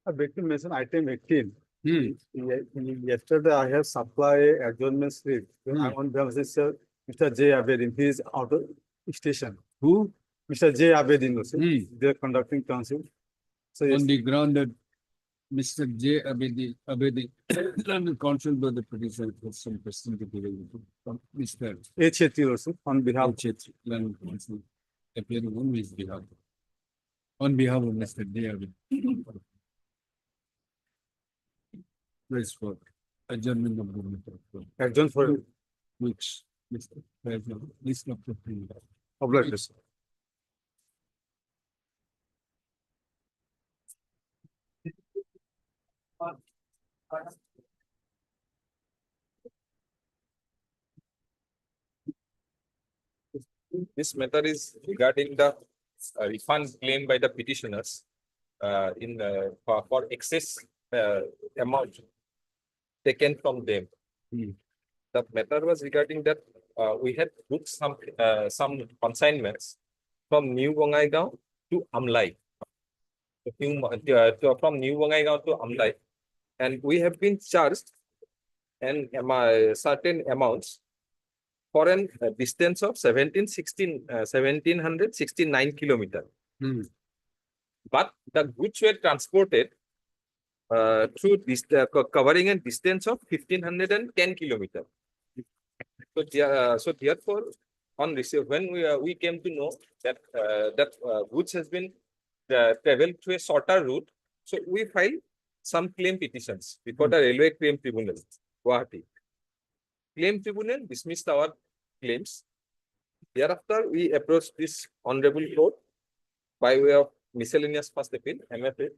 A victim mentioned item 18. Hmm. Yesterday, I have supplied adjournment slip. Hmm. I want to Mr. J. Abedin. He is out of station. Who? Mr. J. Abedin also. Hmm. They are conducting council. So On yes, the ground that Mr. J. Abedi, London Council by the petition for some question to be raised from Mr. H. Chetty also on behalf. H. London Council, appearing on his behalf. On behalf of Mr. J. Abedi. Place for adjournment of the matter. Adjourn for Which Mr. President, list of the three. obligation. This matter is regarding the refund claimed by the petitioners for excess amount taken from them. Hmm. The matter was regarding that we had booked some consignments from New Bongaigaon to Amlai. From New Bongaigaon to Amlai, and we have been charged and certain amounts for a distance of 1769 kilometers. Hmm. But the goods were transported through this covering a distance of 1510 kilometers. So therefore, on receive, when we came to know that goods has been traveled through a shorter route, so we filed some claim petitions before the Railway Claim Tribunal, Guwahati. Claim Tribunal dismissed our claims. Thereafter, we approached this Honorable Court by way of miscellaneous first appeal, MFA.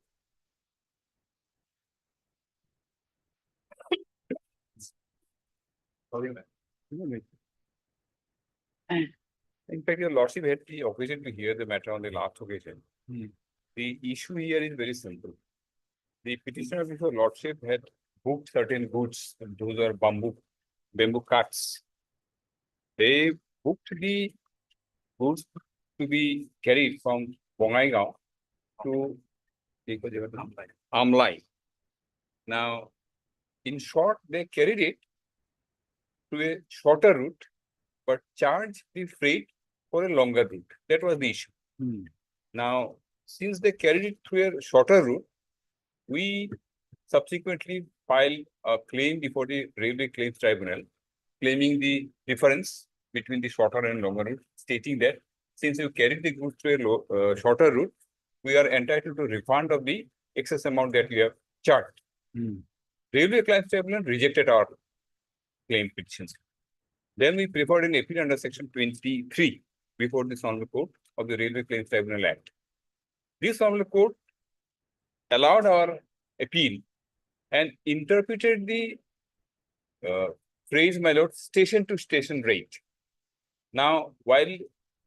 Sorry, ma'am. In fact, your lordship had the occasion to hear the matter on the last occasion. Hmm. The issue here is very simple. The petitioner before lordship had booked certain goods, and those are bamboo cuts. They booked the goods to be carried from Bongaigaon to Amlai. Now, in short, they carried it to a shorter route, but charged the freight for a longer route. That was the issue. Hmm. Now, since they carried it through a shorter route, we subsequently filed a claim before the Railway Claims Tribunal, claiming the difference between the shorter and longer route, stating that since you carried the goods through a shorter route, we are entitled to refund of the excess amount that we have charged. Hmm. Railway Claims Tribunal rejected our claim petitions. Then we preferred an appeal under Section 23 before this Honorable Court of the Railway Claims Tribunal Act. This Honorable Court allowed our appeal and interpreted the phrase, my lord, station to station rate. Now, while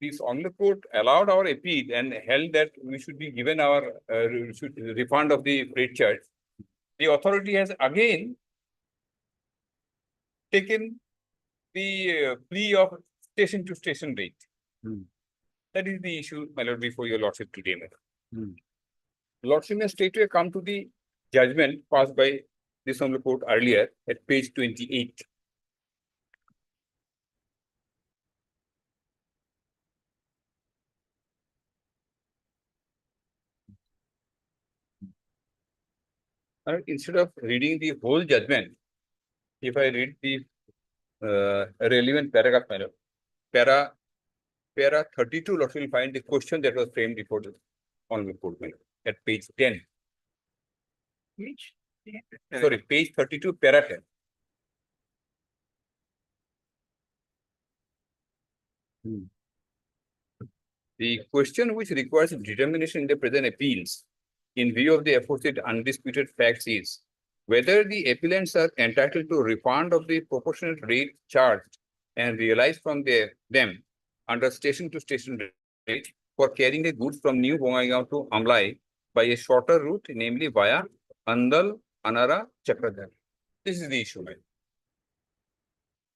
this Honorable Court allowed our appeal and held that we should be given our refund of the freight charge, the authority has again taken the plea of station to station rate. Hmm. That is the issue, my lord, before your lordship today, madam. Hmm. Lordship may straightway come to the judgment passed by this Honorable Court earlier at page 28. Instead of reading the whole judgment, if I read the relevant paragraph, madam, para 32, Lordship will find the question that was framed before the Honorable Court, madam, at page 10. Which? Sorry, page 32, para 10. Hmm. The question which requires determination in the present appeals in view of the aforesaid undisputed facts is whether the appellants are entitled to refund of the proportionate rate charged and realized from them under station to station rate for carrying the goods from New Bongaigaon to Amlai by a shorter route, namely via Andal, Anara, Chakradhar. This is the issue, man.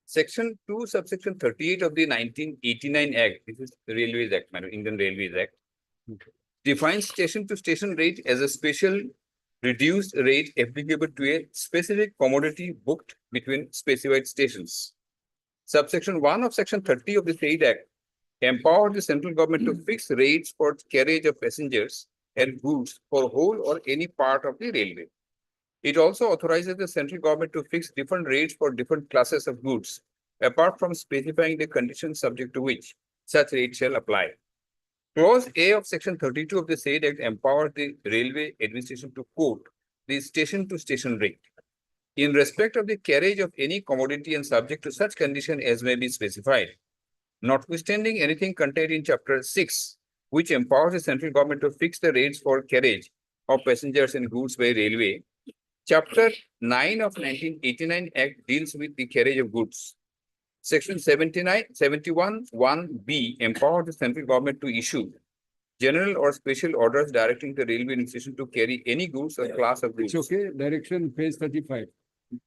Section 2, subsection 38 of the 1989 Act, this is the Railways Act, Indian Railways Act, defines station to station rate as a special reduced rate applicable to a specific commodity booked between specified stations. Subsection 1 of Section 30 of the Trade Act empowers the central government to fix rates for carriage of passengers and goods for whole or any part of the railway. It also authorizes the central government to fix different rates for different classes of goods, apart from specifying the conditions subject to which such rate shall apply. Clause A of Section 32 of the said Act empowers the railway administration to quote the station to station rate in respect of the carriage of any commodity and subject to such condition as may be specified. Notwithstanding anything contained in Chapter 6, which empowers the central government to fix the rates for carriage of passengers and goods by railway, Chapter 9 of 1989 Act deals with the carriage of goods. Section 71 1B empowers the central government to issue general or special orders directing the railway administration to carry any goods or class of goods. It's okay, direction page 35,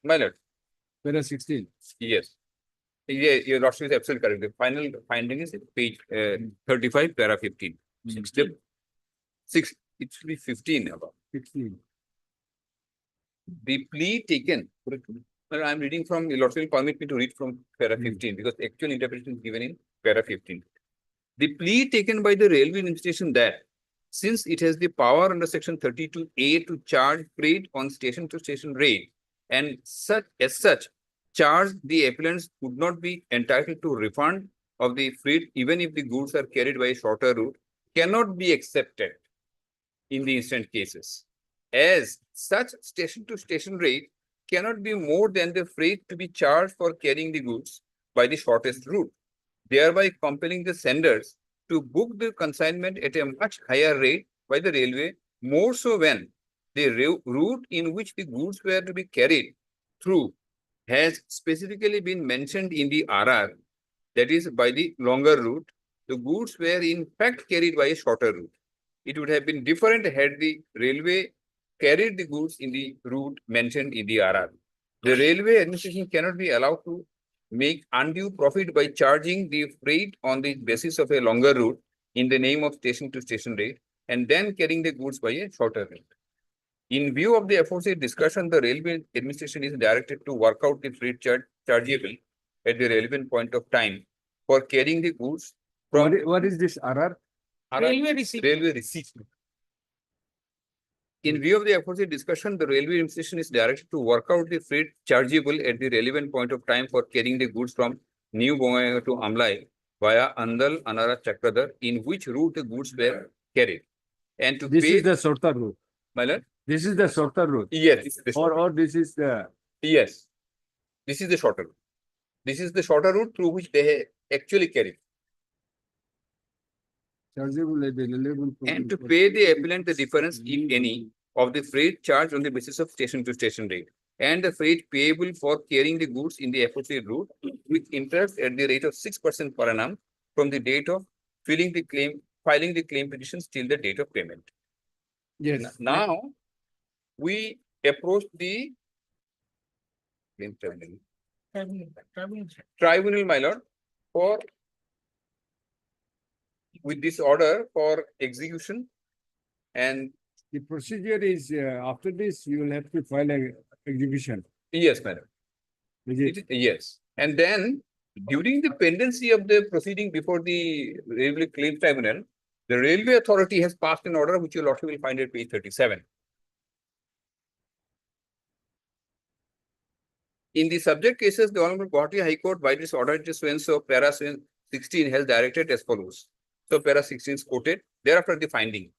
My lord, para 16. yes. Yeah, your lordship is absolutely correct. The final finding is page 35, para 15. It should be 15 about. 16. The plea taken, well, I'm reading from, your lordship will permit me to read from para 15 because the actual interpretation is given in para 15. The plea taken by the railway administration that since it has the power under Section 32A to charge freight on station to station rate and as such charge the appellants would not be entitled to refund of the freight even if the goods are carried by a shorter route cannot be accepted in the instant cases, as such station to station rate cannot be more than the freight to be charged for carrying the goods by the shortest route, thereby compelling the senders to book the consignment at a much higher rate by the railway, more so when the route in which the goods were to be carried through has specifically been mentioned in the RR, that is by the longer route, the goods were in fact carried by a shorter route. It would have been different had the railway carried the goods in the route mentioned in the RR. The railway administration cannot be allowed to make undue profit by charging the freight on the basis of a longer route in the name of station to station rate and then carrying the goods by a shorter route. In view of the aforesaid discussion, the railway administration is directed to work out the freight chargeable at the relevant point of time for carrying the goods from What is this RR? Railway receipt. railway receipt. In view of the aforesaid discussion, the railway administration is directed to work out the freight chargeable at the relevant point of time for carrying the goods from New Bongaigaon to Amlai via Andal, Anara, Chakradhar, in which route the goods were carried. And to This pay, is the shorter route. my lord? This is the shorter route. Yes, this is the Or this is the, yes, this is the shorter route. This is the shorter route through which they actually carry. chargeable at the relevant. And to pay the appellant the difference, if any, of the freight charged on the basis of station to station rate and the freight payable for carrying the goods in the aforesaid route with interest at the rate of 6% per annum from the date of filing the claim petitions till the date of payment. Yes. Now, we approach the tribunal, my lord, for with this order for execution, and The procedure is, after this, you will have to file a execution. yes, madam. Is it? Yes, and then during the pendency of the proceeding before the railway claims tribunal, the railway authority has passed an order which you lordship will find at page 37. In the subject cases, the Honorable Guwahati High Court by this order just so para 16 has directed as follows. So para 16 is quoted. Thereafter the finding.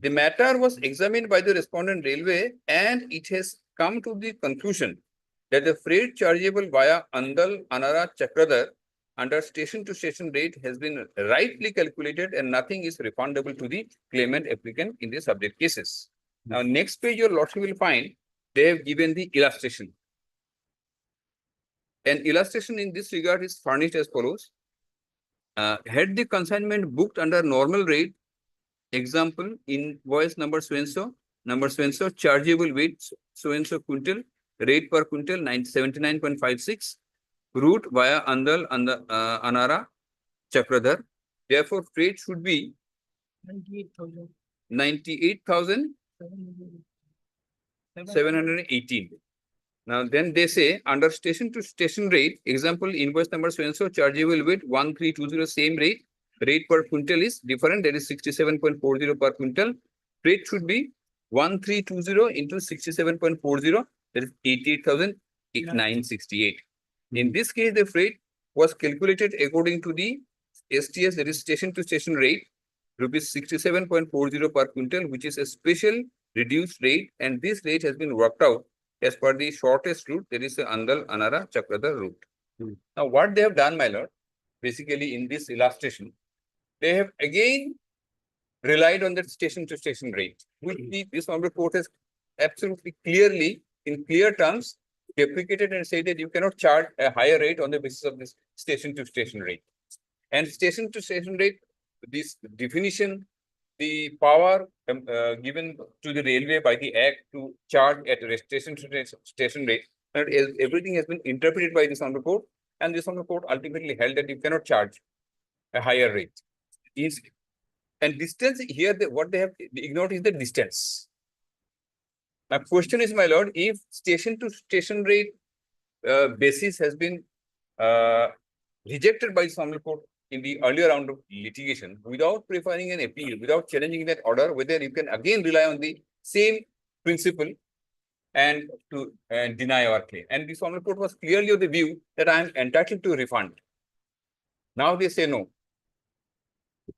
The matter was examined by the respondent railway and it has come to the conclusion that the freight chargeable via Andal, Anara, Chakradhar under station to station rate has been rightly calculated and nothing is refundable to the claimant applicant in the subject cases. Now, next page your lordship will find they have given the illustration. An illustration in this regard is furnished as follows. Had the consignment booked under normal rate, example, invoice number so-and-so, chargeable weight so-and-so quintal, rate per quintal 79.56, route via Andal, Anara, Chakradhar. Therefore, freight should be 98,000. 98,718. Now then they say under station to station rate, example invoice number so and so chargeable with 1320 same rate. Rate per quintal is different, that is 67.40 per quintal. Rate should be 1320 into 67.40, that is 88,968. In this case, the freight was calculated according to the STS, that is station to station rate, rupees 67.40 per quintal, which is a special reduced rate, and this rate has been worked out as per the shortest route, that is the Andal Anara Chakradhar route. Now, what they have done, my lord, basically in this illustration, they have again relied on that station to station rate, which this honorable court has absolutely clearly, in clear terms, deprecated and said that you cannot charge a higher rate on the basis of this station to station rate. And station to station rate, this definition, the power given to the railway by the act to charge at a station to station rate, and everything has been interpreted by this honorable court, and this honorable court ultimately held that you cannot charge a higher rate. And distance here, what they have ignored is the distance. My question is, my lord, if station to station rate basis has been rejected by the honorable court in the earlier round of litigation, without preferring an appeal, without challenging that order, whether you can again rely on the same principle and to deny our claim. And this honorable court was clearly of the view that I am entitled to refund. Now they say no.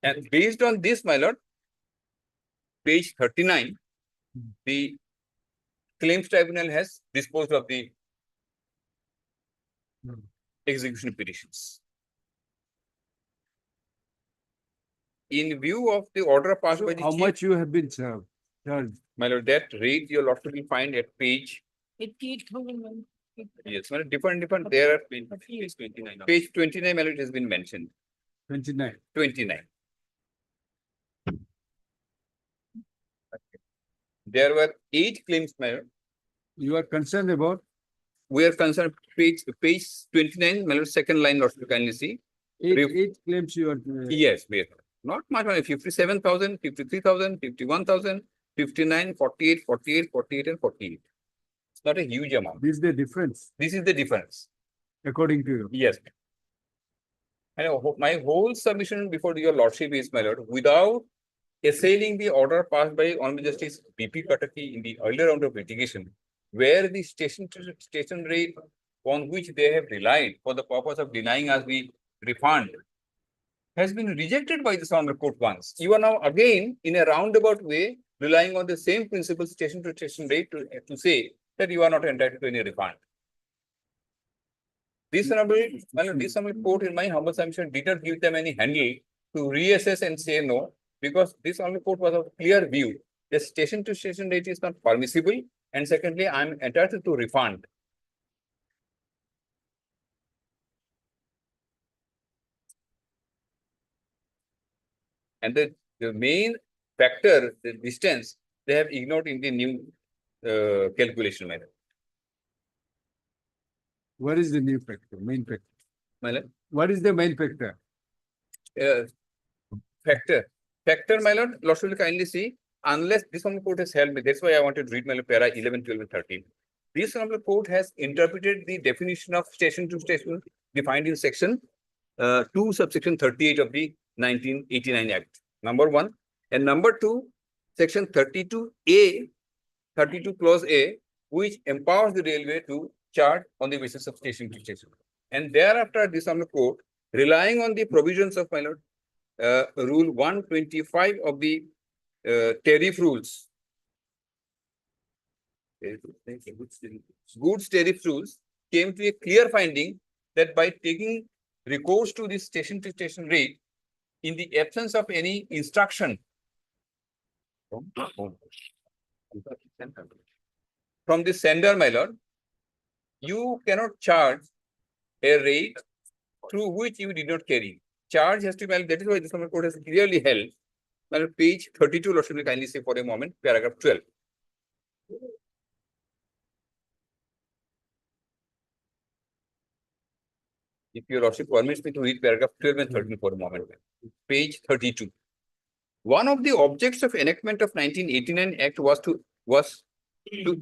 And based on this, my lord, page 39, the claims tribunal has disposed of the execution petitions. In view of the order passed by the How chief, much you have been charged? my lord, that rate your lordship will find at page, 88,000. yes, my lord, different, there are page 29. Page 29, my lord, it has been mentioned, 29. 29. There were 8 claims, my lord. You are concerned about We are concerned, page 29, my lord, second line, lordship, kindly see. eight claims you are. Yes, we are not much money, 57,000, 53,000, 51,000, 59, 48, 48, 48, and 48. It's not a huge amount. This is the difference This is the difference. according to you. Yes. And my whole submission before your lordship is, my lord, without assailing the order passed by Honorable Justice B.P. Kataki in the earlier round of litigation, where the station to station rate on which they have relied for the purpose of denying us the refund has been rejected by the honorable court once. You are now again in a roundabout way relying on the same principle station to station rate to say that you are not entitled to any refund. This honorable court, in my humble submission, did not give them any handle to reassess and say no, because this honorable court was of clear view that station to station rate is not permissible, and secondly, I am entitled to refund. And the main factor, the distance, they have ignored in the new calculation method. What is the new factor? Main factor. My lord, What is the main factor? factor, my lord, lordship will kindly see, unless this honorable court has helped me, that's why I wanted to read my lord, para 11, 12, and 13. This honorable court has interpreted the definition of station to station defined in section 2, subsection 38 of the 1989 Act, number 1. And number 2, section 32A, 32 clause A, which empowers the railway to charge on the basis of station to station. And thereafter, this honorable court, relying on the provisions of, my lord, rule 125 of the tariff rules, goods tariff rules, came to a clear finding that by taking recourse to this station to station rate, in the absence of any instruction from the sender, my lord, you cannot charge a rate through which you did not carry. Charge has to be, that is why this court has clearly held. Now, page 32, lordship will kindly say for a moment, paragraph 12. If your lordship permits me to read paragraph 12 and 13 for a moment. Page 32. One of the objects of enactment of 1989 Act was to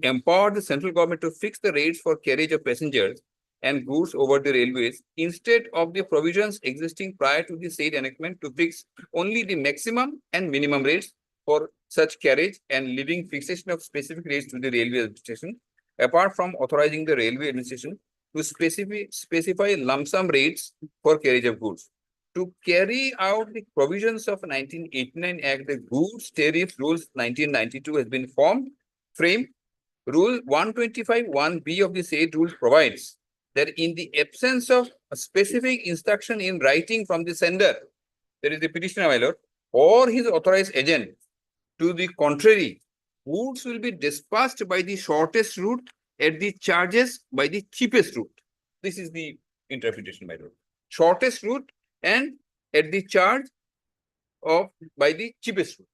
empower the central government to fix the rates for carriage of passengers and goods over the railways instead of the provisions existing prior to the said enactment to fix only the maximum and minimum rates for such carriage and leaving fixation of specific rates to the railway administration, apart from authorizing the railway administration to specify lump sum rates for carriage of goods. To carry out the provisions of 1989 Act, the Goods Tariff Rules 1992 has been framed. Rule 125(1)(b) of the said rules provides that in the absence of a specific instruction in writing from the sender, that is the petitioner, my lord, or his authorized agent, to the contrary, goods will be dispatched by the shortest route at the charges by the cheapest route. This is the interpretation, my lord. Shortest route and at the charge of by the cheapest route.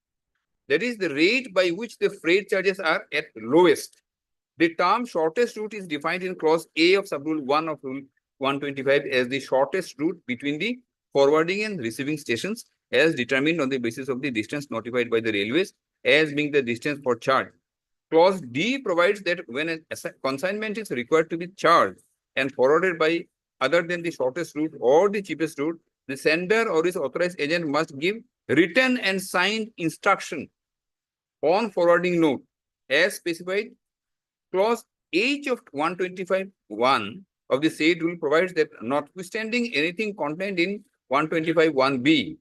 That is the rate by which the freight charges are at lowest. The term shortest route is defined in clause A of subrule 1 of rule 125 as the shortest route between the forwarding and receiving stations as determined on the basis of the distance notified by the railways as being the distance for charge. Clause D provides that when a consignment is required to be charged and forwarded by other than the shortest route or the cheapest route, the sender or his authorized agent must give written and signed instruction on forwarding note as specified. Clause H of 125(1) of the said rule provides that notwithstanding anything contained in 125(1)(b),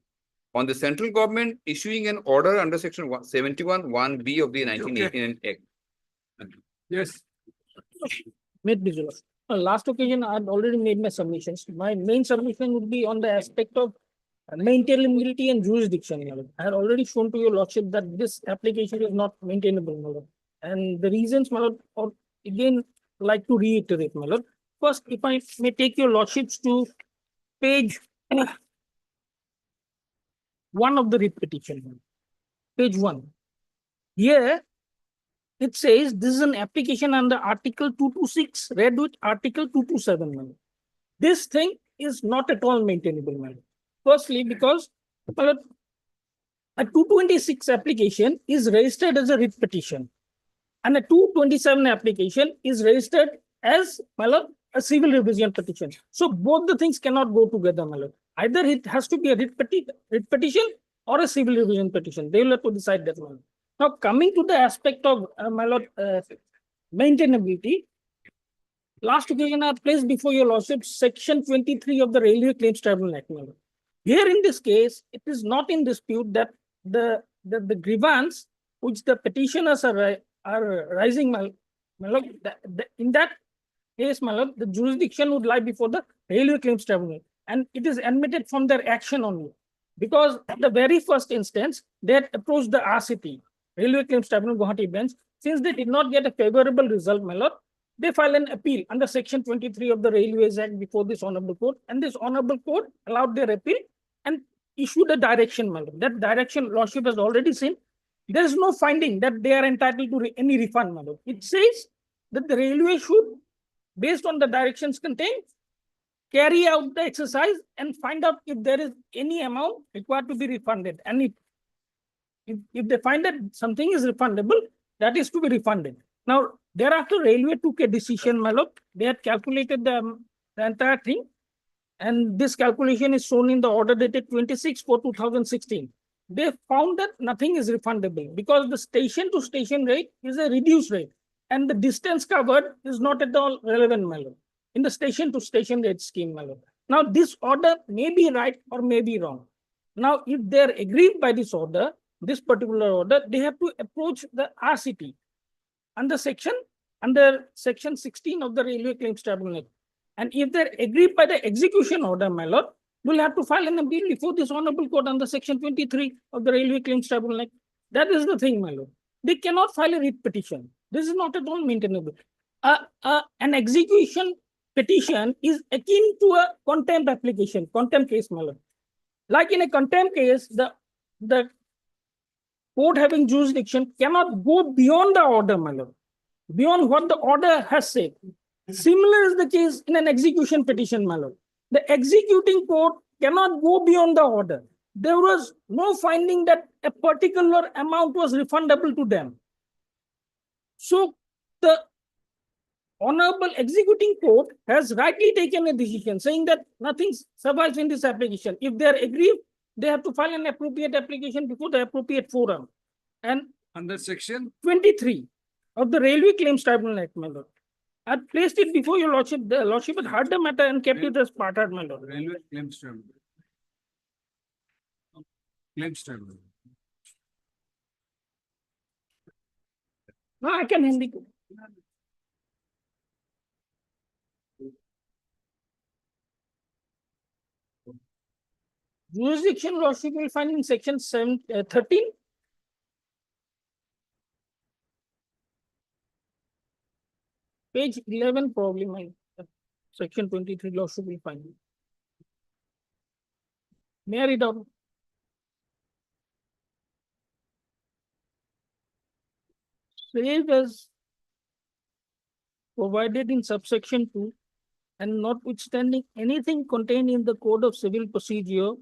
on the central government issuing an order under section 71(1)(b) of the 1989 Act. Yes. Made visual. Last occasion, I had already made my submissions. My main submission would be on the aspect of maintainability and jurisdiction. My lord. I had already shown to your lordship that this application is not maintainable, my lord. And the reasons, my lord, or again, like to reiterate, my lord. First, if I may take your lordships to page 1 of the writ petition. Page 1. Here, it says this is an application under Article 226, read with Article 227. My lord. This thing is not at all maintainable, my lord. Firstly, because my lord, a 226 application is registered as a writ petition, and a 227 application is registered as, my lord, a civil revision petition. So both the things cannot go together, my lord. Either it has to be a writ petition or a civil revision petition. They will have to decide that, my lord. Now, coming to the aspect of, my lord, maintainability, last occasion I placed before your lordship section 23 of the Railway Claims Tribunal Act, my lord. Here in this case, it is not in dispute that the grievance which the petitioners are rising, my lord, in that case, my lord, the jurisdiction would lie before the Railway Claims Tribunal, and it is admitted from their action only. Because at the very first instance, they had approached the RCT, Railway Claims Tribunal Guwahati bench. Since they did not get a favorable result, my lord, they filed an appeal under section 23 of the Railways Act before this honorable court, and this honorable court allowed their appeal and issued a direction, my lord. That direction, lordship has already seen. There is no finding that they are entitled to any refund, my lord. It says that the railway should, based on the directions contained, carry out the exercise and find out if there is any amount required to be refunded. And if they find that something is refundable, that is to be refunded. Now, thereafter, railway took a decision, my lord. They had calculated the entire thing. And this calculation is shown in the order dated 26/4/2016. They found that nothing is refundable because the station to station rate is a reduced rate. And the distance covered is not at all relevant, my lord, in the station to station rate scheme, my lord. Now, this order may be right or may be wrong. Now, if they are aggrieved by this order, this particular order, they have to approach the RCT under section 16 of the Railway Claims Tribunal Act. And if they're aggrieved by the execution order, my lord, will have to file an appeal before this honorable court under section 23 of the Railway Claims Tribunal Act. That is the thing, my lord. They cannot file a writ petition. This is not at all maintainable. An execution petition is akin to a contempt application, contempt case, my lord. Like in a contempt case, the court having jurisdiction cannot go beyond the order, my lord, beyond what the order has said. Similar is the case in an execution petition, my lord. The executing court cannot go beyond the order. there was no finding that a particular amount was refundable to them. So the Honorable Executing Court has rightly taken a decision saying that nothing survives in this application. If they are aggrieved, they have to file an appropriate application before the appropriate forum. And Under section, 23 of the Railway Claims Tribunal Act, my lord. I placed it before your lordship. The lordship had heard the matter and kept it as part of my lord. railway claims tribunal. Claims tribunal. No, I can hand it. Jurisdiction lordship will find in section 13. Page 11 probably my section 23 lordship will find it. May I read out? Save as provided in subsection 2 and notwithstanding anything contained in the Code of Civil Procedure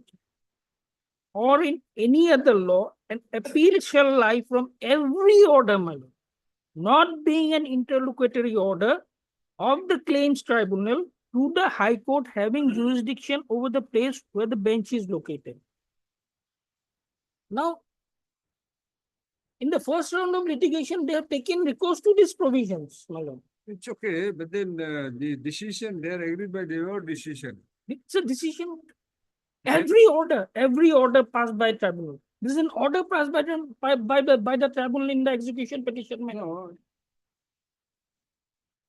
or in any other law, an appeal shall lie from every order, my lord, not being an interlocutory order of the claims tribunal to the High Court having jurisdiction over the place where the bench is located. Now, in the first round of litigation, they have taken recourse to these provisions, my lord. It's okay, but then the decision, they are agreed by their decision. It's a decision. Every order passed by tribunal. This is an order passed by the tribunal in the execution petition, my lord. No,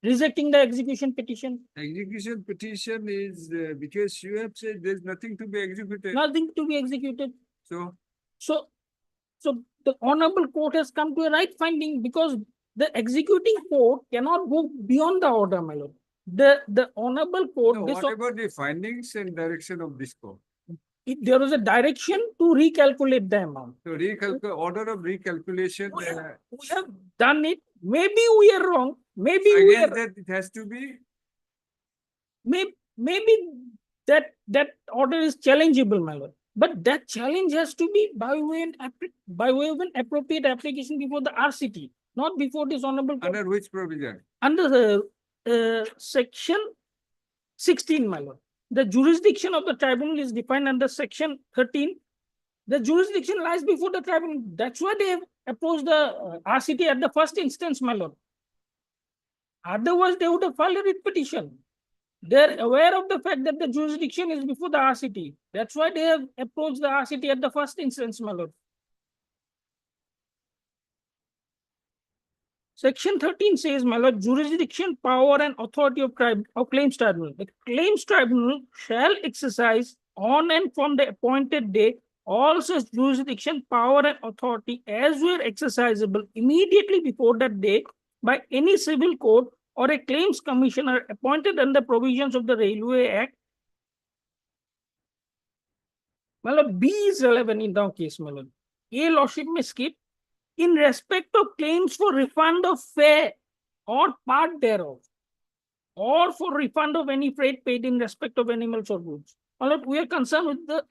Rejecting the execution petition. execution petition is because you have said there's nothing to be executed. Nothing to be executed. So, So the honorable court has come to a right finding because the executing court cannot go beyond the order, my lord. The honorable court, no, this, what about the findings and direction of this court? there was a direction to recalculate the amount. So order of recalculation, We have done it. Maybe we are wrong. Maybe we again, are, that it has to be, maybe that order is challengeable, my lord. But that challenge has to be by way of an appropriate application before the RCT, not before this honorable court. under which provision? Under the section 16, my lord. The jurisdiction of the tribunal is defined under section 13. The jurisdiction lies before the tribunal. That's why they have approached the RCT at the first instance, my lord. Otherwise, they would have filed a writ petition. They're aware of the fact that the jurisdiction is before the RCT. That's why they have approached the RCT at the first instance, my lord. Section 13 says, my lord, jurisdiction, power, and authority of claims tribunal. The claims tribunal shall exercise on and from the appointed day all such jurisdiction, power, and authority as were exercisable immediately before that day by any civil court or a claims commissioner appointed under provisions of the Railway Act. My lord, B is relevant in our case, my lord. A lordship may skip. In respect of claims for refund of fare or part thereof, or for refund of any freight paid in respect of animals or goods. Alright, we are concerned with the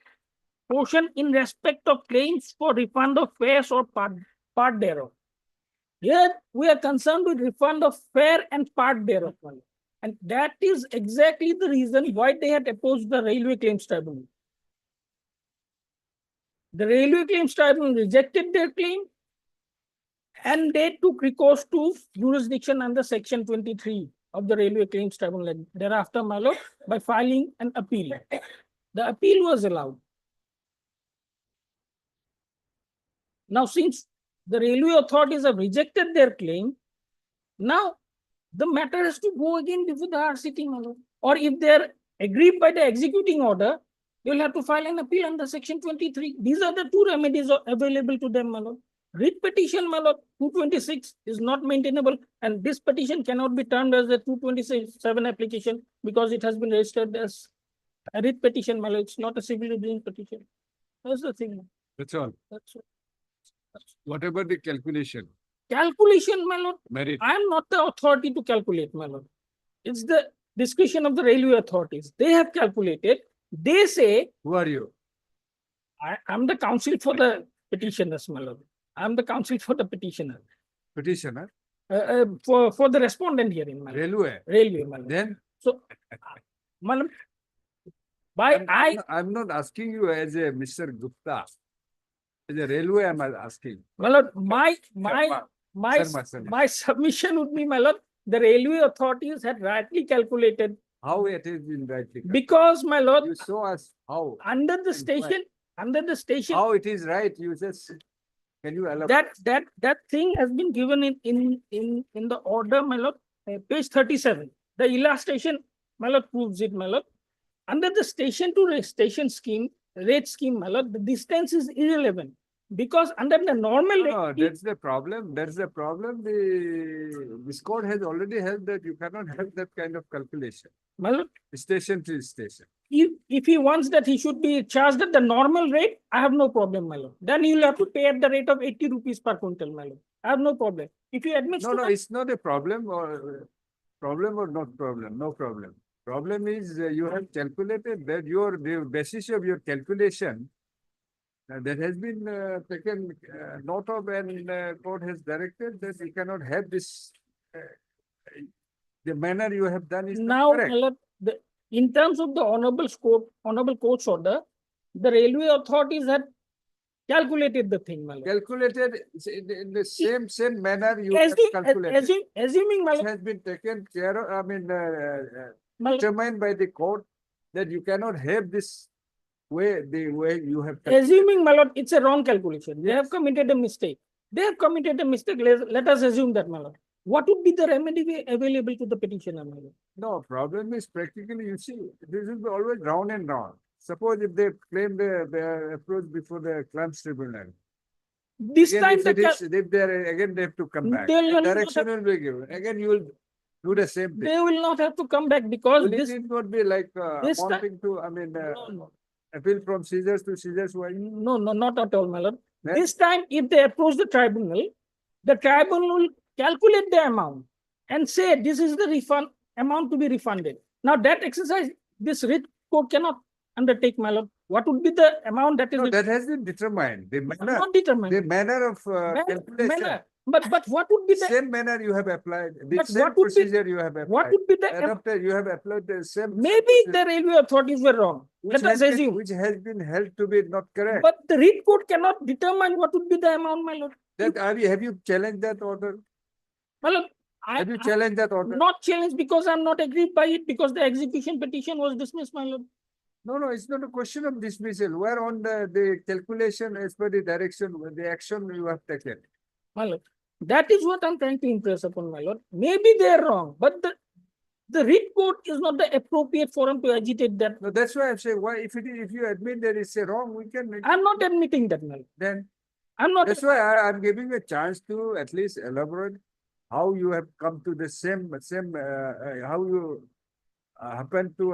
portion in respect of claims for refund of fares or part thereof. Here, we are concerned with refund of fare and part thereof. And that is exactly the reason why they had opposed the Railway Claims Tribunal. The Railway Claims Tribunal rejected their claim, and they took recourse to jurisdiction under section 23 of the Railway Claims Tribunal. Thereafter, my lord, by filing an appeal. The appeal was allowed. Now, since the railway authorities have rejected their claim, now the matter has to go again before the RCT, my lord. Or if they're aggrieved by the executing order, you'll have to file an appeal under section 23. These are the two remedies available to them, my lord. Writ petition, my lord, 226 is not maintainable, and this petition cannot be termed as a 227 application because it has been registered as a writ petition, my lord. It's not a civil litigation petition. That's the thing. That's all. That's all. What about the calculation? Calculation, my lord. Merit. I am not the authority to calculate, my lord. It's the discretion of the railway authorities. They have calculated. They say, Who are you? I'm the counsel for the petitioners, my lord. I'm the counsel for the petitioner, petitioner, for the respondent hearing, my lord. railway. Railway, my lord. Then So, my lord, by I'm not asking you as a Mr. Gupta. As a railway, I'm asking. my lord, Sharma. my submission would be, my lord, the railway authorities had rightly calculated How it is in rightly. because, my lord, You show us how. under the And station, How it is right, you just, can you elaborate? that thing has been given in the order, my lord, page 37. The illustration, my lord, proves it, my lord. Under the station to station scheme, rate scheme, my lord, the distance is irrelevant. Because under the normal No, rate, that's the problem. That's the problem. This court has already held that you cannot have that kind of calculation. my lord, Station to station. if he wants that he should be charged at the normal rate, I have no problem, my lord. Then you'll have to pay at the rate of 80 rupees per quintal, my lord. I have no problem. If he admits No, to no, that, it's not a problem or not problem. No problem. Problem is you have calculated that the basis of your calculation that has been taken note of, and court has directed that you cannot have this. The manner you have done is not now, my correct. lord, in terms of the honorable court's order, the railway authorities had calculated the thing, my lord. Calculated in the same manner you have calculated. Assuming, my It lord, has been taken care of, my lord, determined by the court that you cannot have this the way you have. assuming, my lord, it's a wrong calculation. They have Yes. committed a mistake. They have committed a mistake. Let us assume that, my lord. What would be the remedy available to the petitioner, my lord? No, problem is practically, you see, this will be always round and round. Suppose if they claim their approach before the claims tribunal. This Again, time, if they are again, they have to come back. They'll not Direction will be given. Again, you will do the same thing. they will not have to come back because Will this. it not be like this time- wanting to, No, appeal from scissors to scissors? Why? no, not at all, my lord. Then- This time, if they approach the tribunal will calculate the amount and say this is the refund amount to be refunded. Now that exercise, this writ court cannot undertake, my lord. What would be the amount that is No, that has been determined. The manner, not determined? the manner of calculation. Manner. But what would be the Same manner you have applied, the But same what would be- procedure you have applied. what would be the Adopted, you have applied the same. maybe the railway authorities were wrong. which Let us has been- assume. Which has been held to be not correct. But the writ court cannot determine what would be the amount, my lord. That have you challenged that order? My lord, Have you challenged that order? not challenged because I'm not agreed by it because the execution petition was dismissed, my lord. No, it's not a question of dismissal. We're on the calculation as per the direction, the action you have taken. My lord, that is what I'm trying to impress upon, my lord. Maybe they're wrong, but the writ court is not the appropriate forum to agitate that. No, that's why I'm saying, why, if you admit there is a wrong, we can make, I'm not admitting that, my lord. then, I'm not. that's why I'm giving a chance to at least elaborate how you have come to the same, how you happen to,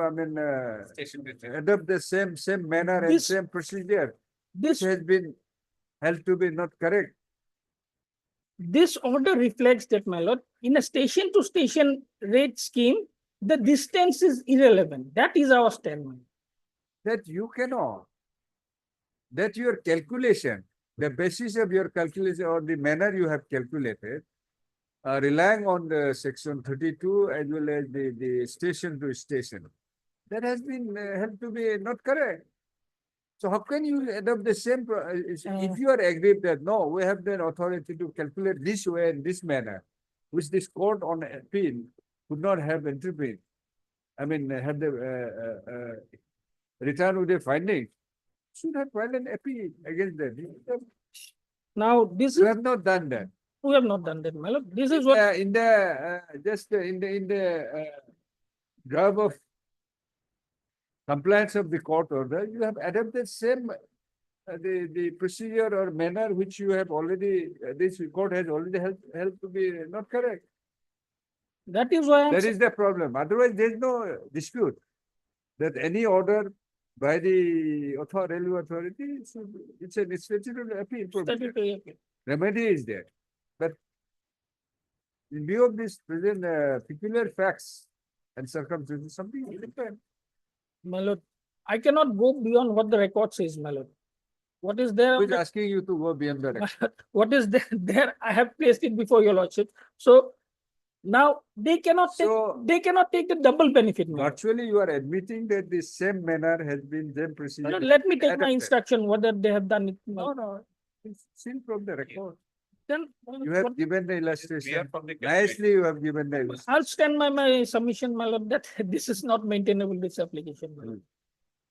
adopt the same manner and This- same procedure, This which has been held to be not correct. This order reflects that, my lord, in a station to station rate scheme, the distance is irrelevant. That is our stand. That you cannot, that your calculation, the basis of your calculation or the manner you have calculated, relying on the section 32 as well as the station to station, that has been held to be not correct. So how can you adopt the same, if you are agreed that, no, we have the authority to calculate this way and this manner, which this court on appeal could not have interpreted. Have the return with the finding, should have filed an appeal against that. Now, this You is, have not done that. we have not done that, my lord. This is what, In the job of compliance of the court order, you have adopted same the procedure or manner which you have already, this court has already held to be not correct. that is why I'm That saying, is the problem. Otherwise, there is no dispute that any order by the railway authority, it's a statutory appeal. statutory appeal. Remedy is there. But in view of this present peculiar facts and circumstances, something is different. My lord, I cannot go beyond what the record says, my lord. What is there? Who on is the- asking you to go beyond the record? What is there? I have placed it before your lordship. So now they cannot take, So- they cannot take the double benefit. my lord. Virtually, you are admitting that the same manner has been, same procedure. No, let me take my adopted. instruction whether they have done it. my No, lord. no, it's seen from the record. Then You have what- given the We are illustration. from the Nicely, you have given the illustration. I'll stand by my submission, my lord, that this is not maintainable, this application. my lord.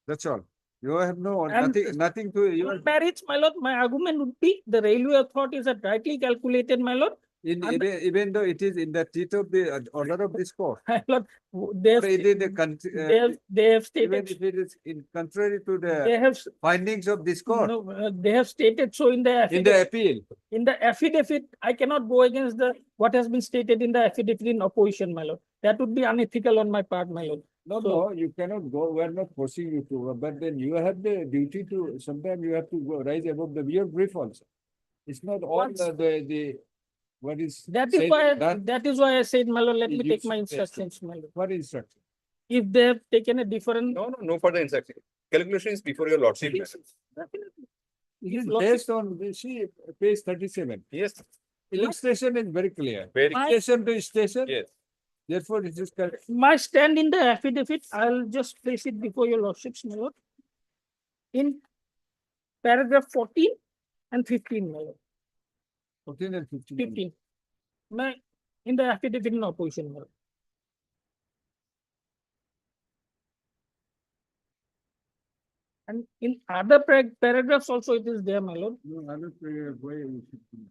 That's all. You have no, And- nothing to, you On are, merits, my lord, my argument would be the railway authorities have rightly calculated, my lord. and- even though it is in the teeth of the order of this court. My lord, they have, Or it is the, they have even stated, if it is in contrary to they the have, findings of this court, no, they have stated so in the in the affidavit. appeal. In the affidavit, I cannot go against the, what has been stated in the affidavit in opposition, my lord. That would be unethical on my part, my lord. No, So- no, you cannot go, we are not forcing you to, but then you have the duty to, sometimes you have to go rise above the, your brief also. It's not all Once- what is. That is said why, done. that is why I said, my lord, let me You take my should test it. instructions, my lord. What instruction? If they have taken a different. No further instruction. Calculation is before your lordship. Definitely. It If is lordship- based on, see, page 37. Yes, Illustration is very clear. very, My- Station to station, yes. therefore it is correct. My stand in the affidavit, I'll just place it before your lordships, my lord. In paragraph 14 and 15, my lord, 14 and 15. 15. My, in the affidavit in opposition, my lord. And in other paragraphs also it is there, my lord. No, I don't, why you should-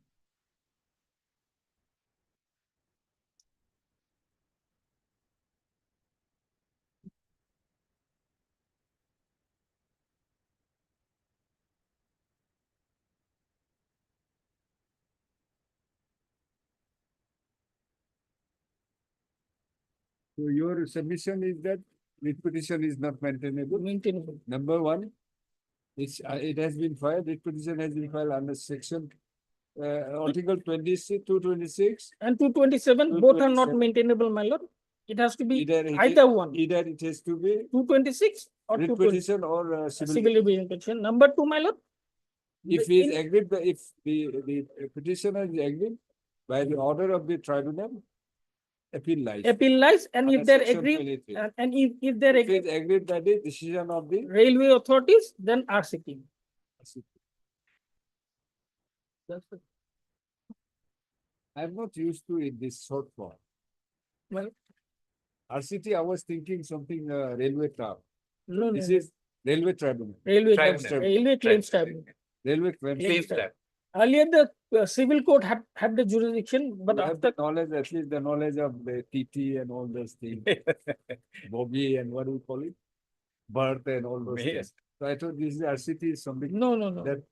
So your submission is that writ petition is not maintainable. Maintainable. Number one, it has been filed, writ petition has been filed under section, article 26, 226. And 227, both are not 227. maintainable, my lord. It has to be Either it either is- one, Either it has to be 226 or writ 220. petition or civil. Civil litigation petition. Number two, my lord. If he is in- agreed, if the petitioner is agreed by the order of the tribunal, appeal lies. Appeal lies, and Under if they're section agreed, 23. and if they're If he agreed, is agreed by the decision of the. railway authorities, then RCT. That's it. I'm not used to it this short form. Well, RCT, I was thinking something, railway tribunal. no, This no, is railway tribunal, railway, Tribunal. railway claims tribunal. railway claims. Claims tribunal. tribunal. Earlier, the civil court had the jurisdiction, but You have after, the knowledge, at least the knowledge of the TT and all those things, Bobby and what do we call it? Berth and all those Yes. things. So I thought this is RCT is something no, no, no. that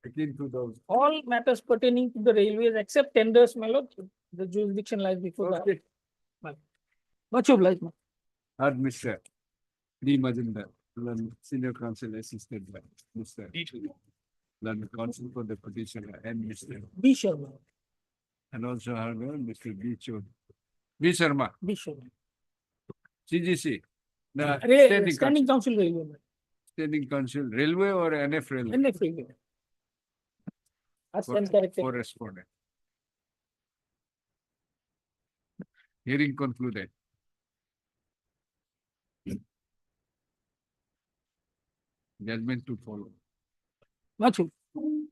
akin to those. All matters pertaining to the railways except tenders, my lord, the jurisdiction lies before the. Okay, Much obliged, my. heard Mr. D. Majumdar, Senior Counsel assisted by Mr. D2. Learned Counsel for the petitioner and Mr. Be sure, my lord. And also heard Mr. B. Chod. B. Sharma, Be sure. CGC. The Standing council railway, my lord. Standing Council, Railway or NF Railway? NF railway. I stand For corrected. respondent. Hearing concluded. Judgment to follow. Much obliged.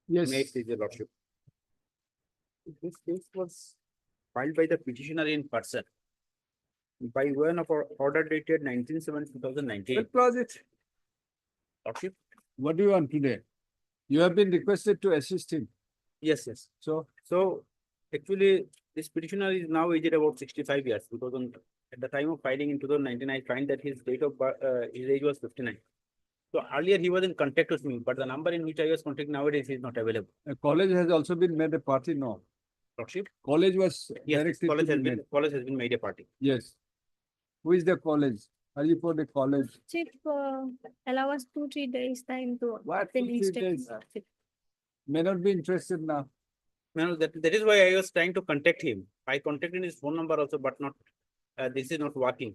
Yes. May it please your lordship. This case was filed by the petitioner in person by one of our order dated 19/7/2019. What was it? Lordship? What do you want today? You have been requested to assist him. Yes, yes. So actually, this petitioner is now aged about 65 years. 2000, at the time of filing in 2019, I find that his date of birth, his age was 59. So earlier he was in contact with me, but the number in which I was contacting nowadays is not available. College has also been made a party, no? Lordship? College was Yes, directed to college be has made. been, college has been made a party. Yes. Who is the college? Are you for the college? Chief, allow us 2-3 days time to. What, obtain 2-3 instructions. days? May not be interested now. No, that is why I was trying to contact him. I contacted his phone number also, but not, this is not working.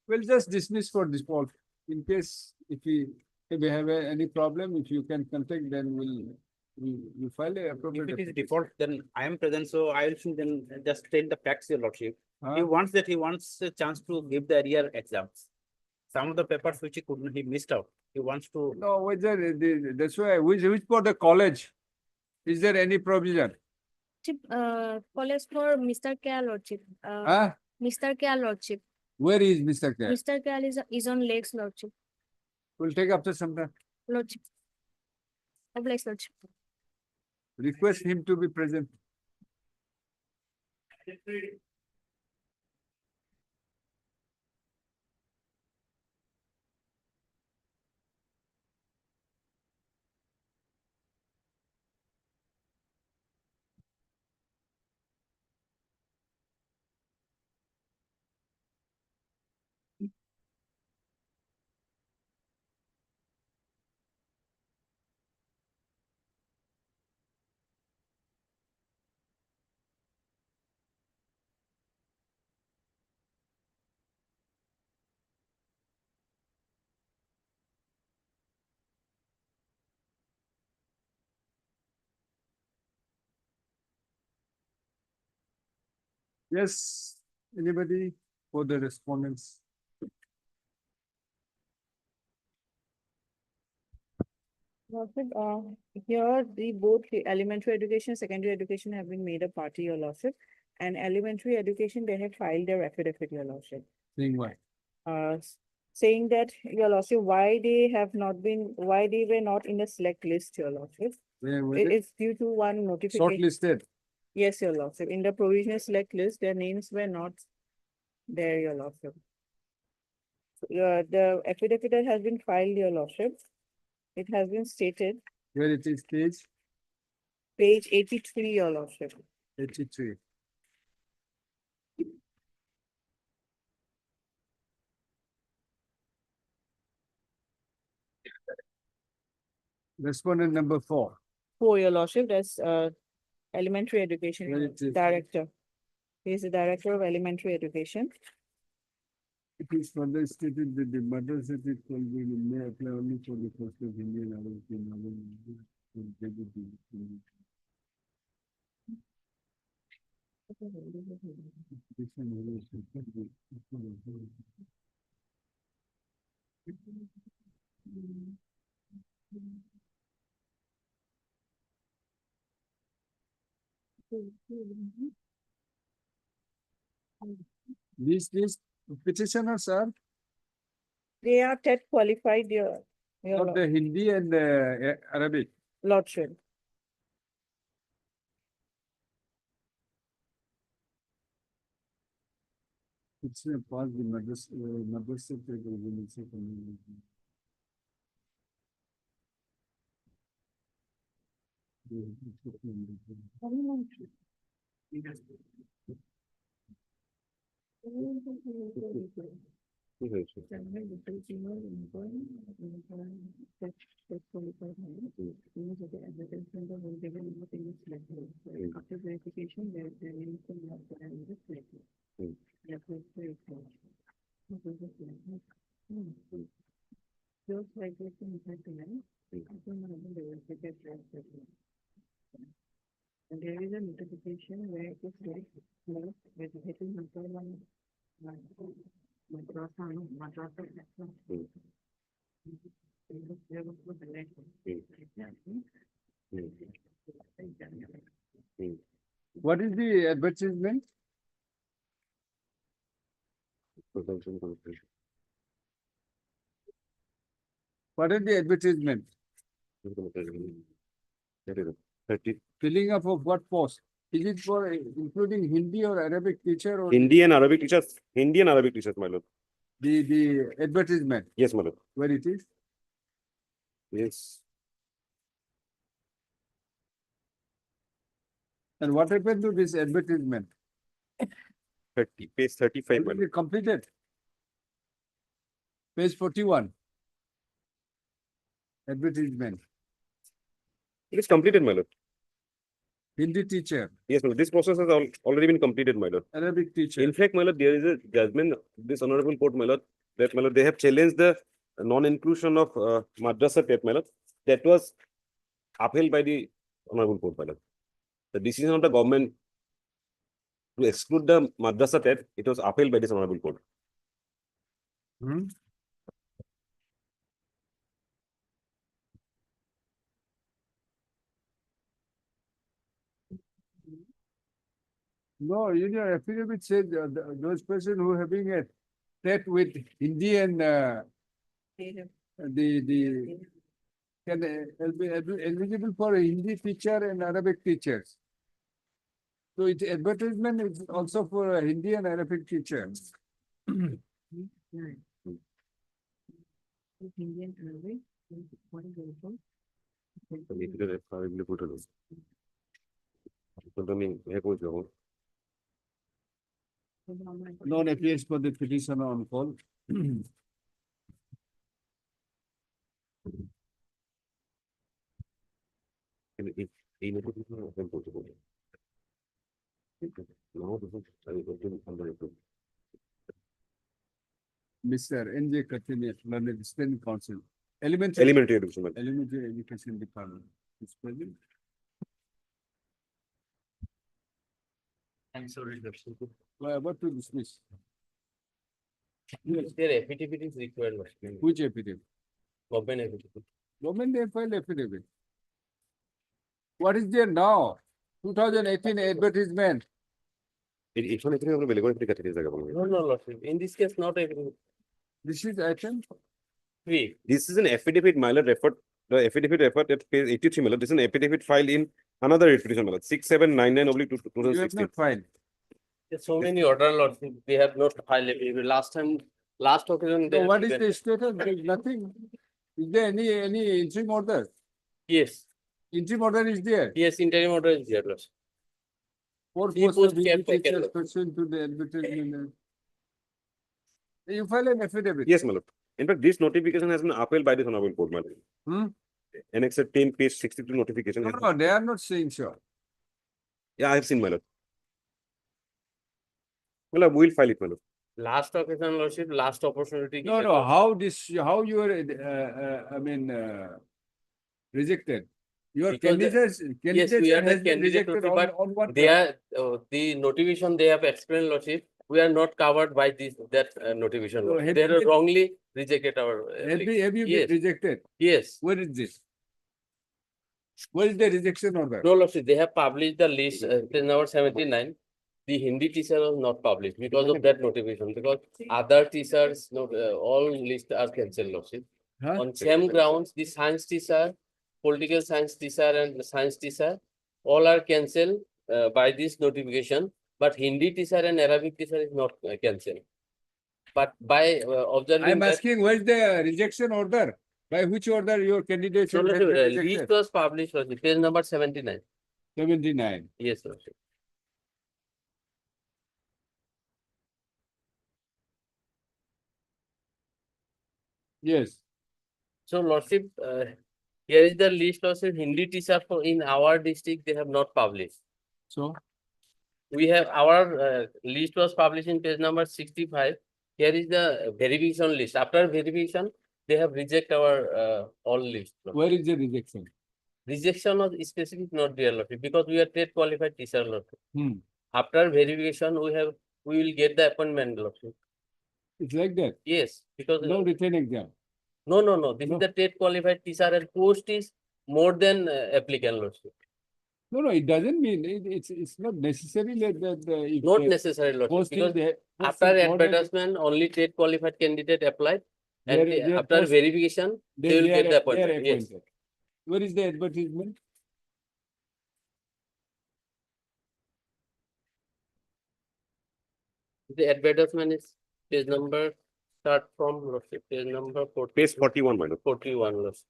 We'll just dismiss for default. In case if we have any problem, if you can contact, then we'll file a appropriate. If it is application. default, then I am present, so I will then just tell the facts, your lordship. He Huh? wants a chance to give the arrear exams. Some of the papers which he missed out. He wants to. No, whether that's why which for the college? Is there any provision? Chief, college for Mr. K Lordship. Huh? Mr. K Lordship. Where is Mr. K? Mr. K is on Lakes Lordship. We'll take after some time. Lordship. Of Lakes Lordship. Request him to be present. Yes, anybody for the respondents? Lordship, here the both the elementary education, secondary education have been made a party, your lordship. And elementary education, they have filed their affidavit, your lordship. Saying what? Saying that, your lordship, why they were not in the select list, your lordship. It is due to one notification. Shortlisted. Yes, your lordship. In the provisional select list, their names were not there, your lordship. The affidavit has been filed, your lordship. It has been stated, Where it is page 83, your lordship. 83. Respondent number 4. For your lordship, that's elementary education Where it is? director. He is the director of elementary education. It is further stated that the mother certificate will be may apply only for the first of Indian These petitioners are They are TET qualified, your of the Hindi and Arabic. lordship. It's a part the madrasa organization. After verification, their names will not be in this letter. Yeah, please verify. Those regulation impact line. And there is a notification where it is very close with hitting number one. Madrasa. What is the advertisement? What is the advertisement? Filling up of what post? Is it for including Hindi or Arabic teacher or Hindi and Arabic teachers, Hindi and Arabic teachers, my lord. the advertisement? Yes, my lord. Where it is? Yes. And what happened to this advertisement? 30, page 35, my Is lord. it completed? Page 41. Advertisement. It is completed, my lord. Hindi teacher, Yes, my lord. This process has already been completed, my lord. Arabic teacher. In fact, my lord, there is a judgment, this honorable court, my lord, that, my lord, they have challenged the non-inclusion of madrasa TET, my lord. That was upheld by the honorable court, my lord. The decision of the government to exclude the madrasa TET, it was upheld by this honorable court. Hmm? No, your affidavit said those persons who having a threat with Hindi and the can be eligible for a Hindi teacher and Arabic teachers. So its advertisement is also for a Hindi and Arabic teacher. Indian Arabic, what is it called? Non appears for the petitioner on call. Mr. N.J. Kathini, Learned Student Council. Elementary education, my lord. Elementary Education Department. Is present. I'm sorry, What to dismiss? Yes. Their affidavit is required, Lordship. Which affidavit? Government affidavit. Government they filed affidavit. What is there now? 2018 advertisement. এইখন এখানে আমরা বেলেগৰ application কাটি জায়গা পাবো। No, Lordship. In this case, not affidavit. This is item. Three. This is an affidavit, my lord, referred, the affidavit referred at page 83, my lord. This is an affidavit filed in another petition, my lord, 6799 You have 2016. not filed. There's so many order, Lordship. We have not filed affidavit. Last occasion. they So have what is given- the status? There is nothing. Is there any interim order? Yes, Interim order is there. yes, interim order is there, Lordship. For He post post of care for teachers care. pursuant to the advertisement. You file an affidavit. Yes, my lord. In fact, this notification has been upheld by this honorable court, my lord. Hmm? Annex 10, page 62 notification. No, has- no, they are not saying so. Yeah, I have seen, my lord. Well, we'll file it, my lord. Last occasion, Lordship, last opportunity. No, given, no, Lordship. how you are, rejected. Your Because the- candidates, Yes, we are the has been candidate, rejected Lordship, but on what? they are, the notification they have explained, Lordship, we are not covered by that notification. So Lordship. have They you have been- wrongly rejected our. Have you Yes. been rejected? Yes. Where is this? Where is the rejection order? No, Lordship, they have published the list, page number 79. The Hindi teacher was not published because of that notification, because other teachers, all lists are cancelled, Lordship. Huh? On same grounds, the science teacher, political science teacher and the science teacher, all are cancelled by this notification, but Hindi teacher and Arabic teacher is not cancelled. But by observing I'm that, asking, where is the rejection order? By which order your candidate so, has been Lordship, list rejected? was published, Lordship, page number 79. 79. Yes, Lordship. Yes. So, Lordship, here is the list of Hindi teacher for in our district, they have not published. So, We have our list was published in page number 65. Here is the verification list. After verification, they have reject our all list. where is the rejection? Rejection of specific not there, Lordship, because we are trade qualified teacher, Lordship. Hmm. After verification, we will get the appointment, Lordship. It's like that. Yes, because No written exam. no. This No. is the trade qualified teacher and post is more than applicant, Lordship. No, it doesn't mean, it's not necessary that, if Not the necessary, Lordship, post is because there. after advertisement, only trade qualified candidate applied. And Their after post- verification, they will get the appointment. Yes. Where is the advertisement? The advertisement is page number, start from, Lordship, page number Page 41, my lord. 41, Lordship.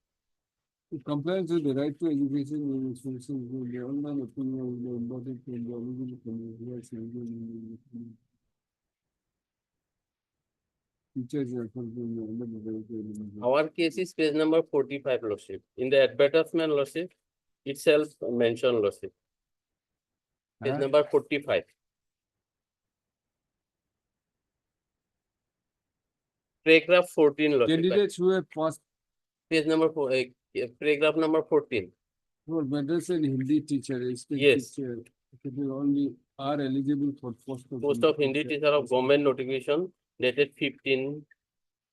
Compliance with the right to education and resources with the online opinion of the embodied in the original community. Our case is page number 45, Lordship. In the advertisement, Lordship, itself mentioned, Lordship. Page Huh? number 45. Paragraph 14, Lordship. Candidates who have passed Page number paragraph number 14. for madrasa and Hindi teacher, Yes. teacher, it will only are eligible for Post of Hindi teacher of government notification dated 15,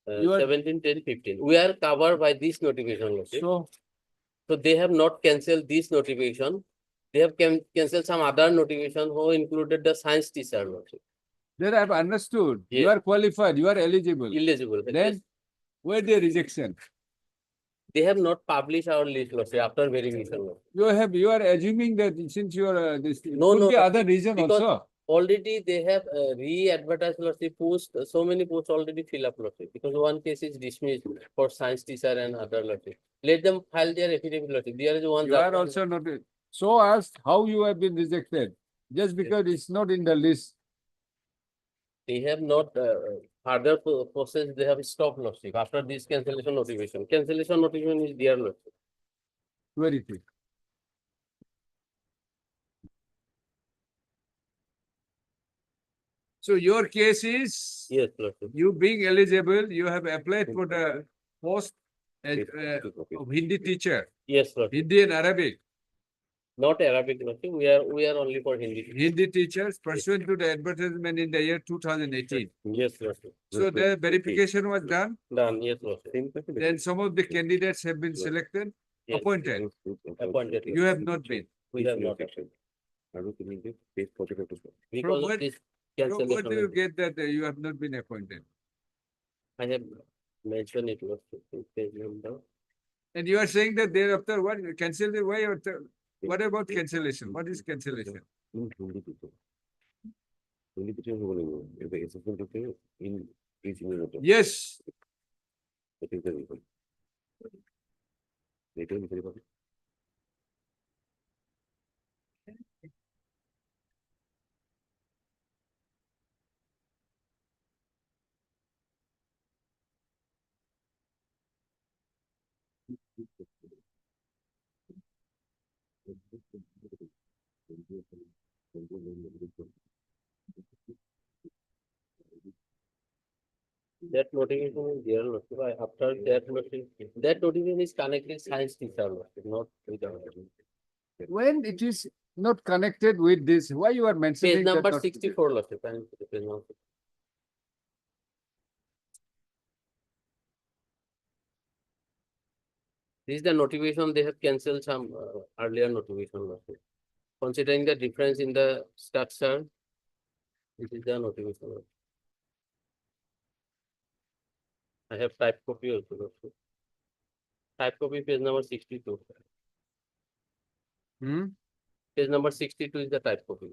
You are- 17, 10, 15. We are covered by this notification, Lordship. So they have not cancelled this notification. They have cancelled some other notification who included the science teacher, Lordship. Then I've understood. You Yes. are qualified, you are eligible. Eligible. Then where the rejection? They have not published our list, Lordship, after verification, Lordship. You are assuming that since you are this, No, could no, be other reason because- also. Already they have re-advertised, Lordship, so many posts already fill up, Lordship, because one case is dismissed for science teacher and other, Lordship. Let them file their affidavit, Lordship. There is one. You are also not, so asked how you have been rejected, just because it's not in the list. They have not further process, they have stopped, Lordship, after this cancellation notification. Cancellation notification is there, Lordship. Where it is? So your case is, Yes, Lordship. you being eligible, you have applied for the post as of Hindi teacher, Yes, Lordship. Hindi and Arabic. Not Arabic, Lordship. We are only for Hindi. Hindi teachers pursuant to the advertisement in the year 2018. Yes, Lordship. So the verification was done, Done, yes, Lordship. then some of the candidates have been selected, Yes. appointed. Appointed. You have not been. We have not. Page 45 to Because what- of this So what do you cancellation, get that you have not been appointed? I have mentioned it, Lordship, in page number. And you are saying that thereafter, what, cancel the why or what about cancellation? What is cancellation? Hindi teacher. Hindi teacher is going to be assistant teacher in each unit. Yes, That is the reason. Later, we can- That notification is there, Lordship. After that notification is connected science teacher, Lordship, not with our. when it is not connected with this, why you are mentioning Page that number not- 64, Lordship. And page number. This is the notification, they have cancelled some earlier notification, Lordship. Considering the difference in the structure, this is the notification. Lordship. I have type copy also, Lordship. Type copy page number 62. Hmm? Page number 62 is the type copy.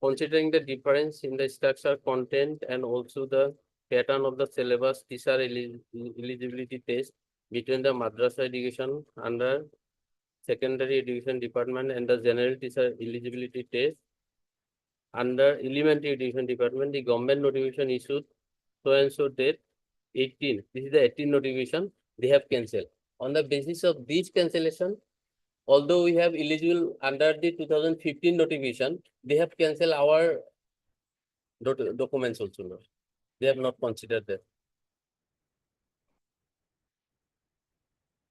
Considering the difference in the structure, content, and also the pattern of the syllabus, teacher eligibility test between the madrasa education under secondary education department and the general teacher eligibility test under elementary education department, the government notification issued so and so date 18. This is the 18 notification they have cancelled. On the basis of this cancellation, although we have eligible under the 2015 notification, they have cancelled our documents also. Lord. They have not considered that.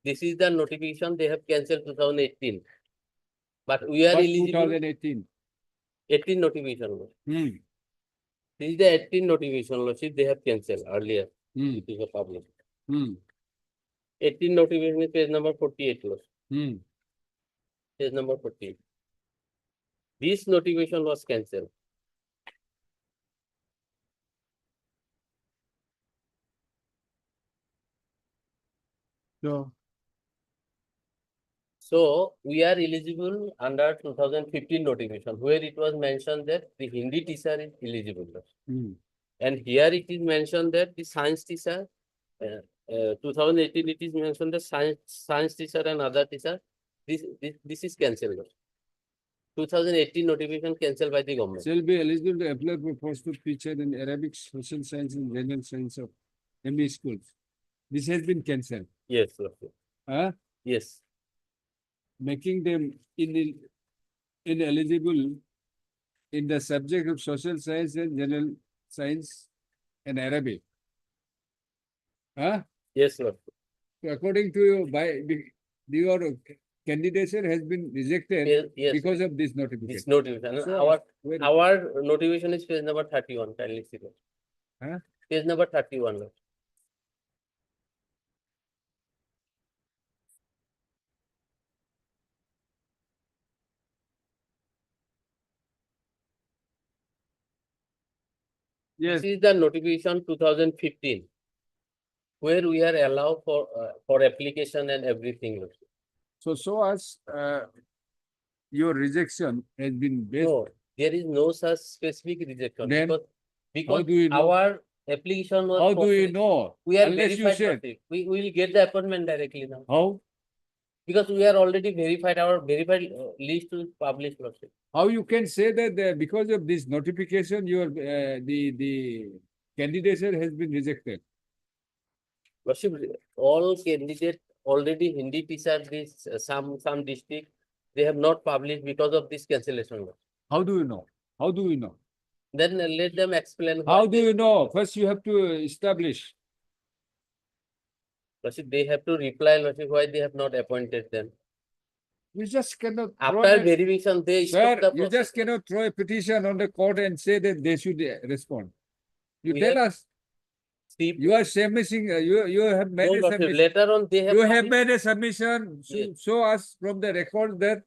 This is the notification they have cancelled 2018. But we are What, eligible 2018. 18 notification. Lord. Hmm. This is the 18 notification, Lordship, they have cancelled earlier. Hmm. It is a public. Hmm. 18 notification is page number 48. Lord. Hmm. Page number 48. This notification was cancelled. So, So we are eligible under 2015 notification where it was mentioned that the Hindi teacher is eligible. hmm. And here it is mentioned that the science teacher, 2018 it is mentioned that science teacher and other teacher, this is cancelled. 2018 notification cancelled by the government. Shall be eligible to apply for post of teacher in Arabic, social science and general science of ME schools. This has been cancelled. Yes, Lordship. Huh? Yes. Making them ineligible in the subject of social science and general science and Arabic. Huh? Yes, Lordship. According to you, your candidature has been rejected Yes, yes. because of this This notification. notification. So, wait, Our notification is page number 31. Kindly see that. Huh? Page number 31. Lord. yes, This is the notification 2015, where we are allowed for application and everything. Lordship. so as your rejection has been based. No, there is no such specific rejection Then because do you know? our application was. How do you processed. know? We are Unless you verified. said. Lordship. We will get the appointment directly now. How? Because we are already verified, our verified list is published. Lordship. How you can say that because of this notification, your the candidature has been rejected? Lordship, all candidates already Hindi teacher, this some district, they have not published because of this cancellation. Lordship. How do you know? How do you know? Then let them explain. How why do you know? First, you have to establish. Lordship, they have to reply. Lordship, why they have not appointed them. You just cannot. throw After a- verification, they Sir, stop the you process. just cannot throw a petition on the court and say that they should respond. You We tell have- us. See, You are submitting. You have made no, a Lordship, submission. later on, they have. You have published- made a submission. Yes. Show us from the record that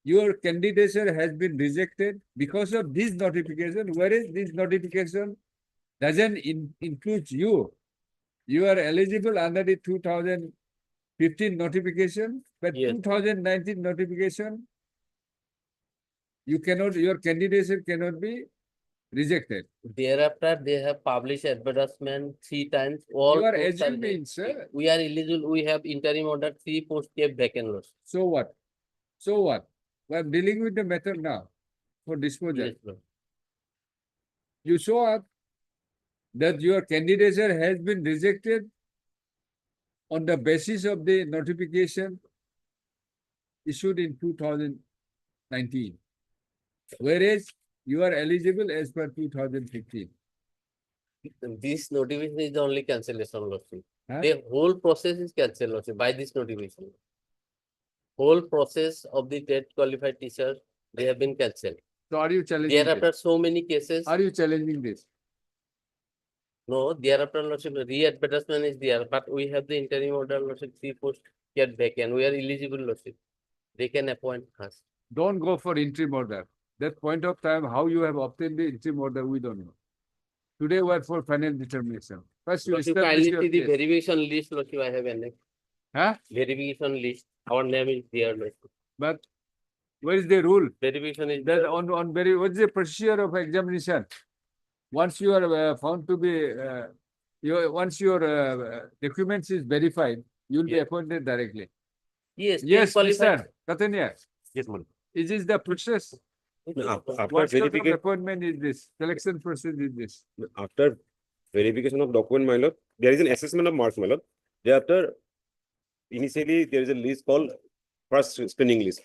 your candidature has been rejected because of this notification. Whereas this notification doesn't include you. You are eligible under the 2015 notification, but Yes. 2019 notification, you cannot. Your candidature cannot be rejected. Thereafter, they have published advertisement 3 times. All You are posts are assuming, there. sir. We are eligible. We have interim order 3 posts kept vacant. Lordship. So what? So what? We are dealing with the matter now for disposal. Yes, Lord. You show up that your candidature has been rejected on the basis of the notification issued in 2019. Whereas you are eligible as per 2015. This notification is the only cancellation. Lordship. Huh? The whole process is cancelled. Lordship, by this notification. Whole process of the TET qualified teachers, they have been cancelled. So are you challenging Thereafter, this? so many cases. Are you challenging this? No, thereafter, Lordship, re-advertisement is there, but we have the interim order, Lordship, 3 posts get vacant. We are eligible, Lordship. They can appoint us. Don't go for interim order. That point of time, how you have obtained the interim order, we don't know. Today we are for final determination. First you Lordship, establish kindly your see the case. verification list, Lordship, I have annexed. Huh? Verification list, our name is there, Lordship. But where is the rule? Verification is That there. on very, what's the procedure of examination? Once you are found to be, once your documents is verified, you will be Yes. appointed directly. Yes, Yes, qualified. Mr. Katania, Yes, madam. is this the process? After What sort of verification, appointment is this? Selection process is this? after verification of document, my lord, there is an assessment of marks, my lord. Thereafter, initially, there is a list called first screening list.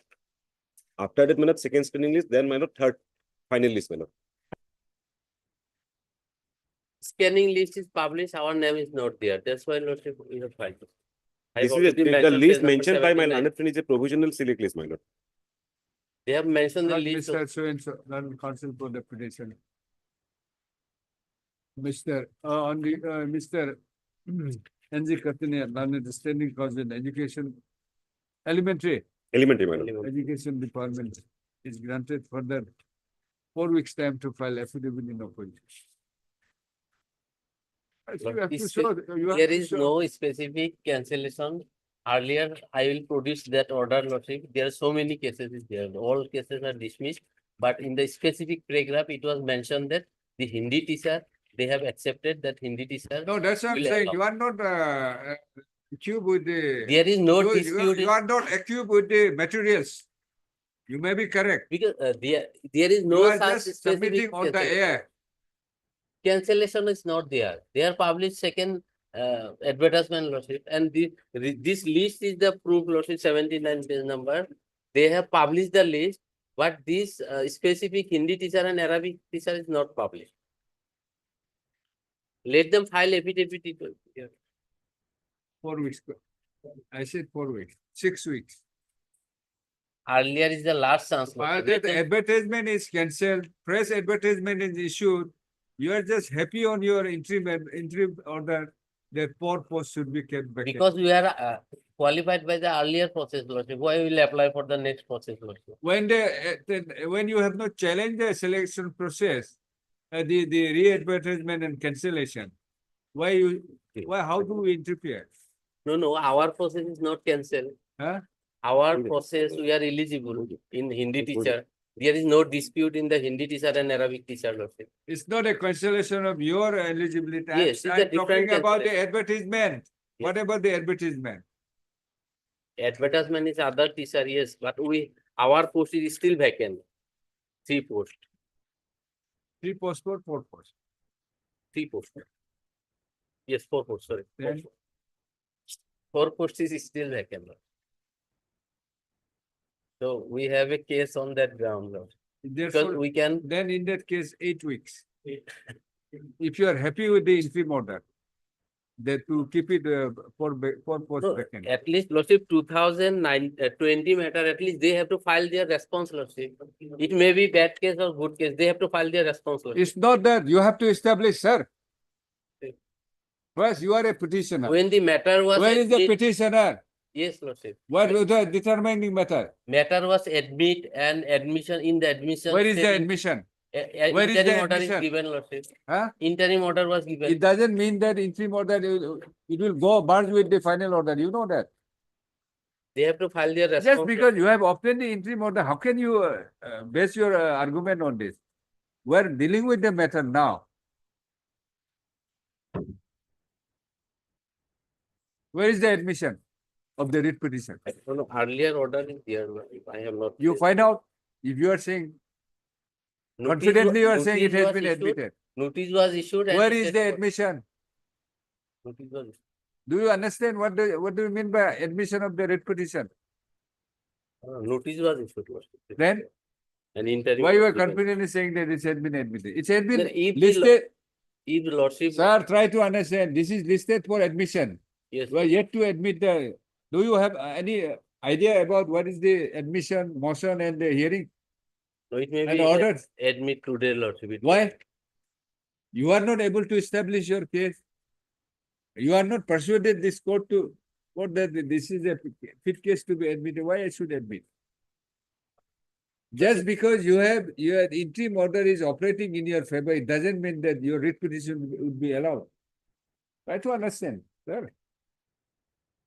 After that, my lord, second screening list, then my lord, third final list, my lord. Scanning list is published, our name is not there. That's why, Lordship, we have filed. I've This is already the mentioned list page number mentioned by my 79. understanding is a provisional select list, my lord. They have mentioned the Not list. Mr. So and so, learned counsel for deputation. Mr. On the, Mr. N.G. Katania, learned standing counsel, education, elementary Elementary, my lord. education department is granted further 4 weeks time to file affidavit in opposition. You have to Is show, you have There to is show. no specific cancellation. Earlier, I will produce that order, Lordship. There are so many cases is there. All cases are dismissed. But in the specific paragraph, it was mentioned that the Hindi teacher, they have accepted that Hindi teacher. No, that's what I'm will saying. allow. You are not accused with the. There is no you dispute. are not accused with the materials. You may be correct. Because there is You no are such just specific submitting on the cancellation. air. Cancellation is not there. They are published second advertisement lordship, and this list is the proof lordship 79 page number. They have published the list, but this specific Hindi teacher and Arabic teacher is not published. Let them file affidavit. 4 weeks. I said 4 weeks, 6 weeks. Earlier is the last chance. While lordship. that Let them- advertisement is cancelled, press advertisement is issued, you are just happy on your interim order, that 4 posts should be kept back. Because we are qualified by the earlier process lordship, why will apply for the next process lordship? When when you have not challenged the selection process, the re-advertisement and cancellation, how do we interfere? No, our process is not cancelled. Huh? Our process, we are eligible in Hindi teacher. There is no dispute in the Hindi teacher and Arabic teacher lordship. It's not a cancellation of your eligibility. I'm- Yes, it's a I'm talking different about the cancellation. advertisement. What Yes. about the advertisement? Advertisement is other teacher, yes, but our post is still vacant. 3 posts, 3 posts for 4 posts. 3 posts. Yes, 4 posts, sorry. Then- 4 posts is still vacant. So we have a case on that ground, Lord. Because Therefore, we can, then in that case, 8 weeks. If you are happy with the interim order, that to keep it for post no, vacant. at least lordship 2020 matter, at least they have to file their response lordship. It may be bad case or good case, they have to file their response lordship. It's not that you have to establish, sir. Okay. First, you are a petitioner. When the matter was. Where is the admit- petitioner? Yes, lordship. What is the determining matter? Matter was admit and admission in the admission. Where is the stage, admission? interim Where is the order is admission? given, lordship. Huh? Interim order was It given. doesn't mean that interim order, it will go merge with the final order. You know that. They have to file their response. Just because you have obtained the interim order, how can you base your argument on this? We're dealing with the matter now. Where is the admission of the writ petition? No, earlier order is there, lordship. I have not. You find out if you are saying Notice confidently, you are notice saying it has was been issued- admitted. Notice was issued. and Where it is is the for- admission? Notice was issued. Do you understand what do you mean by admission of the writ petition? Notice was issued, lordship. Then And interim. why you are was given. confidently saying that it has been admitted? It has been Then if the listed. If the lordship. Sir, try to understand. This is listed for admission. Yes, You are yet to admit the. Do you have any idea about what is the admission, motion, and the hearing no, it may and be orders? admit today, lordship. It- Why? You are not able to establish your case. You are not persuaded this court to what that this is a fit case to be admitted. Why I should admit? Just because your interim order is operating in your favor, it doesn't mean that your writ petition would be allowed. Try to understand, sir.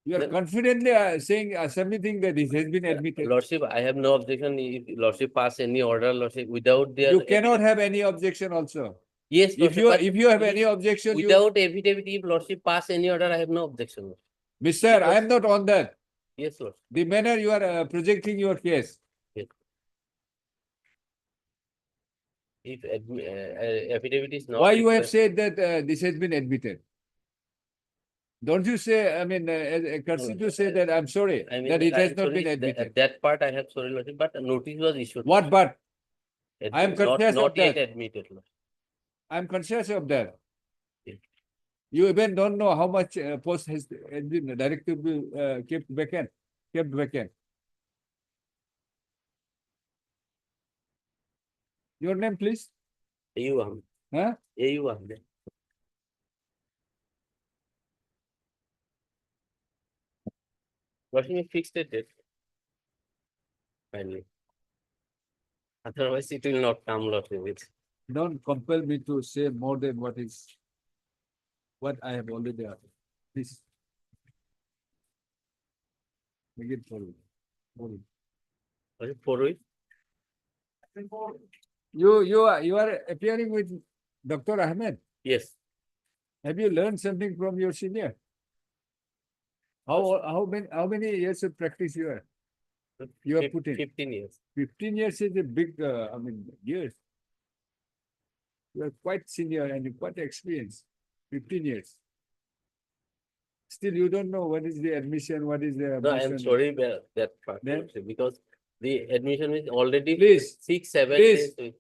You are Then- confidently saying, submitting that this has been admitted. Lordship, I have no objection if lordship pass any order, lordship, without their. You cannot have any objection also. Yes, If lordship, you, but if you have any objection, you, without affidavit, if lordship pass any order, I have no objection. Mister, I am not on that. Yes, lord. The manner you are projecting your case. If affidavit is not. Why you have required- said that this has been admitted? Don't you say, I mean, courtesy to say that I'm sorry, I mean, that it I has am not sorry, been that- admitted. That part I have sorry, lordship, but a notice was issued. What but? I am Not- conscious of Not yet that. admitted, lord. I'm conscious of that. Yeah. You even don't know how much post has been directed to kept vacant. Your name, please? AU Ahmed. Huh? AU Ahmed. Lordship, fixed a date. Finally. Otherwise, it will not come, lordship. It's- Don't compel me to say more than what I have already asked. Please. Make it forward. Forward. Lordship, 4 weeks. You are appearing with Dr. Ahmed. Yes. Have you learned something from your senior? How many years of practice you have? You have put in 15 years. 15 years is a big, years. You are quite senior and you quite experienced. 15 years. Still, you don't know what is the admission, what is the. No, I am admission. sorry about that part, Then- because the admission is already Please, 6, 7 please. days.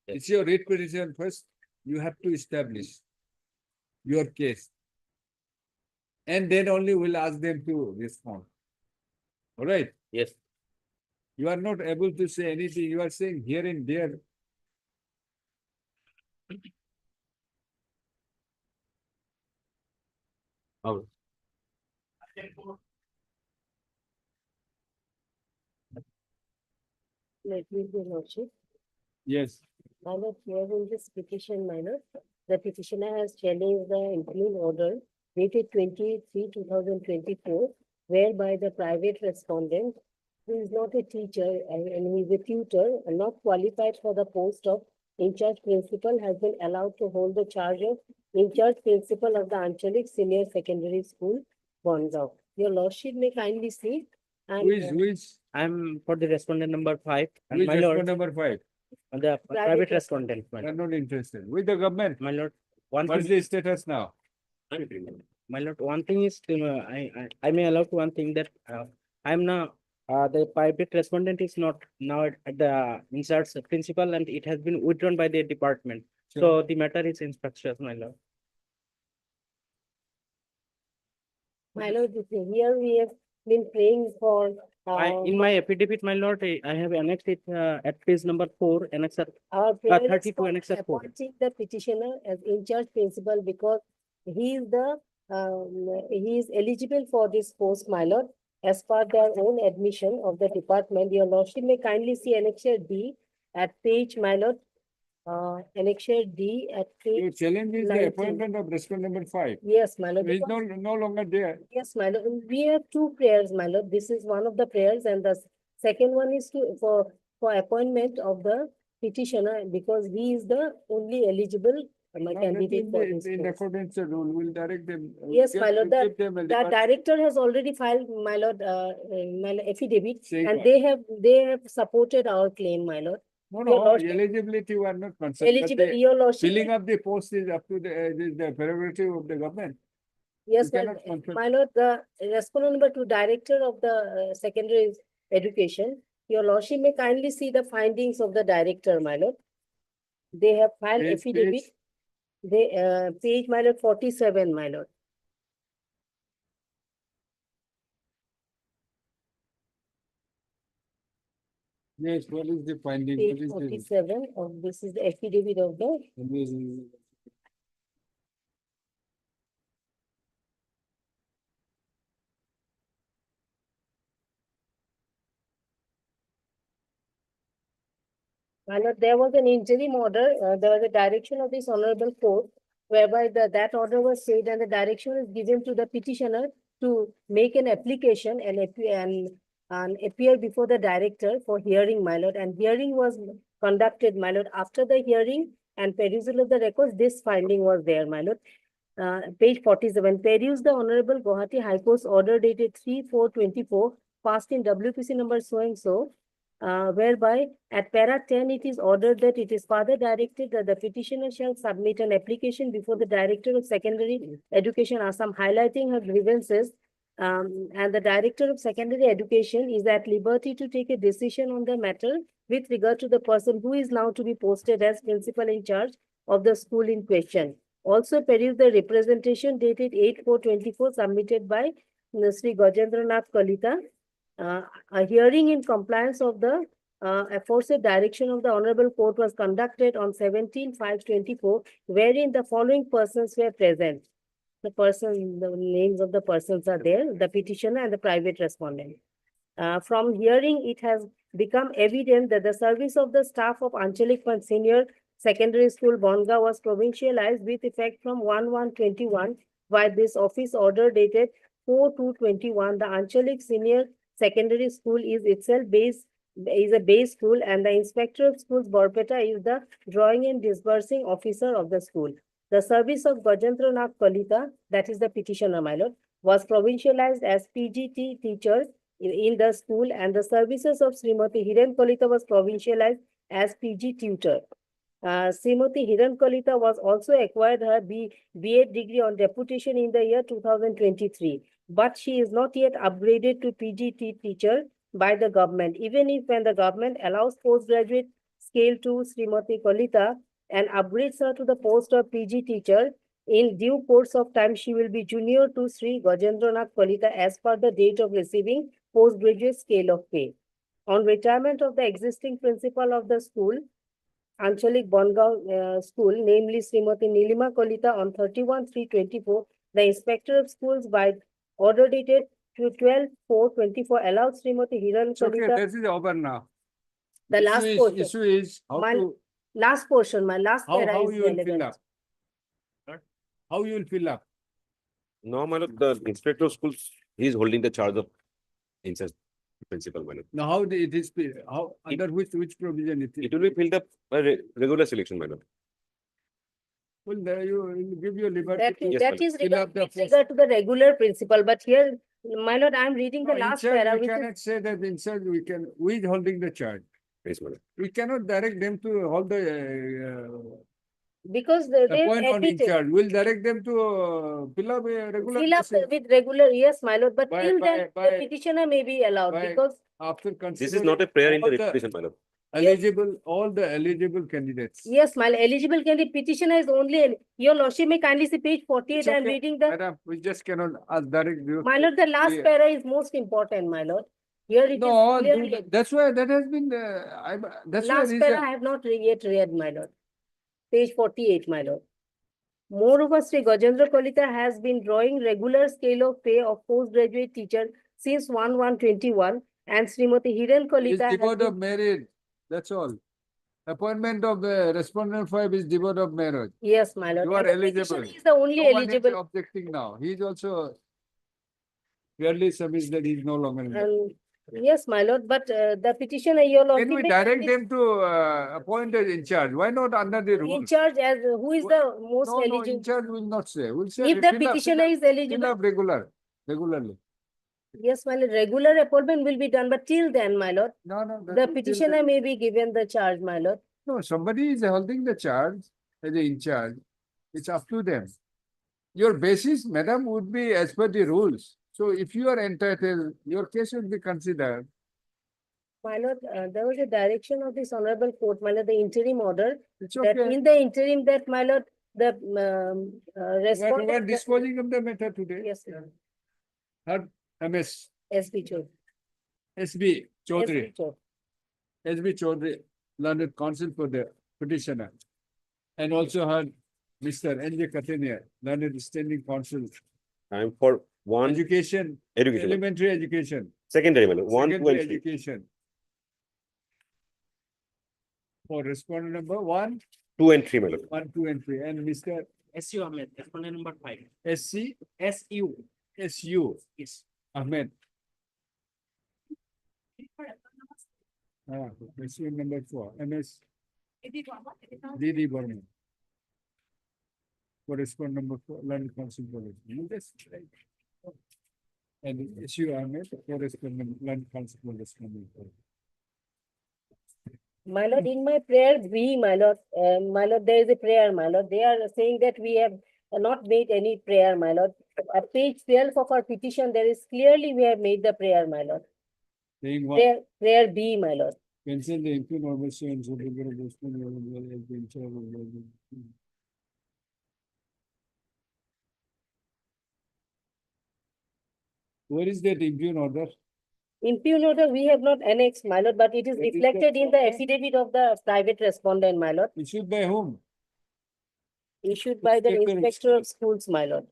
It's your writ petition first. You have to establish your case. And then only we'll ask them to respond. All right. Yes, You are not able to say anything. You are saying here and there. oh, Let me be lordship. Yes. Minor, here in this petition minor, the petitioner has challenged the interim order dated 23/2024, whereby the private respondent, who is not a teacher and he is a tutor and not qualified for the post of in-charge principal, has been allowed to hold the charge of in-charge principal of the Anchalik Senior Secondary School, Bongaon. Your lordship may kindly see. And Who is, I'm for the respondent number 5. who is My lord, respondent number 5? the private respondent, my You are lord. not interested. With the government. My lord, one What is thing, the status now? my lord, one thing is, I may allow to one thing that, I'm now, the private respondent is not now at the insert principal and it has been withdrawn by the department. So the matter is inspections, my lord. My lord, here we have been praying for. In my affidavit, my lord, I have annexed it, at page number 4, annex Our prayer is 32 for annexed 4. appointing the petitioner as in-charge principal because he is he is eligible for this post, my lord, as per their own admission of the department. Your lordship may kindly see annexure D at page, my lord, annexure D at Your page. challenge is the 19. appointment of respondent number 5. Yes, my lord. He is because- no longer there. Yes, my lord. We have two prayers, my lord. This is one of the prayers and the second one is for appointment of the petitioner because he is the only eligible candidate for this In post. accordance with rule, we'll direct them. Yes, my lord, give them a The depart- director has already filed, my lord, affidavit Saying and what? they have supported our claim, my lord. No, your no, lordship- eligibility we are not concerned. but Eligible, the your lordship. Filling up the post is up to the prerogative of the government. Yes, You my, cannot confirm. my lord, the respondent number 2, director of the secondary education, your lordship may kindly see the findings of the director, my lord. They have filed Page- affidavit. page. They, page, my lord, 47, my lord. Yes, what is the finding? Page What is the? 47 of this is the affidavit of the, my lord, there was an interim order, there was a direction of this honorable court whereby that order was said and the direction is given to the petitioner to make an application and appear before the director for hearing, my lord, and hearing was conducted, my lord. After the hearing and perusal of the records, this finding was there, my lord. Page 47, peruse the Honorable Guwahati High Court's order dated 3/4/24, passed in WPC number so and so, whereby at para 10, it is ordered that it is further directed that the petitioner shall submit an application before the Director of Secondary Education Assam highlighting her grievances. And the Director of Secondary Education is at liberty to take a decision on the matter with regard to the person who is now to be posted as principal in charge of the school in question. Also peruse the representation dated 8/4/24 submitted by Sri Gajendranath Kalita. A hearing in compliance of the aforesaid direction of the Honorable Court was conducted on 17/5/24, wherein the following persons were present. The names of the persons are there, the petitioner and the private respondent. From hearing, it has become evident that the service of the staff of Anchalik Senior Secondary School, Bongaon was provincialized with effect from 1/1/21, while this office order dated 4/2/21, the Anchalik Senior Secondary School is itself a base school and the Inspector of Schools, Borpeta, is the drawing and disbursing officer of the school. The service of Gajendranath Kalita, that is the petitioner, my lord, was provincialized as PGT teachers in the school, and the services of Srimati Hiren Kalita was provincialized as PG tutor. Srimati Hiren Kalita was also acquired her BA degree on deputation in the year 2023, but she is not yet upgraded to PGT teacher by the government. Even if when the government allows postgraduate scale to Srimati Kalita and upgrades her to the post of PG teacher, in due course of time, she will be junior to Sri Gajendranath Kalita as per the date of receiving postgraduate scale of pay. On retirement of the existing principal of the school, Anchalik Bongaon School, namely Srimati Nilima Kalita on 31/3/24, the Inspector of Schools by order dated to 12/4/24 allowed Srimati Hiran It's okay, Kalita, this is over now. the last portion, Issue is how My to, last portion, my last para how is you will fill relevant. up. How you will fill up. Now, my lord, the inspector of schools, he is holding the charge of incest principal, my lord. Now, how it is, how, under which provision it is? It will be filled up by regular selection, my lord. Well, there you will give you liberty. That to Yes, that madam. is fill up the with post. regard to the regular principal, but here, my lord, I am reading the No, last inside para, we which is cannot say that inside we can, we is holding the charge. Yes, my lord. We cannot direct them to hold the because they appoint on in admitted. charge. We'll direct them to fill up a regular Fill up basis with regular, yes, my lord, but By- till by- then, the by- petitioner may be allowed by- because, after This considering. is not a prayer in the all repetition, my lord. eligible, all the eligible candidates. yes, my eligible candidate petitioner is only, your lordship may kindly see page 48, It's I am okay, reading the, Madam, we just cannot direct you. my lord, the last Yeah. para is most important, my lord. Here it is No, clearly, that's why that has been, that's why last reason. para I have not yet read, my lord. Page 48, my lord. Moreover, Sri Gajendra Kalita has been drawing regular scale of pay of postgraduate teacher since 1/1/21, and Srimati Hiren Is Kalita has devoid of been, merit, that's all. Appointment of the respondent 5 is devoid of merit. yes, my lord. You are And the eligible. petitioner is the only No one is eligible. objecting now. He is also clearly submits that he is no longer. Yes, my lord, but the petitioner, your lordship. Can we may direct kindly them to appoint an in charge? Why not under the In rules? charge as who is the most No, in eligible? charge will not say. We'll say. If the fill up, petitioner is fill eligible, up regularly. yes, my lord, regular appointment will be done, but till then, my lord, No, the that is petitioner may be given the charge, my lord. No, somebody is holding the charge as the in charge. It's up to them. Your basis, madam, would be as per the rules. So if you are entitled, your case will be considered. My lord, there was a direction of this honorable court, my lord, the interim order, It's that okay. in the interim that, my lord, the We are respondent. disposing of the matter today. Yes, sir. Her MS, SB Chaudhary. SB Chaudhary, SB Chaudhary. SB Chaudhary, learned counsel for the petitioner. And also her Mr. N.J. Katania, learned standing counsel, I am for one education, education, elementary education, secondary, my lord, 1, 2, secondary and 3. education. For respondent number 1, 2 and 3, my lord. 1, 2, and 3, and Mr. SU Ahmed, respondent number 5. SC, SU. SU, Yes. Ahmed. SU number 4, MS DD Burman. Correspondent number 4, learned council college. You just right. And SU Ahmed, correspondent learned council college. My lord, in my prayer, my lord, there is a prayer, my lord. They are saying that we have not made any prayer, my lord. At page 12 of our petition, there is clearly we have made the prayer, my lord. Saying what? Prayer B, my lord. Cancel the impugn order and so the has been charged of Where is that impugn order? Impugn order, we have not annexed, my lord, but it is Where is that reflected in the order? affidavit of the private respondent, my lord, Issued by whom? issued by the Inspector of inspector of schools, my lord.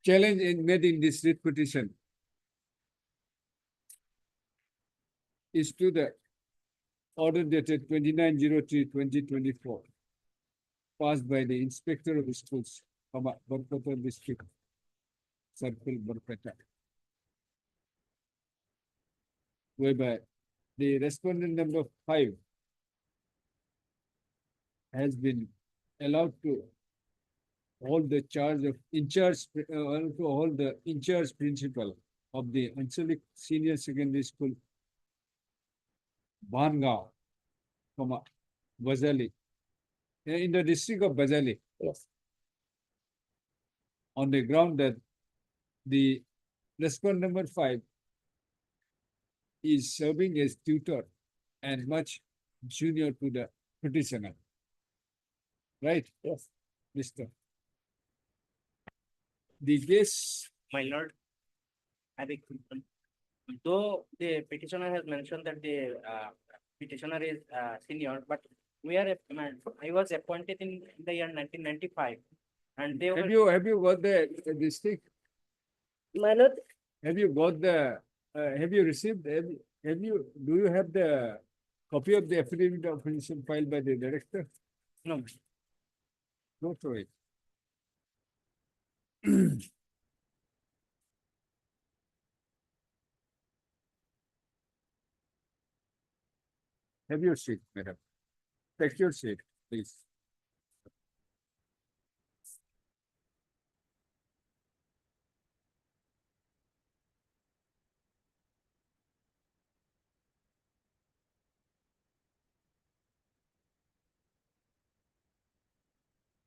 Challenge made in this writ petition is to the order dated 29/03/2024, passed by the Inspector of Schools, Barpeta District, Circle Barpeta, whereby the respondent number 5 has been allowed to hold the charge of to hold the in-charge principal of the Anchalik Senior Secondary School, Bangao, Bazali, in the district of Bazali, Yes. on the ground that the respondent number 5 is serving as tutor and much junior to the petitioner. Right? Yes. Mr. The case, My lord, I beg pardon. Though the petitioner has mentioned that the petitioner is senior, but I was appointed in the year 1995, and they were. have you got the district? My lord, Have you got the, have you received, do you have the copy of the affidavit of opposition filed by the director? No, Go through it. Have your seat, madam. Take your seat, please.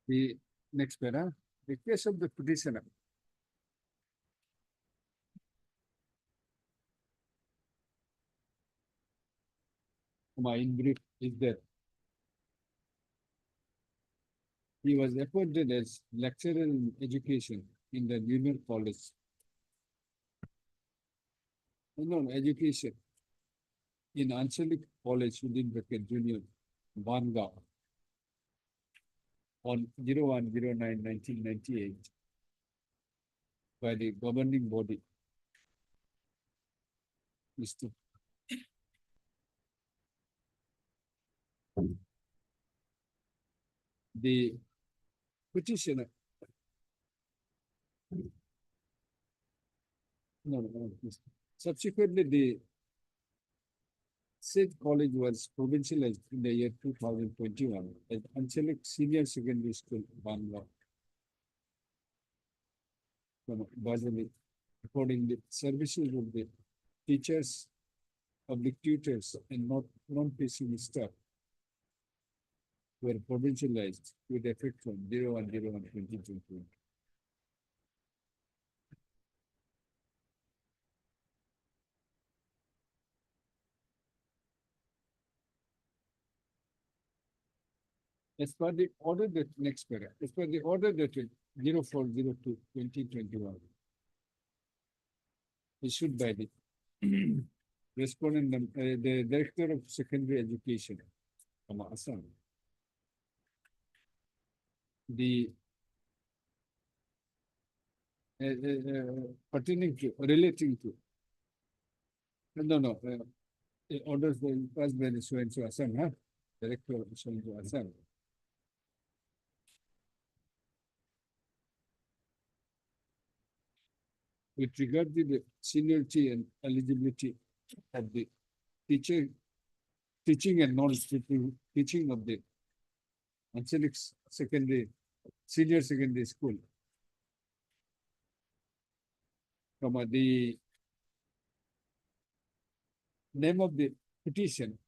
The next para, the case of the petitioner. My in brief is that he was appointed as lecturer in education in the junior college. No, education in Anchalik College within bracket junior, Bangao, on 01/09/1998 by the governing body. Mr. The petitioner. No. Subsequently, the said college was provincialized in the year 2021 as Anchalik Senior Secondary School, Bangla. Bazali, according the services of the teachers, public tutors, and non-teaching staff were provincialized with effect from 01/01/2020. As per the order that next paragraph, as per the order dated 04/02/2021, issued by the respondent, the Director of Secondary Education, Assam. The pertaining to, relating to, the orders were passed by the so-and-so Assam, Director of so-and-so Assam. With regard to the seniority and eligibility of the teaching and non-teaching teaching of the Anchalik Senior Secondary School. The name of the petition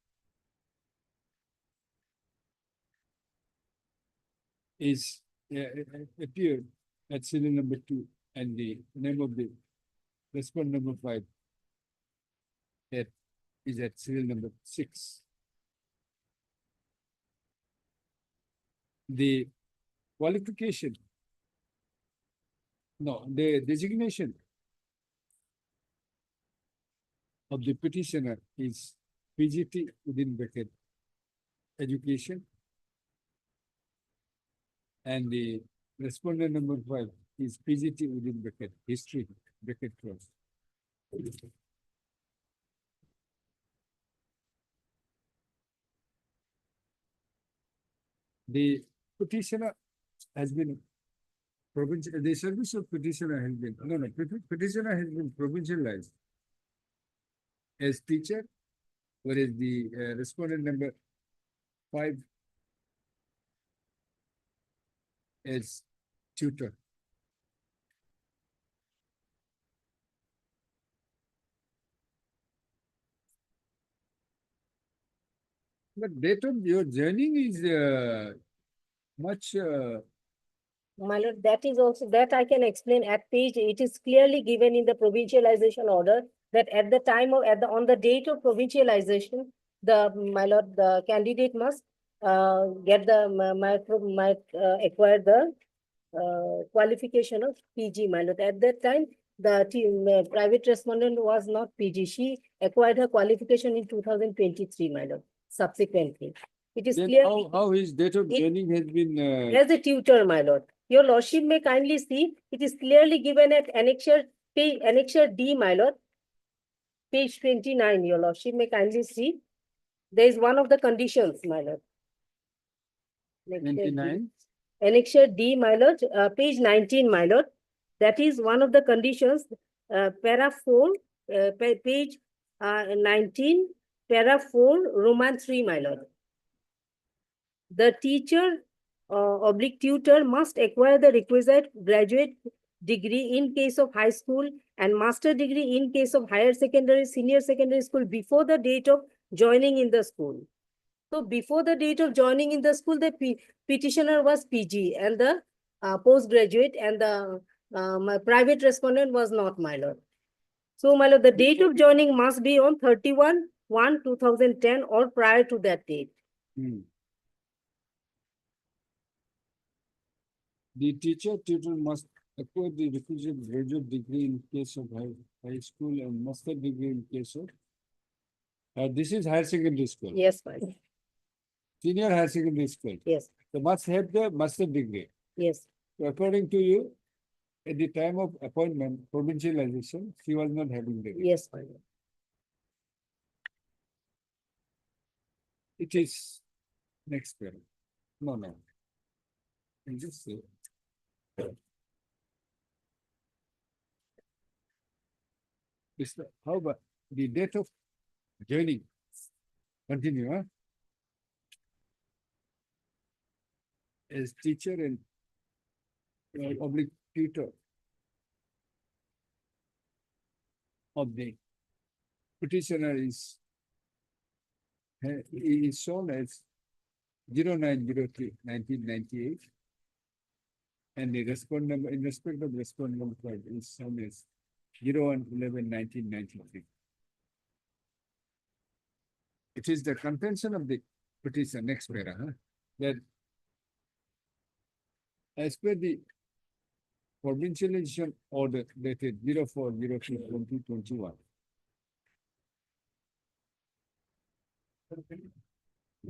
is appeared at serial number 2, and the name of the respondent number 5 is at serial number 6. The qualification, the designation of the petitioner is PGT within bracket education, and the respondent number 5 is PGT within bracket history, bracket close. The petitioner has been the service of petitioner has been, petitioner has been provincialized as teacher, whereas the respondent number 5 as tutor. But date of your joining is much My lord, that is also, that I can explain at page, it is clearly given in the provincialization order that at the time of, on the date of provincialization, my lord, the candidate must get the, might acquire the qualification of PG, my lord. At that time, the private respondent was not PG. She acquired her qualification in 2023, my lord, subsequently. It is then clear. how his date of It- joining has been As a tutor, my lord. Your lordship may kindly see, it is clearly given at annexure, annexure D, my lord. Page 29, your lordship may kindly see. There is one of the conditions, my lord. Annexure D. 29. Annexure D, my lord, page 19, my lord. That is one of the conditions, para 4, page 19, para 4, Roman 3, my lord. The teacher oblique tutor must acquire the requisite graduate degree in case of high school and master degree in case of higher secondary, senior secondary school before the date of joining in the school. So before the date of joining in the school, the petitioner was PG and the postgraduate, and the my private respondent was not, my lord. So, my lord, the date of joining must be on 31/1/2010 or prior to that date. The teacher tutor must acquire the requisite graduate degree in case of high school and master degree in case of this is higher secondary school. Yes, my lord. Senior higher secondary school. Yes, They must have the master degree. yes, So according to you, at the time of appointment, provincialization, she was not having the degree. yes, my lord. It is next paragraph. No. I just say. How about the date of joining? Continue, huh? As teacher and oblique tutor of the petitioner is shown as 09/03/1998, and the respondent number in respect of respondent number is shown as 01/11/1993. It is the contention of the petition, next para, that as per the provincialization order dated 04/03/2021.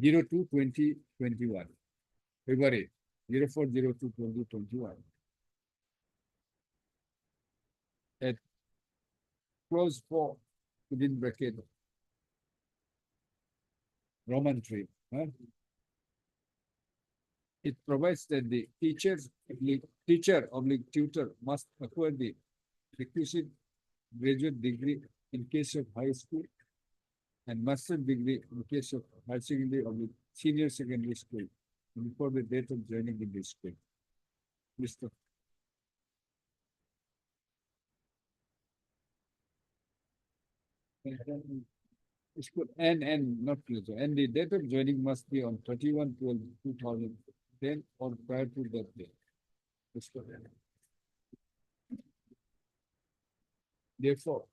02/2021, February 04/02/2021. At clause 4 within bracket Roman 3. It provides that the teacher oblique tutor must acquire the requisite graduate degree in case of high school and master degree in case of higher secondary or senior secondary school before the date of joining in the school. Mr. School and not closer. And the date of joining must be on 31/12/2010 or prior to that date. Therefore,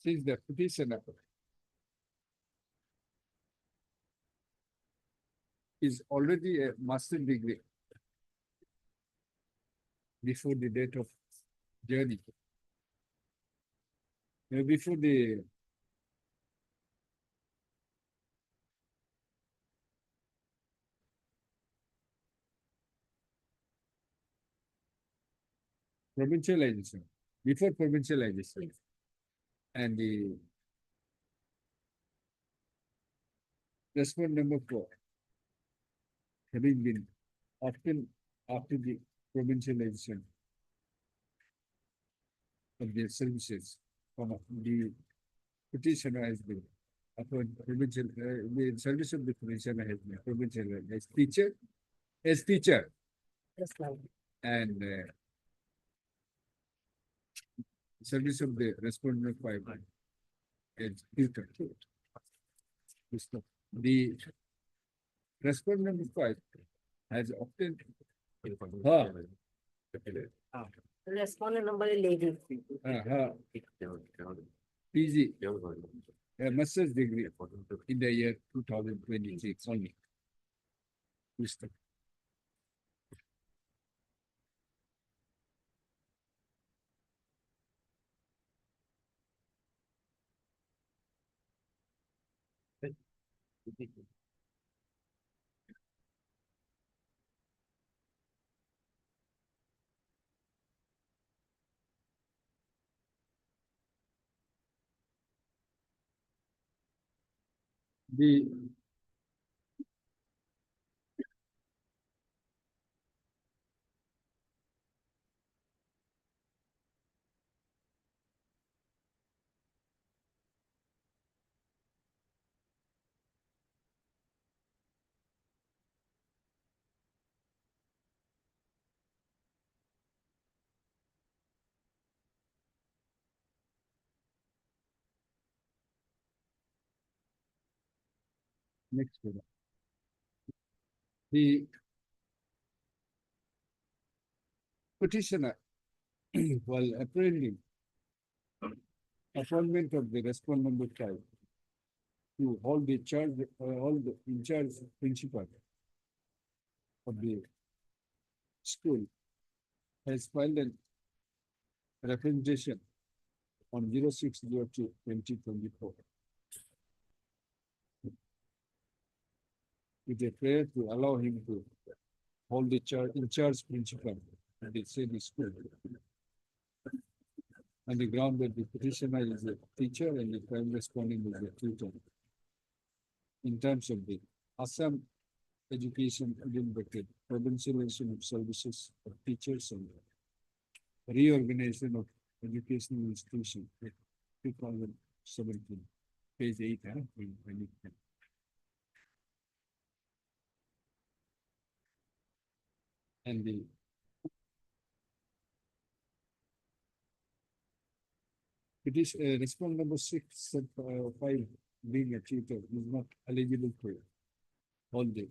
since the petitioner is already a master degree before the date of joining, before the provincialization, before provincialization, and the respondent number 4 having been often after the provincialization of their services from the petitioner has been upon provincial, the service of the petitioner has been provincial as teacher, Yes, my lord. and service of the respondent five is tutor. The respondent five has obtained Respondent number is lady. her PG, a master's degree in the year 2026 only. Mr. The next one. The petitioner, while apprehending appointment of the respondent number five to hold the charge, hold the in charge principal of the school, has filed a representation on 06/02/2024 with a prayer to allow him to hold the charge in charge principal at the same school. On the ground that the petitioner is a teacher and the prime respondent is a tutor. In terms of the Assam Education Bucket, provincialization of services of teachers and reorganization of educational institutions, 2017, page 8, when it can. And the it is response number 6, 5 being a tutor is not eligible for all the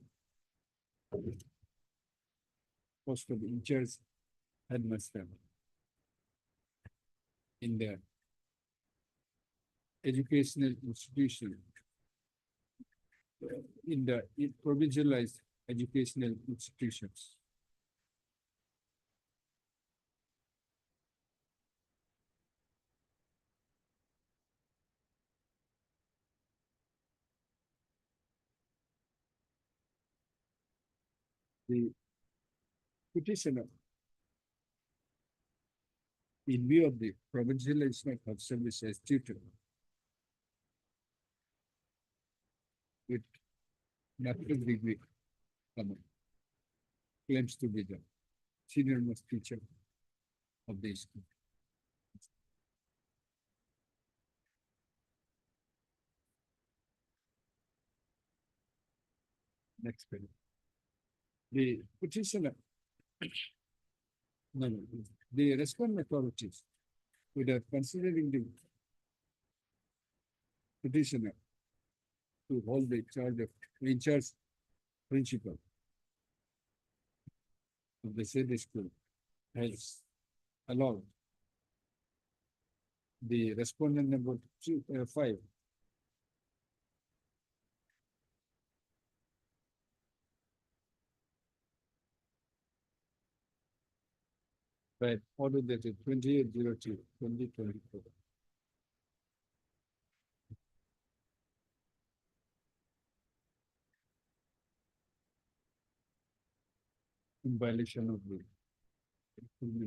post of in charge headmaster in the educational institution, in the provincialized educational institutions. The petitioner, in view of the provincialization of service as tutor, with master's degree, claims to be the senior most teacher of the school. Next page. The petitioner, no, the respondent authorities, without considering the petitioner to hold the charge of in charge principal of the said school, has allowed the respondent number 5 by order dated 28/02/2024. In violation of the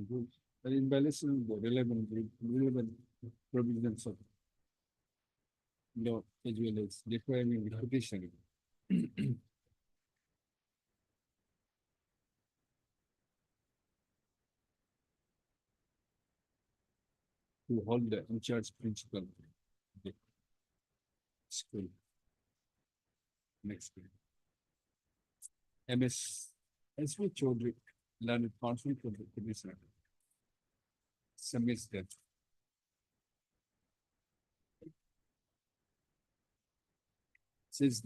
rules, and in violation of the relevant provisions of law as well as requiring the petitioner to hold the in charge principal of the school. Next. MS SV Chaudhary learned counsel for the petitioner submits that. Since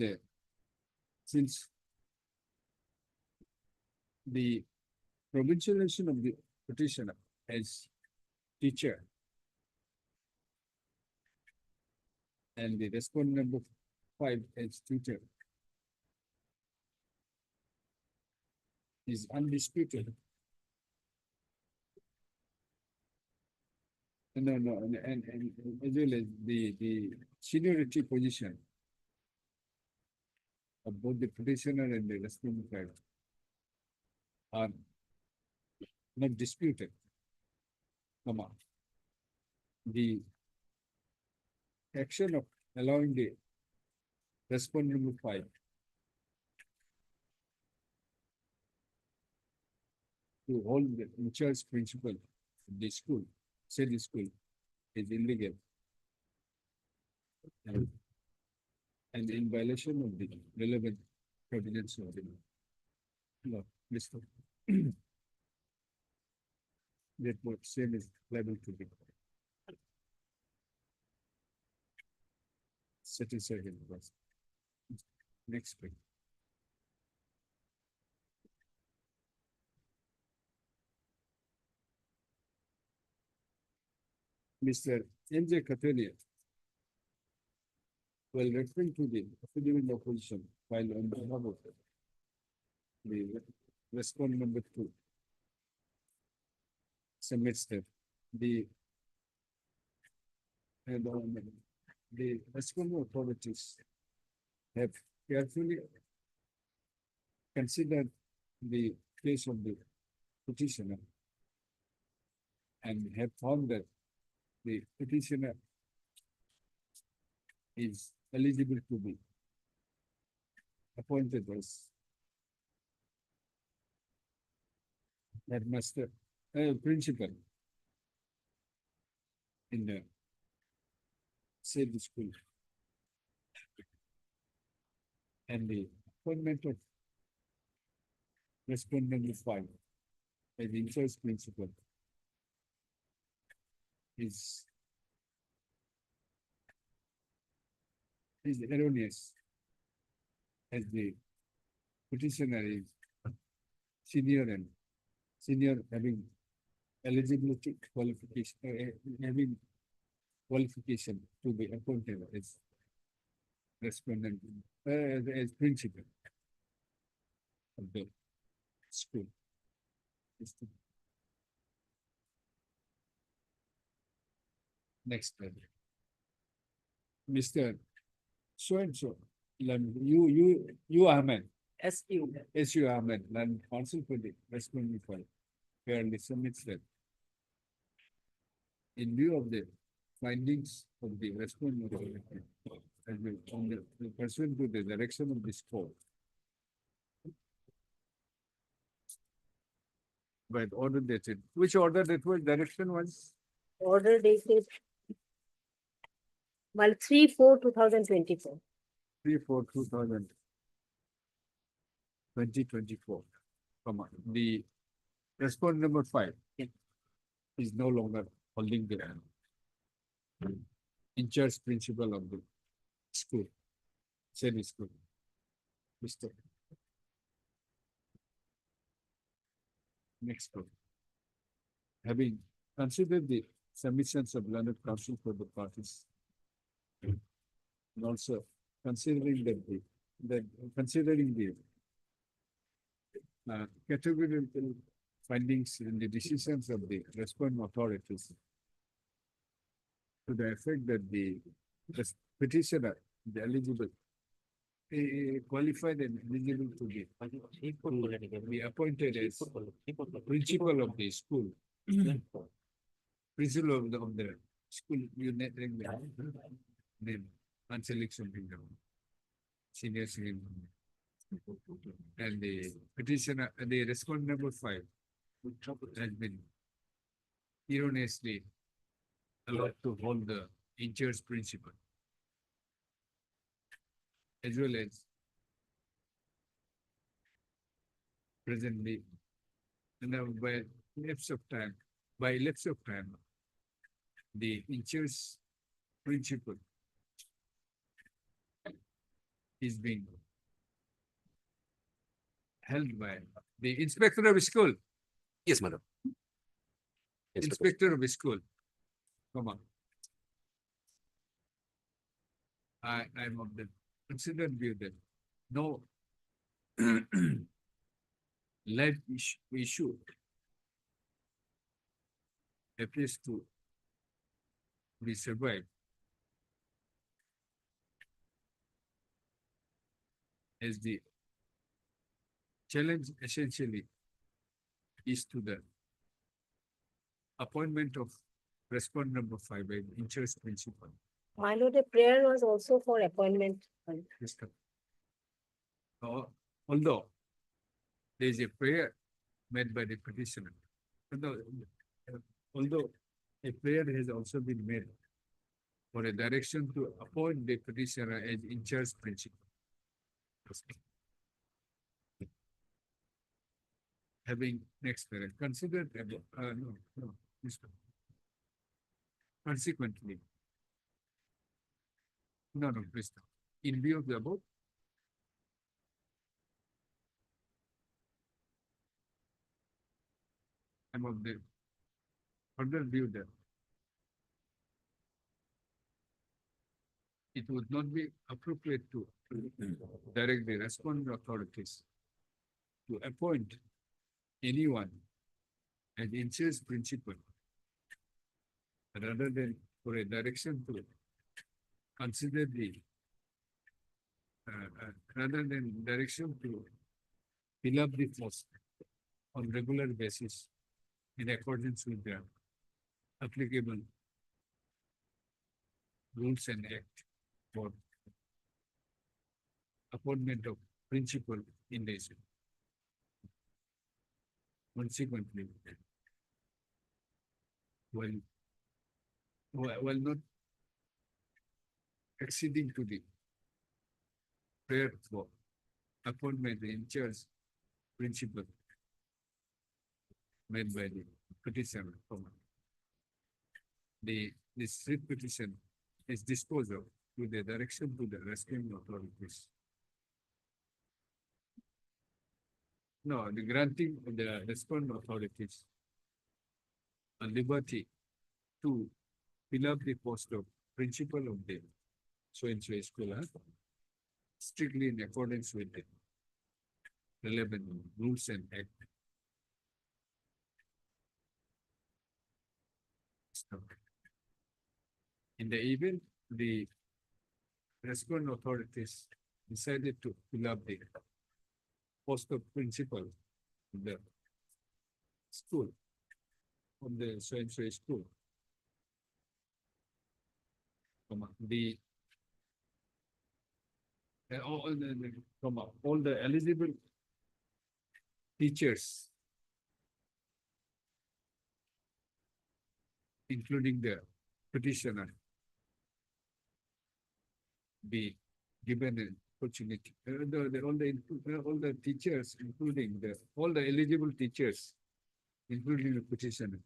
the provincialization of the petitioner as teacher and the respondent number 5 as tutor is undisputed. No, and as well as the seniority position of both the petitioner and the respondent side are not disputed. Comma. The action of allowing the respondent number 5 to hold the in-charge principal of the school, said the school, is illegal. And in violation of the relevant provisions of the law. Mr. That what same is liable to be set aside in the first. Next page. Mr. N.J. Katalia, while referring to the affidavit of opposition filed on behalf of the respondent number 2, submits that the respondent authorities have carefully considered the case of the petitioner and have found that the petitioner is eligible to be appointed as headmaster, principal in the said school. And the appointment of respondent number 5 as the in-charge principal is erroneous, as the petitioner is senior having eligibility qualification, having qualification to be appointed as respondent, as principal of the school. Next page. Mr. So and so, you Ahmed, SU Ahmed, and counsel for the respondent file, fairly submits that in view of the findings of the respondent as well on the pursuant to the direction of this court. But order dated, which order that was, direction was? Order dated 3/4/2024. 3/4/2024. The respondent number 5 is no longer holding the in-charge principal of the school, said school. Mr. Next one. Having considered the submissions of learned counsel for the parties, and also considering considering the categorical findings in the decisions of the respondent authorities, to the effect that the petitioner, the eligible, qualified and eligible to be appointed as principal of the school. Principal of the school unit name and selection senior. And the petitioner, the respondent number 5 has been erroneously allowed to hold the in-charge principal, as well as presently And by lapse of time, the insurance principle is being held by the inspector of school. Yes, madam. Inspector of school. Come on. I'm of the considered view that no life issue appears to be survived as the challenge essentially is to the appointment of respondent number 5 by insurance principal. My lord, the prayer was also for appointment. Although there is a prayer made by the petitioner, although a prayer has also been made for a direction to appoint the petitioner as in charge principal. Having next paragraph, considered this one. Consequently, please. In view of the above, I'm of the further view that it would not be appropriate to direct the responding authorities to appoint anyone as insurance principal rather than for a direction to consider the rather than direction to fill up the post on regular basis in accordance with the applicable rules and act for appointment of principal in the issue. Consequently, while not acceding to the prayer for appointment in charge principal made by the petitioner, this writ petition is disposed of with the direction to the responding authorities. No, the granting of the responding authorities a liberty to fill up the post of principal of the so-and-so school, strictly in accordance with the relevant rules and act. In the event the responding authorities decided to fill up the post of principal of the school, of the so-and-so school, the all the eligible teachers, including the petitioner, be given an opportunity. All the teachers, including all the eligible teachers, including the petitioner,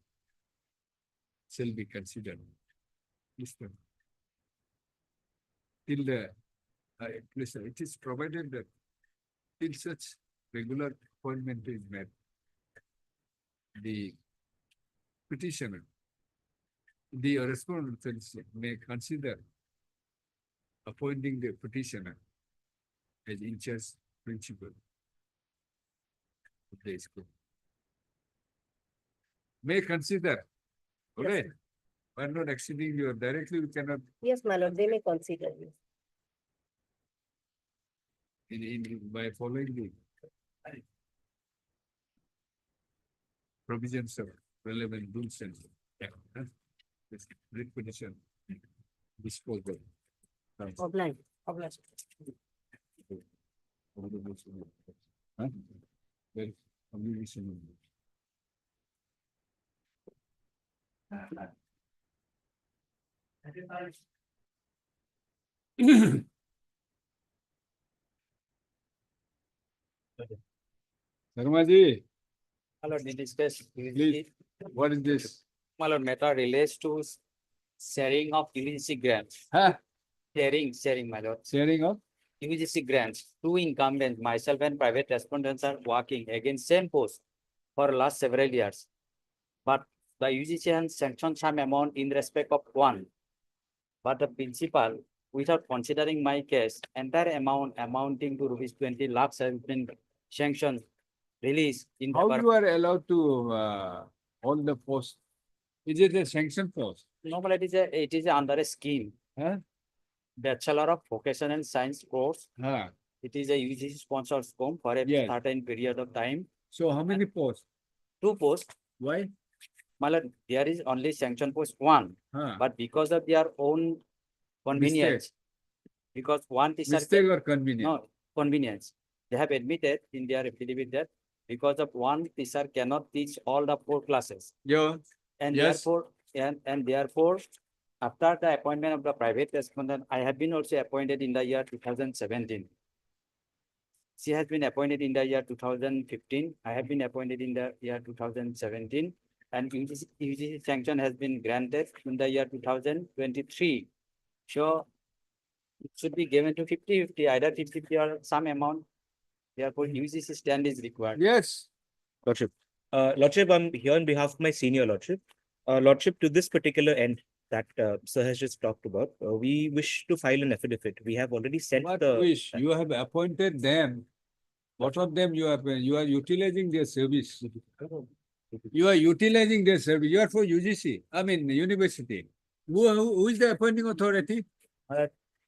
shall be considered. Till the it is provided that till such regular appointment is made, the petitioner, the respondent may consider appointing the petitioner as in charge principal of the school. May consider, all right? We are not exceeding your directly, we cannot Yes, my lord, they may consider this. by following the provisions of relevant rules and this writ petition disposal. Obliged. Well, obligation. Sharma ji, My lord, we discussed. Please. What is this? My lord, matter relates to sharing of UGC grants. Huh? Sharing, my lord. Sharing of? UGC grants. Two incumbents, myself and private respondents are working against same post for last several years. But the UGC has sanctioned some amount in respect of one. But the principal, without considering my case, entire amount amounting to rupees 20 lakhs has been sanctioned, released in How the you are allowed to hold the post? Is it a sanction post? No, but it is under a scheme. Huh? Bachelor of Vocational Science course. Huh. It is a UGC sponsored scheme for a Yes. certain period of time. So how many posts? Two posts. Why? My lord, there is only sanction post one, Huh. but because of their own convenience, because one teacher Mistake or convenience? no convenience, they have admitted in their affidavit that because of one teacher cannot teach all the 4 classes, Yeah. and Yes. therefore, after the appointment of the private respondent, I have been also appointed in the year 2017. She has been appointed in the year 2015. I have been appointed in the year 2017. And UGC sanction has been granted in the year 2023. So it should be given to 50-50, either 50-50 or some amount. Therefore, UGC stand is required. Yes. Lordship. Lordship, I'm here on behalf of my senior Lordship. Lordship, to this particular end that Sir has just talked about, we wish to file an affidavit. We have already sent What the. wish? You have appointed them. What of them you are utilizing their service. You are utilizing their service. You are for UGC. I mean university. Who is the appointing authority?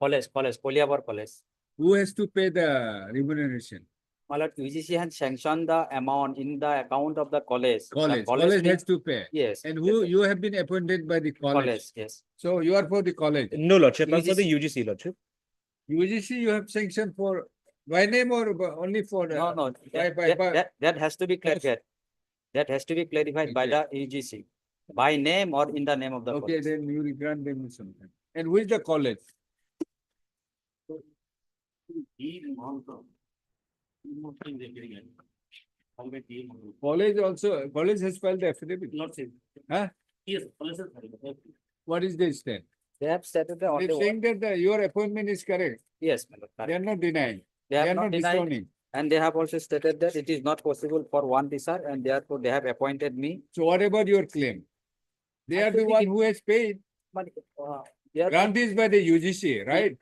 College, Poliabar College. Who has to pay the remuneration? My lord, UGC has sanctioned the amount in the account of the college. The College will- has to pay. Yes. And who you have been appointed by the college. College, yes. So you are for the college. No, Lordship, I'm for the UGC. UGC, Lordship. UGC you have sanctioned for by name or only for No, by- that has to be clarified. That has to be clarified by the UGC. By name or in the name of the okay, college. then you will grant them something. And who is the college? College also, college has filed the affidavit. Not same. Huh? Yes, police is very. What is the stand? They have stated the They're only saying one. that your appointment is correct. Yes, my lord, They correct. are not denying. They They are have not not denied, disowning. and they have also stated that it is not possible for one teacher, and therefore they have appointed me. So what about your claim? They I are the think one it- who has paid. But they are Grant is by the UGC, right?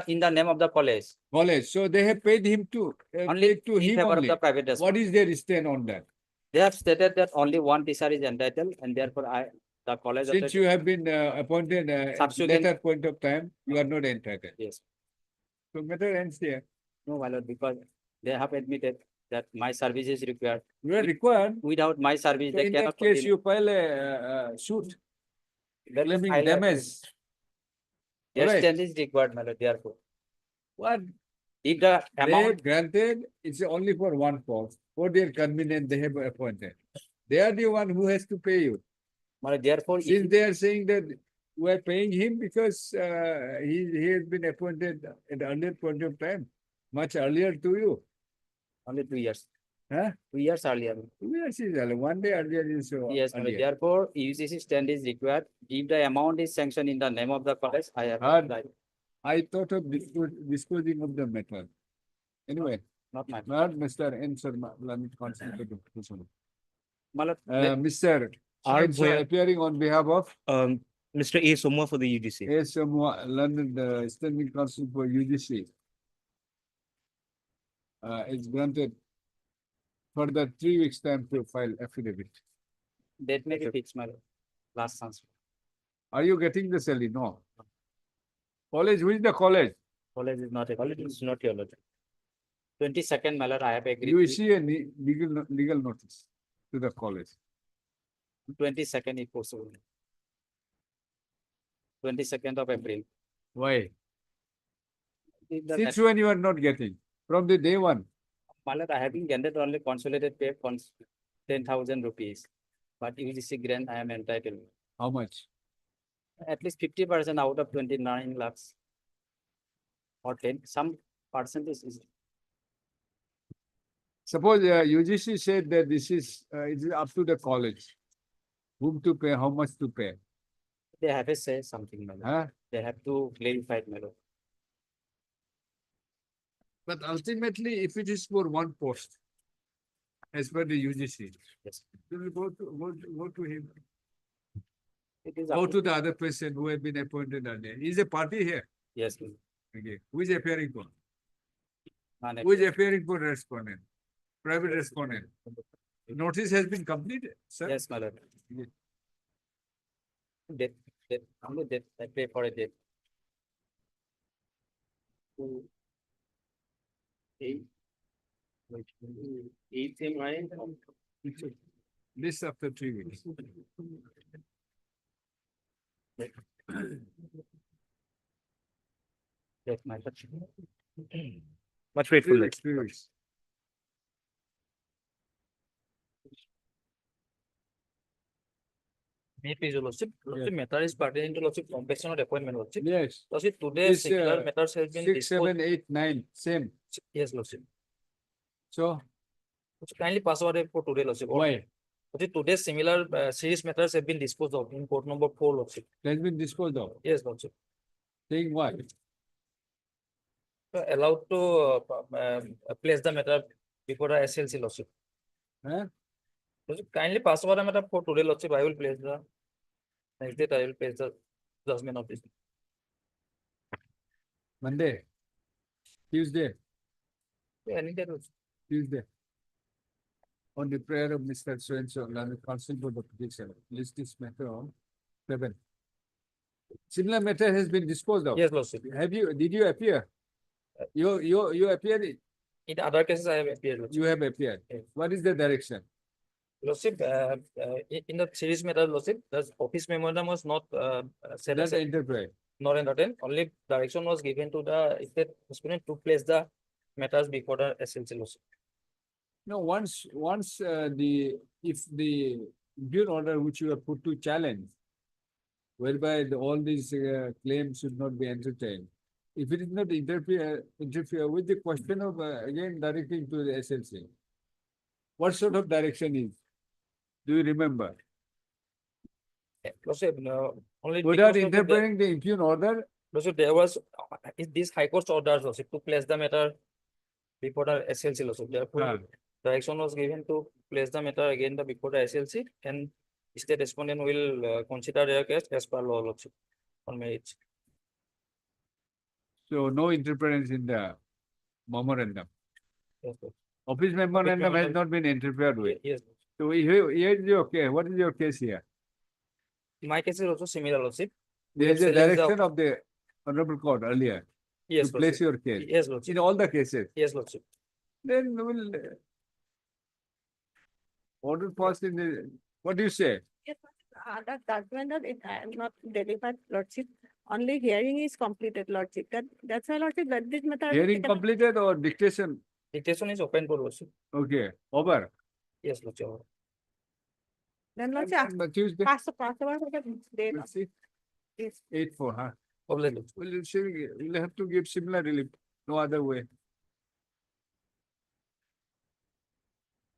in the name of the college. College. So they have paid him too. Only Paid to in him favor of only. the private What respondent. is their stand on that? They have stated that only one teacher is entitled, and therefore the college. of Since the- you have been appointed at Subsequent- later point of time, you are not entitled. Yes, So matter ends there. no, my lord, because they have admitted that my service is required. You are required. Without my service, So they in cannot that case, continue. you file a suit That is claiming highlighted. damage. Their Right. stand is required, my lord, therefore. What If the they amount, granted, it's only for one post. For their convenience, they have appointed. They are the one who has to pay you. my lord, therefore, if Since they are saying that we are paying him because he has been appointed at earlier point of time, much earlier to you. only 2 years, Huh? 2 years earlier. Yes, is earlier. One day earlier is Yes, my lord, earlier. therefore, UGC stand is required. If the amount is sanctioned in the name of the college, I have Hard. applied. I thought of disposing of the matter. Anyway, Not my. not Mr. N. Sharma, learned consultant. My lord, Mr. Our N. Sir, boy- appearing on behalf of Mr. A. Somwa for the UGC. A. Sharma, learned standing counsel for UGC. Is granted further 3 weeks time to file affidavit. that may be fixed, my lord. Last chance. Are you getting the salary? No. College, which the college? College is not a college, it's not your lord. 22nd, my lord, I have agreed. You with issue a legal notice to the college. 22nd if possible. 22nd of April. Why? If the Since when you are not getting? From the day one. my lord, I have been granted only consolidated pay 10,000 rupees. But UGC grant I am entitled. How much? At least 50% out of 29 lakhs. Or 10, some percentage is. Suppose UGC said that this is, it is up to the college. Whom to pay, how much to pay, They have to say something, my lord. huh? They have to clarify it, my lord. But ultimately, if it is for one post, as per the UGC, Yes. we will go to him, It is go up to the other person who have been appointed earlier. He is a party here. yes, my lord. Okay, who is appearing for? Man, Who is appearing for respondent? Private respondent. Notice has been completed, sir. Yes, my lord. Yes. Date, only date, I pay for a date. 8th May. This after 3 weeks. Date, my lord. Much grateful. 3 weeks, 3 weeks. May please, your lordship. Lordship, matter is pertaining to lordship completion of appointment, lordship. Yes. Lordship, today This, similar matters has been 6, disposed. 7, 8, 9, same. Yes, lordship. So Lordship, kindly pass over for today, lordship. why? Lordship, today similar series matters have been disposed of in court number 4, lordship. It has been disposed of. Yes, lordship. Saying what? Allowed to place the matter before the SLC, lordship. Huh? Lordship, kindly pass over the matter for today, lordship. I will place the next date. I will place the judgment of this. Monday, Tuesday, Any day, lordship. Tuesday. On the prayer of Mr. So-and-so, and the council for the petition, list this matter on 7. Similar matter has been disposed of. Yes, lordship. Did you appear? You appeared, In other cases, I have appeared, lordship. you have appeared. Yes. What is the direction? Lordship, in the series matter, lordship, the office memorandum was not set That's as the interpret. not entertained. Only direction was given to the state respondent to place the matters before the SLC, lordship. No, once if the due order which you have put to challenge, whereby all these claims should not be entertained. If it is not interfere with the question of again directing to the SLC. What sort of direction is? Do you remember? Lordship, only Without because of the- interpreting the impugn order, Lordship, there was this High Court's orders, lordship, to place the matter before the SLC, lordship. Therefore, Ah. direction was given to place the matter again before the SLC, and state respondent will consider their case as per law, lordship, on merits. so no interference in the memorandum. Yes, lordship. Office memorandum has memorandum- not been interfered with. Yes. So here is your case. What is your case here? My case is also similar, lordship. There is a challenged the- direction of the Honorable Court earlier Yes, to place lordship. your case. Yes, lordship. In all the cases, Yes, lordship. then we will order passed in the, what do you say? Yes, that judgment that it has not delivered, lordship. Only hearing is completed, lordship. That's why, lordship, that this matter. Hearing completed or dictation? Dictation is open for lordship. Okay, over. Yes, lordship. Then, lordship, But Tuesday, pass over the date. let's see, Yes. 8/4, huh? Open, lordship. We'll have to give similar relief, no other way.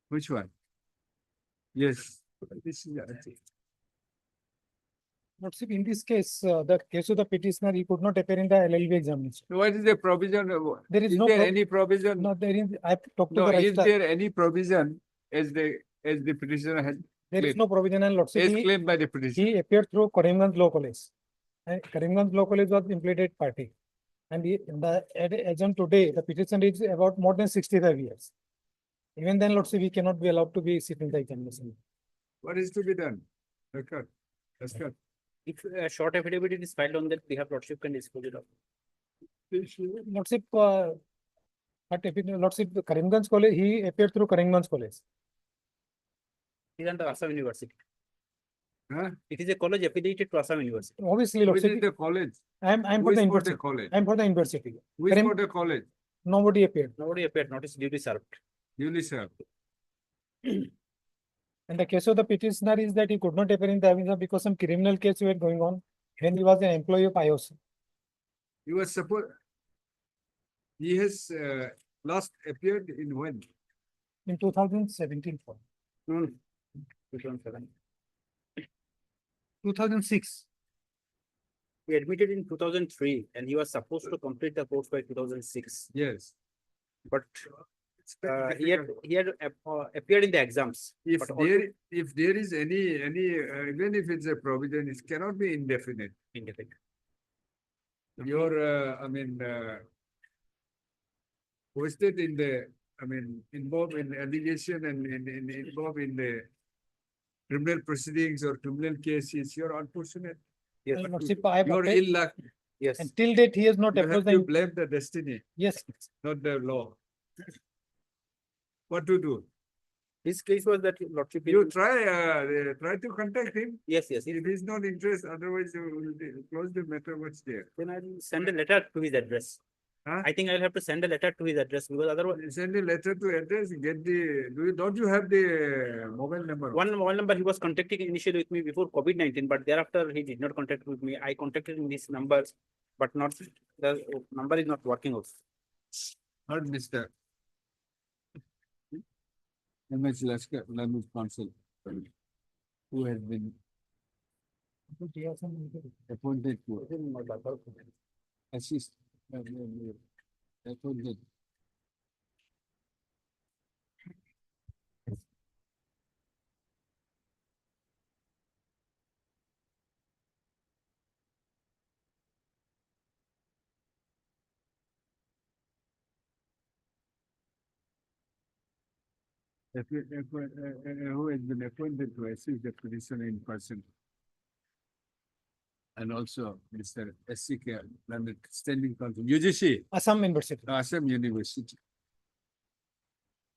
Which one? Yes, this is, Lordship, in this case, the case of the petitioner, he could not appear in the LLB examination. what is the provision? There is Is no there pro- any provision? No, there is, I have talked to No, the is registrar. there any provision as the petitioner has, There is claim? no provision and lordship, as he, claimed by the petitioner? he appeared through Karimganj Law College. And Karimganj Law College was implicated party. And as on today, the petition is about more than 65 years. Even then, lordship, he cannot be allowed to be sitting the examination. What is to be done? Record. That's good. If a short affidavit is filed on that, we have lordship can dispose it of. Lordship, but if it, lordship, the Karimganj College, he appeared through Karimganj College. It is under Assam University. Huh? It is a college affiliated to Assam University. Obviously, Which lordship, is the college? I'm Who for is the for the university. college? I'm for the university. Which Karim- for the college? Nobody appeared. Nobody appeared, notice duty served. Duly served. And the case of the petitioner is that he could not appear in the exam because some criminal case were going on when he was an employee of IOC. He was supposed, he has last appeared in when? In 2017. No, no, 2007. 2006. He admitted in 2003 and he was supposed to complete the course by 2006. Yes. But It's very he had difficult. appeared in the exams. If but if there is any, even if it's a provision, it cannot be indefinite. indefinite. Your, posted in the, involved in allegation and involved in the criminal proceedings or criminal cases, you're unfortunate. Yes, Lordship, I have You're applied, ill luck. yes. and till date, he has not You have approached to the, blame the destiny, yes, not the law. What to do? His case was that Lordship. You try to contact him. Yes, yes. If he's not interested, otherwise you will close the matter. What's there? Then I'll send a letter to his address. Huh? I think I'll have to send a letter to his address because otherwise Send a letter to address, get the, don't you have the mobile number? one mobile number he was contacting initially with me before COVID-19, but thereafter he did not contact with me. I contacted him these numbers, but not the number is not working also. Heard Mr. M.H. Laskar, language council, who has been appointed to assist. Appointed. Who has been appointed to assist the petitioner in person. And also Mr. S.C.K. London Standing Council, UGC, Assam University. Assam University.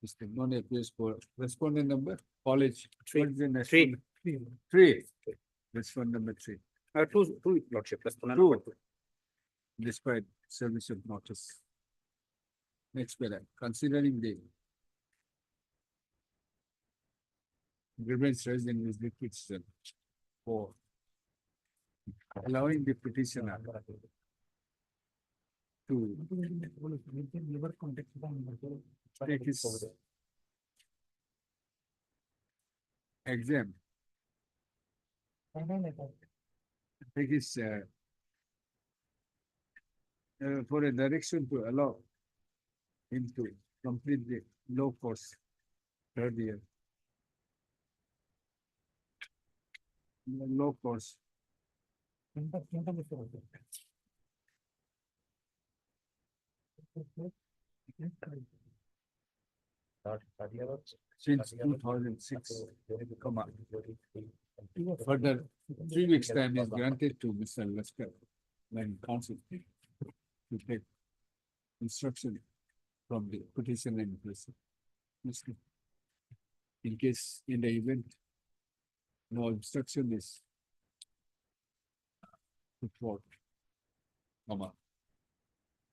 Mr. Non appears for respondent number, college. Three. What is the next Three. one? Three. Respondent number 3. Two Lordship. That's one. Two. Despite service of notice. Next paragraph, considering the grievance raised in his petition for allowing the petitioner to take his exam, take his for a direction to allow him to complete the law course 3rd year. Law course. Since 2006, come on. Further, 3 weeks time is granted to Mr. Laskar and council to take instruction from the petition and person. In case, in the event, no instruction is put forth. Comma.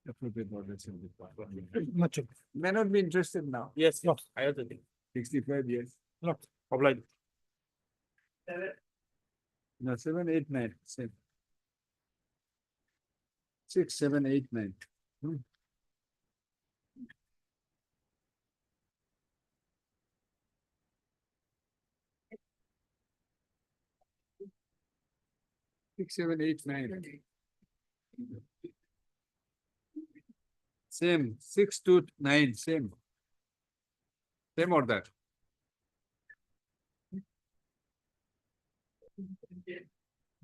Appropriate orders in the Much. may not be interested now. Yes, Yes. I also think. 65 years. Obliged. No, 7, 8, 9. Same. 6, 7, 8, 9. 6, 7, 8, 9. Same, 6 to 9, same. Same or that?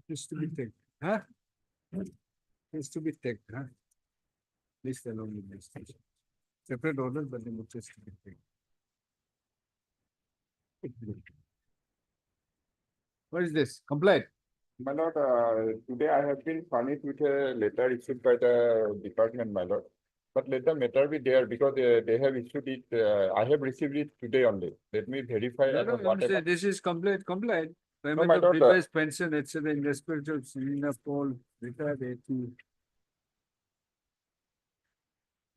Has to be taken, huh? Has to be taken, huh? List along with this. Separate orders, but they must just be taken. What is this? Complaint? My lord, today I have been furnished with a letter issued by the department, my lord. But let the matter be there because they have issued it, I have received it today only. Let me verify. No, whatever. this is complaint. Payment my of lord, revised pension, etc. in respect of Selina Paul, retired 80.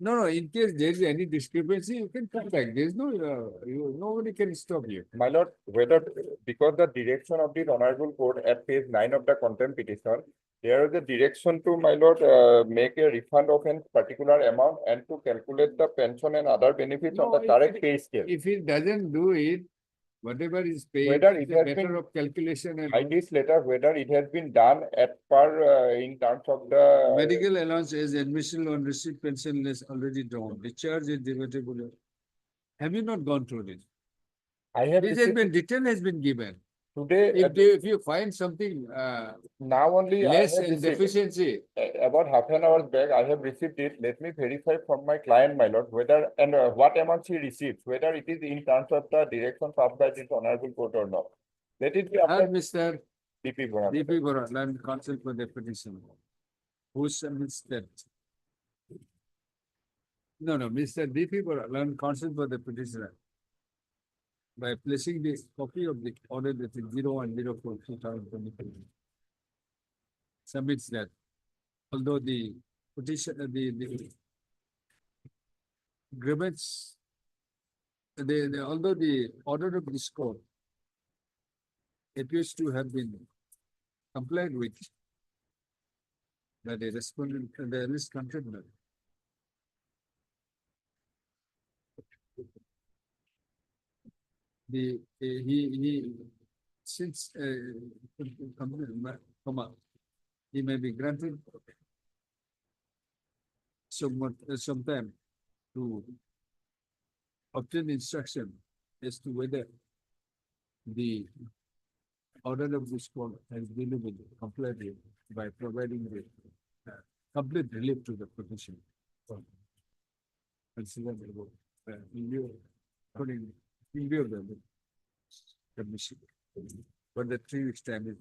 No, in case there is any discrepancy, you can come back. There is no, nobody can stop you. My lord, whether because the direction of the honorable court at page 9 of the contempt petition There is a direction to, my lord, make a refund of a particular amount and to calculate the pension and other benefits on No, the correct pay scale. If it doesn't do it, whatever is paid, Whether it's it a has matter been- of calculation and By this letter, whether it has been done at in terms of the. medical allowance as admission on receipt pension is already drawn. The charge is debatable. Have you not gone through this? I have This has received been, detail has been given. today, If you find something now only I less have in received. deficiency, About half an hour back, I have received it. Let me verify from my client, my lord, whether and what amount she receives, whether it is in terms of the direction of by this honorable court or not. Let it be have after Mr. DP Bora. DP Bora, land counsel for the petition. Who submits that? No, Mr. DP Bora, land counsel for the petitioner. By placing the copy of the order that is 0104/2023. Submits that. Although the petition, the grievance, although the order of this court appears to have been complied with by the respondent, the list contender. Since he may be granted some time to obtain instruction as to whether the order of this court has been complied with by providing the complete relief to the petition. Consider the in view of the submission. But the 3 weeks time is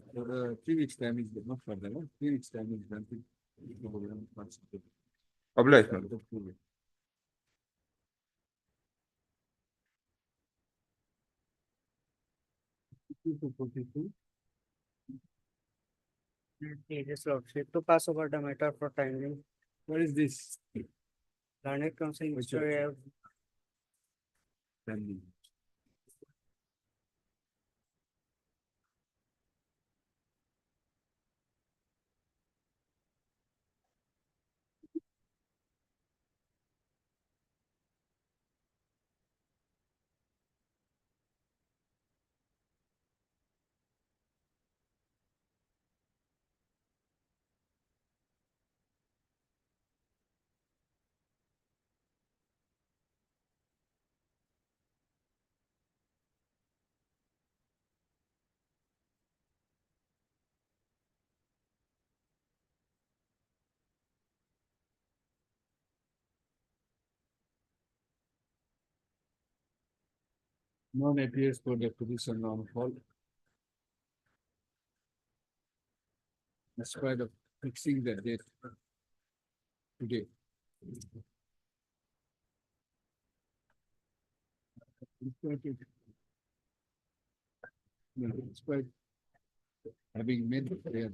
3 weeks time is not further. 3 weeks time is granted. Obliged, my lord. Yes, lordship, to pass over the matter for timing. What is this? Learned counsel, Which Mr. one? Rev, Pending. None appears for the petition on hold. Despite of fixing the date today. Despite having made the prayer,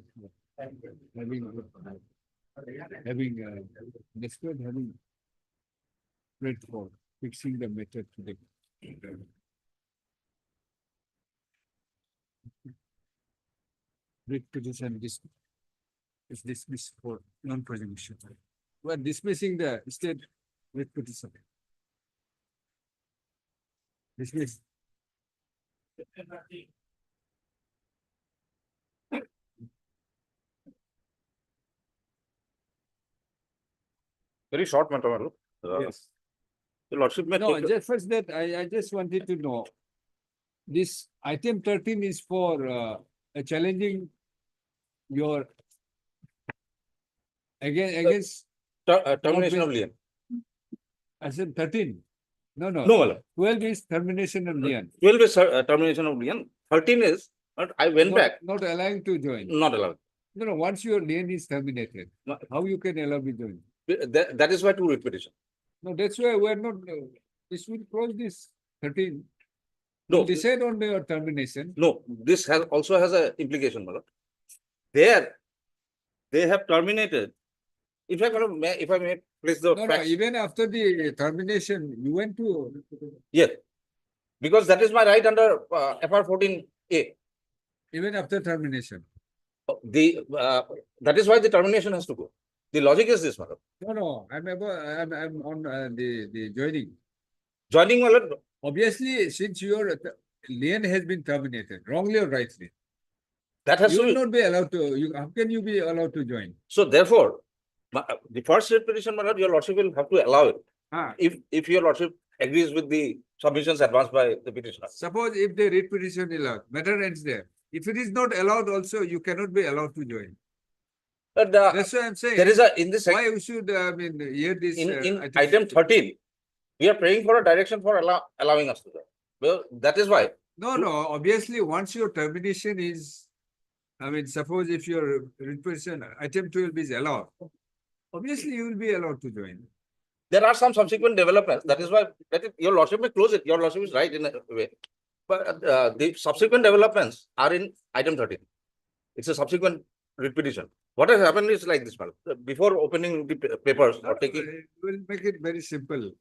despite having prayed for fixing the matter today. Writ petition is dismissed for non-presentation. We are dismissing the state writ petition. Dismiss. Very short matter, my lord. Yes. The lordship may No, take- just first that I just wanted to know. This item 13 is for challenging your against, termination of lien. I said 13. No, No, my lord. 12 is termination of lien. 12 is termination of lien. 13 is, I went back, Not allowing to join. not allowed. No, once your lien is terminated, No. how you can allow me join? That is why two writ petition. No, that's why we're not, this will close this 13. No, We'll decide on your termination. no, this has also has a implication, my lord. There, they have terminated. In fact, my lord, if I may place the No, facts. even after the termination, you went to, Yes, because that is my right under FR 14A. even after termination. The That is why the termination has to go. The logic is this, madam. No, I'm on the joining. Joining, my lord, Obviously, since your lien has been terminated, wrongly or rightly, that has you to will be. not be allowed to, how can you be allowed to join? So therefore, the first writ petition, my lord, your lordship will have to allow it. Ah. If your lordship agrees with the submissions advanced by the petitioner. Suppose if the writ petition is allowed, matter ends there. If it is not allowed also, you cannot be allowed to join. But That's why I'm saying. there is a, in this, Why we should, hear this. in item 13, we are praying for a direction for allowing us to join. Well, that is why. No, obviously, once your termination is, suppose if your writ petition, item 12 is allowed, obviously you will be allowed to join. There are some subsequent developments. That is why your lordship may close it. Your lordship is right in a way. But the subsequent developments are in item 13. It's a subsequent writ petition. What has happened is like this, madam. Before opening the papers or taking. We'll make it very simple.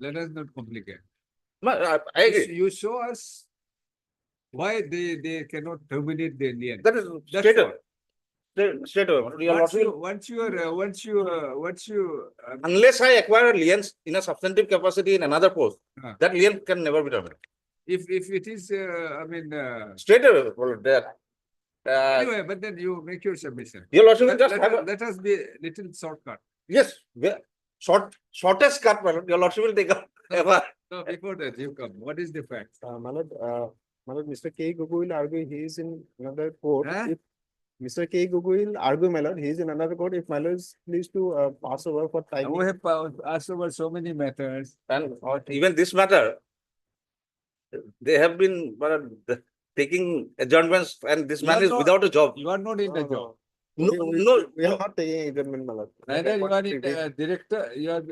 Let us not complicate. I agree. You show us why they cannot terminate their lien. That is That's straight all. away. Straight away. Your lordship will- Once you unless I acquire liens in a substantive capacity in another post, that lien can never be terminated. if it is, Straight away, well, there. anyway, but then you make your submission. Your lordship will just have a, Let us be little shortcut. yes, shortest cut, my lord. Your lordship will take a. No, before that, you come. What is the fact? My lord, Mr. K. Gogoi will argue he is in another court. Huh? If Mr. K. Gogoi will argue, my lord, he is in another court. If my lord is pleased to pass over for time. We have asked over so many matters. And even this matter, they have been taking adjournments, and this man are is not- without a job. You are not in the job. No, We are not taking adjournment, my lord. Neither you are in director, you are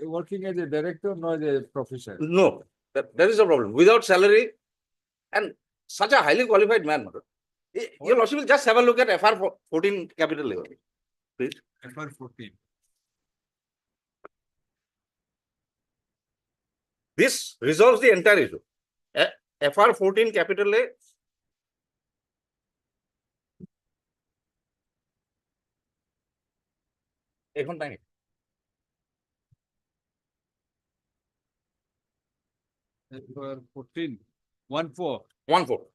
working as a director, nor as a professor. no, that is the problem. Without salary, and such a highly qualified man, madam. Your lordship will just have a look at FR 14 capital level. Please. FR 14. This resolves the entire issue. FR 14 capital A. এখন নাই। FR 14, 1-4. 1-4.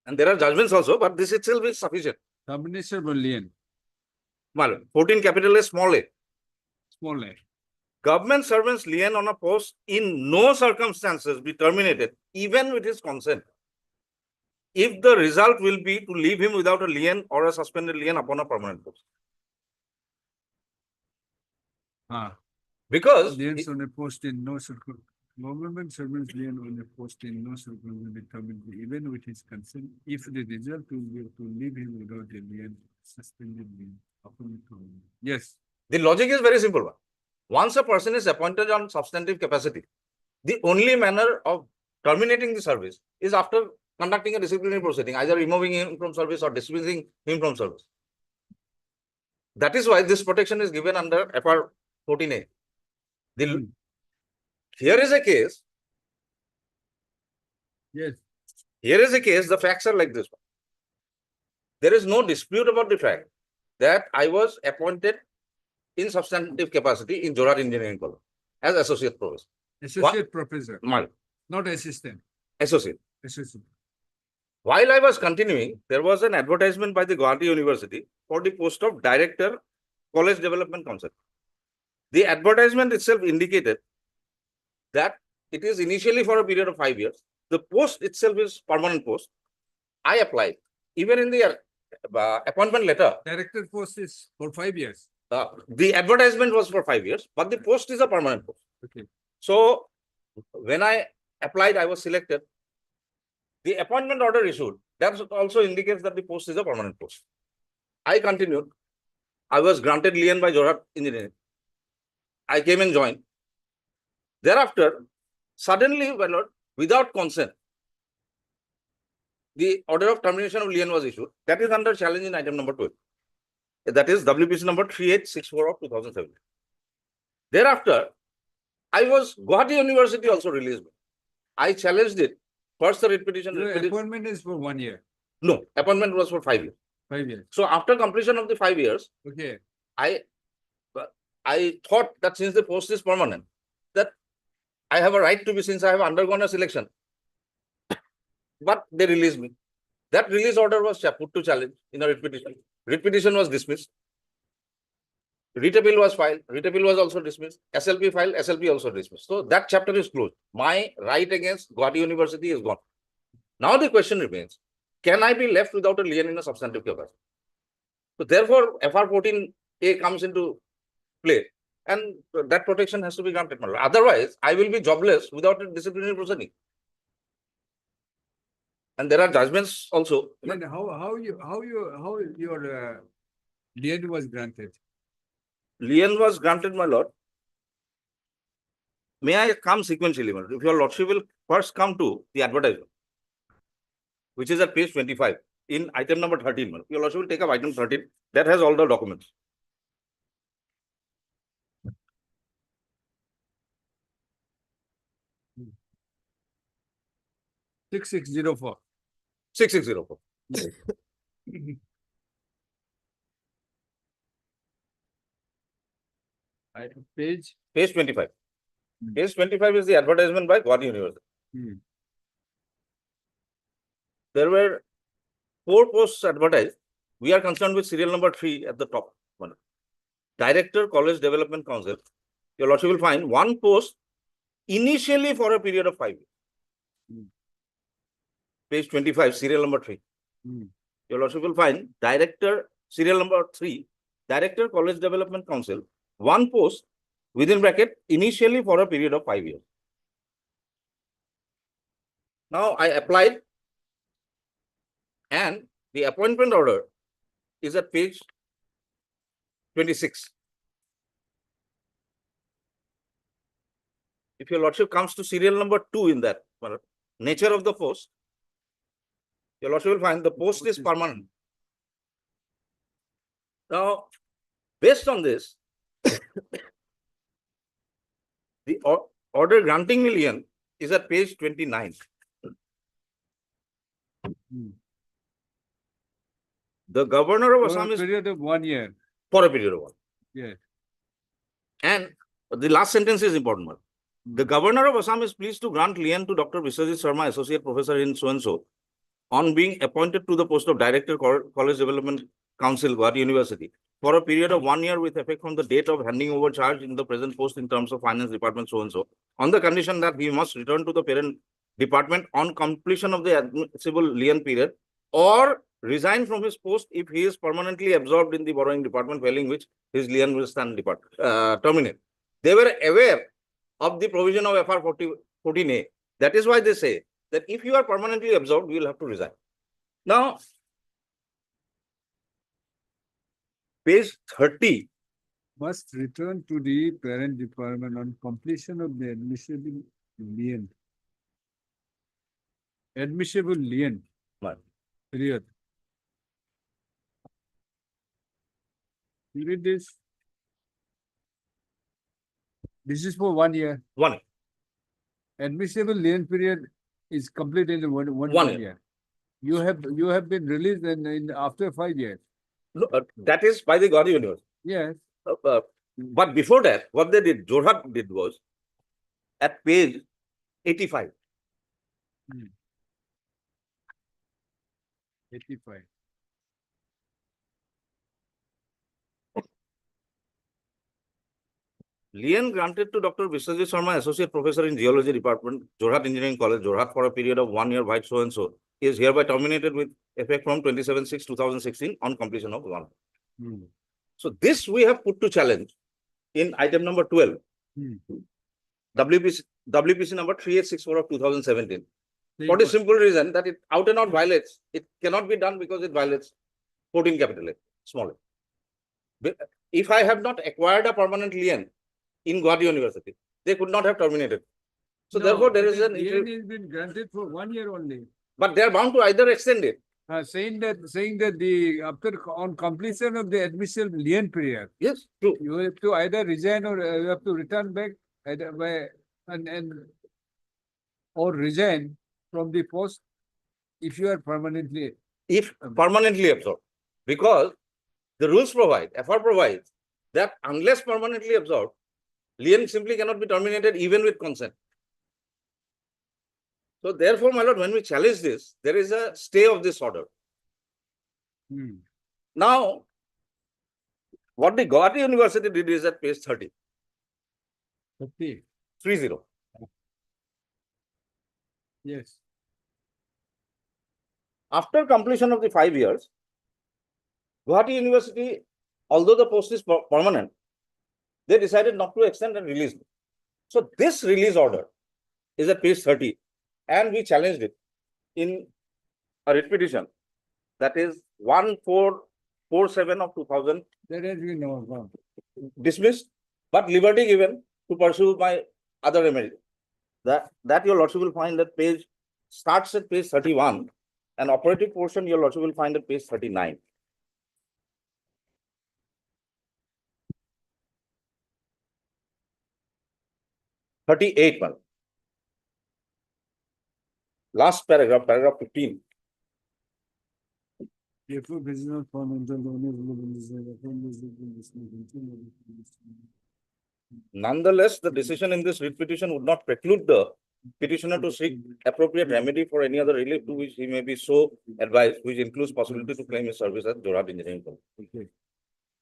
And there are judgments also, but this itself is sufficient. Termination of lien, Well, 14 capital A, small a. small a. Government servants lien on a post in no circumstances be terminated, even with his consent, if the result will be to leave him without a lien or a suspended lien upon a permanent post. Because Liens on a post in no circumstance. Government servants lien on a post in no circumstance be terminated, even with his consent, if the result will be to leave him without a lien, suspended lien upon a permanent. Yes. the logic is very simple one. Once a person is appointed on substantive capacity, the only manner of terminating the service is after conducting a disciplinary proceeding, either removing him from service or dismissing him from service. That is why this protection is given under FR 14A. Here is a case. Yes. Here is a case, the facts are like this one. There is no dispute about the fact that I was appointed in substantive capacity in Jorhat Engineering College as associate professor. Associate professor, My not assistant, associate. associate. While I was continuing, there was an advertisement by the Guwahati University for the post of Director, College Development Council. The advertisement itself indicated that it is initially for a period of 5 years. The post itself is permanent post. I applied. Even in the appointment letter, Director post is for 5 years. the advertisement was for 5 years, but the post is a permanent post. Okay. So when I applied, I was selected. The appointment order issued, that also indicates that the post is a permanent post. I continued. I was granted lien by Jorhat Engineering. I came and joined. Thereafter, suddenly, without consent, the order of termination of lien was issued. That is under challenge in item number 12. That is WPC number 3864 of 2007. Thereafter, Guwahati University also released me. I challenged it. First, the writ petition. Your appointment is for 1 year. No, appointment was for 5 years. 5 years. So after completion of the 5 years, Okay. I thought that since the post is permanent, that I have a right to be, since I have undergone a selection. But they released me. That release order was put to challenge in a writ petition. Writ petition was dismissed. Writ appeal was filed. Writ appeal was also dismissed. SLP filed. SLP also dismissed. So that chapter is closed. My right against Guwahati University is gone. Now the question remains: can I be left without a lien in a substantive capacity? So therefore, FR 14A comes into play, and that protection has to be granted. Otherwise, I will be jobless without a disciplinary proceeding. And there are judgments also. Then how your lien was granted? Lien was granted, my lord. May I come sequentially, my lord? If your lordship will first come to the advertisement, which is at page 25 in item number 13. My lord. Your lordship will take up item 13. That has all the documents. Hmm. 6604. 6604. Page? Page 25. Hmm. Page 25 is the advertisement by Guwahati University. Hmm. There were 4 posts advertised. We are concerned with serial number 3 at the top. One. Director, College Development Council. Your lordship will find 1 post initially for a period of 5 years. Hmm. Page 25, serial number 3. Hmm. Your lordship will find Director, serial number 3, Director, College Development Council, 1 post within bracket initially for a period of 5 years. Now I applied, and the appointment order is at page 26. If your lordship comes to serial number 2 in that, nature of the post, your lordship will find the post is permanent. Now, based on this, the order granting me lien is at page 29. Hmm. The governor of For Assam a is period of 1 year. for a period of 1. Yeah. And the last sentence is important. One. The governor of Assam is pleased to grant lien to Dr. Biswajit Sharma, associate professor in so-and-so, on being appointed to the post of Director, College Development Council, Guwahati University, for a period of 1 year with effect from the date of handing over charge in the present post in terms of finance department so-and-so, on the condition that he must return to the parent department on completion of the admissible lien period, or resign from his post if he is permanently absorbed in the borrowing department, failing which his lien will stand terminate. They were aware of the provision of FR 14A. That is why they say that if you are permanently absorbed, you will have to resign. Now, page 30. Must return to the parent department on completion of the admissible lien. Admissible lien. Right. Period. You read this? This is for 1 year. 1 year. Admissible lien period is complete in the one 1 year. You have been released in after 5 years. No, that is by the Guwahati University. Yes. But before that, what they did, Jorhat did was, at page 85. 85. Lien granted to Dr. Biswajit Sharma, associate professor in geology department, Jorhat Engineering College, Jorhat, for a period of 1 year by so-and-so, is hereby terminated with effect from 27/6/2016 on completion of 1. So this we have put to challenge in item number 12. WPC number 3864 of 2017. For the simple reason that it out and out violates, it cannot be done because it violates 14 capital A, small a. If I have not acquired a permanent lien in Guwahati University, they could not have terminated. So therefore, there is an lien has been granted for 1 year only. But they are bound to either extend it. Saying that the after on completion of the admissible lien period. Yes, true. You have to either resign or you have to return back either by or resign from the post if you are permanently absorbed. because the rules provide, FR provides that unless permanently absorbed, lien simply cannot be terminated even with consent. So therefore, my lord, when we challenge this, there is a stay of this order. Now, what the Guwahati University did is at page 30. 30. 30. Yes. After completion of the 5 years, Guwahati University, although the post is permanent, they decided not to extend and release it. So this release order is at page 30, and we challenged it in a writ petition that is 1447 of 2000. That has been overcome. Dismissed, but liberty given to pursue my other remedy. That your lordship will find that page starts at page 31, and operative portion your lordship will find at page 39. Last paragraph, paragraph 15. Therefore, business Nonetheless, the decision in this writ petition would not preclude the petitioner to seek appropriate remedy for any other relief to which he may be so advised, which includes possibility to claim his service at Jorhat Engineering College. Okay.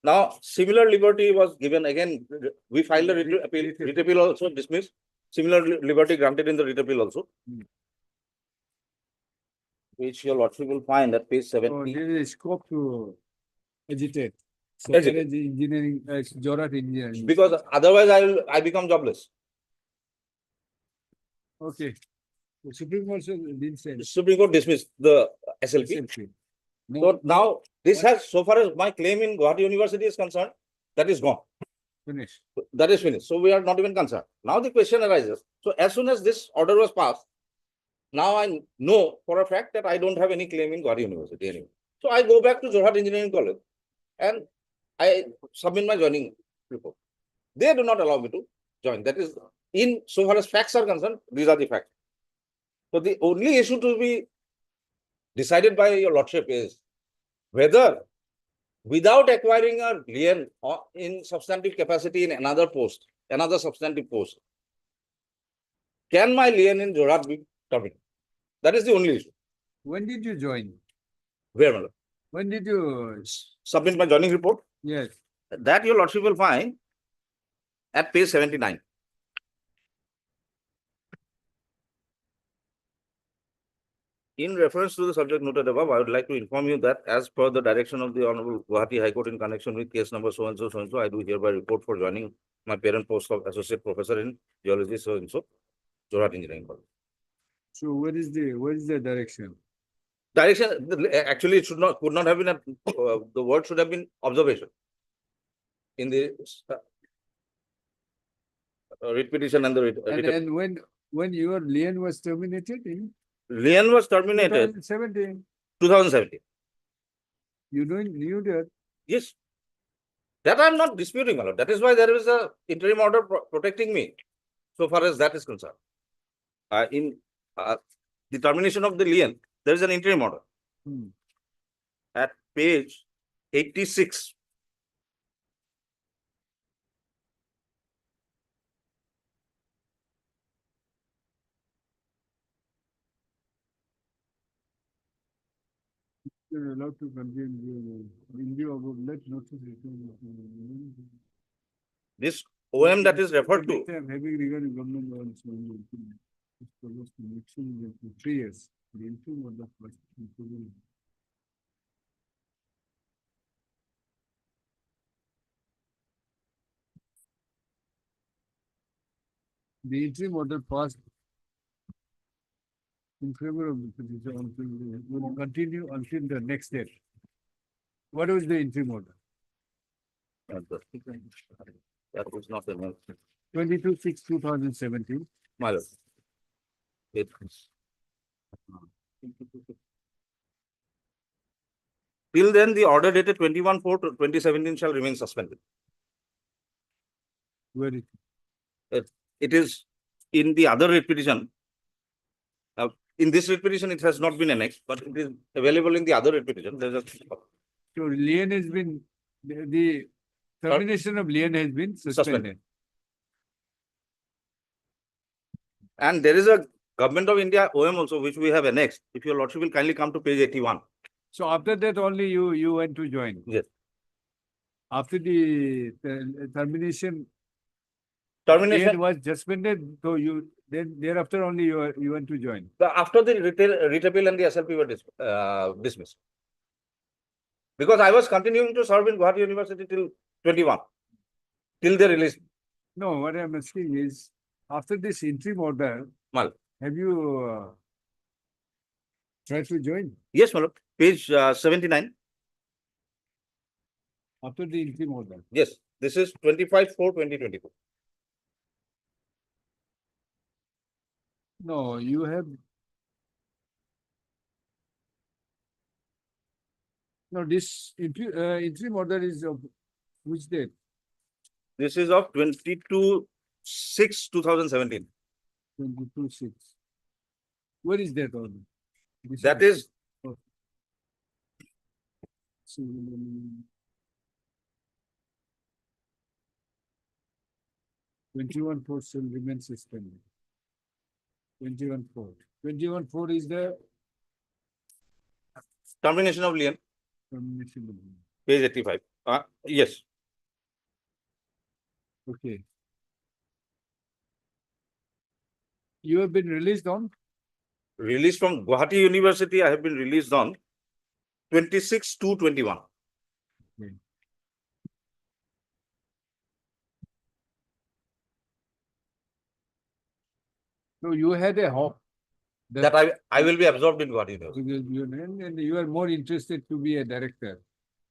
Now, similar liberty was given again. We filed a writ appeal also dismissed. Similar liberty granted in the writ appeal also, which your lordship will find at page 70. So there is scope to agitate. So Agitate. there is engineering, Jorhat engineering. Because otherwise I become jobless. Okay. The Supreme Court didn't say. Supreme Court dismissed the SLP. SLP. No, So now this has, so far as my claim in Guwahati University is concerned, that is gone. finish. That is finished. So we are not even concerned. Now the question arises. So as soon as this order was passed, now I know for a fact that I don't have any claim in Guwahati University anymore. So I go back to Jorhat Engineering College and I submit my joining report. They do not allow me to join. That is, in so far as facts are concerned, these are the facts. So the only issue to be decided by your lordship is whether, without acquiring a lien or in substantive capacity in another post, another substantive post, can my lien in Jorhat be terminated? That is the only issue. When did you join? Where, my lord? When did you? Submit my joining report. Yes. That your lordship will find at page 79. In reference to the subject noted above, I would like to inform you that as per the direction of the Honorable Guwahati High Court in connection with case number so and so, I do hereby report for joining my parent post of Associate Professor in Geology so and so, Jorhat Engineering College. So where is the direction? Direction, actually, it could not have been the word should have been observation in the writ petition and the writ. And when your lien was terminated in Lien was terminated 2017. You don't knew that? Yes. That I am not disputing, my lord. That is why there is a interim order protecting me, so far as that is concerned. In the termination of the lien, there is an interim order. At page 86. You're allowed to continue in view of let notice. This OM that is referred to. Having regarding government laws. 3 years. The interim order was included. The interim order passed in favor of the petition will continue until the next date. What was the interim order? That was not the 22/6/2017. My lord. Till then, the order dated 21/4/2017 shall remain suspended. Where it? It is in the other writ petition. In this writ petition, it has not been annexed, but it is available in the other writ petition. There is a So lien has been, the termination of lien has been suspended. And there is a Government of India OM also, which we have annexed. If your lordship will kindly come to page 81. So after that only you went to join. Yes. After the termination. Termination. Lien was suspended, so you, then thereafter only you went to join. After the writ appeal and the SLP were dismissed. Because I was continuing to serve in Guwahati University till 21, till they released. No, what I'm asking is, after this interim order, Mal. have you tried to join? Yes, Malab. Page 79. After the interim order? Yes, this is 25/4/2024. No, you have. No, this interim order is of which date? This is of 22/6/2017. 22/6. Where is that order? That is. 21/4 shall remain suspended. 21/4. 21/4 is the Termination of lien. termination of lien. Page 85. Yes. Okay. You have been released on? Released from Guwahati University, I have been released on 26/2/21. Okay. So you had a hope That I will be absorbed in Guwahati University. and you are more interested to be a director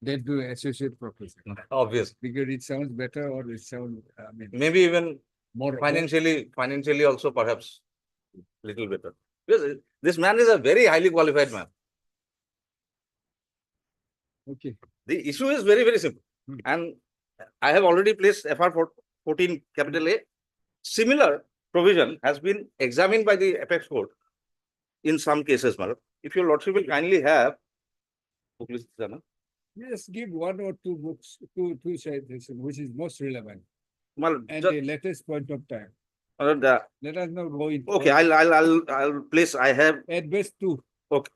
than to associate professor. Obviously. Because it sounds better or it sounds, I mean. Maybe even more financially also perhaps little better. Because this man is a very highly qualified man. Okay. The issue is very, very simple. And I have already placed FR 14 capital A. Similar provision has been examined by the apex court in some cases, madam. If your lordship will kindly have, Yes, give one or two books, two citations, which is most relevant. Well, and the latest point of time. Let us not go into. Okay, I'll place. I have at best two. Okay.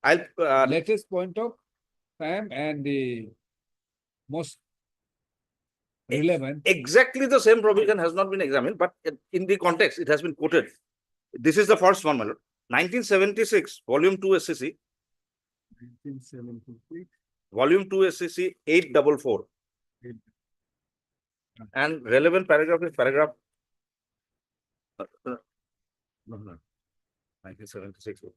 I'll latest point of time and the most relevant. Exactly the same provision has not been examined, but in the context, it has been quoted. This is the first one, my lord. 1976, volume 2 SCC. 1976. Volume 2 SCC 844. And relevant paragraph is paragraph. No, 1976.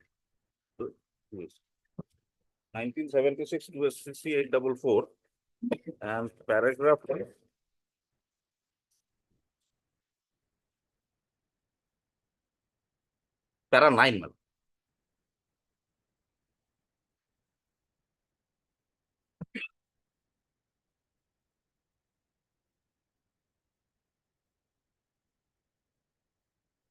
1976 to SCC 844. And paragraph. Para 9.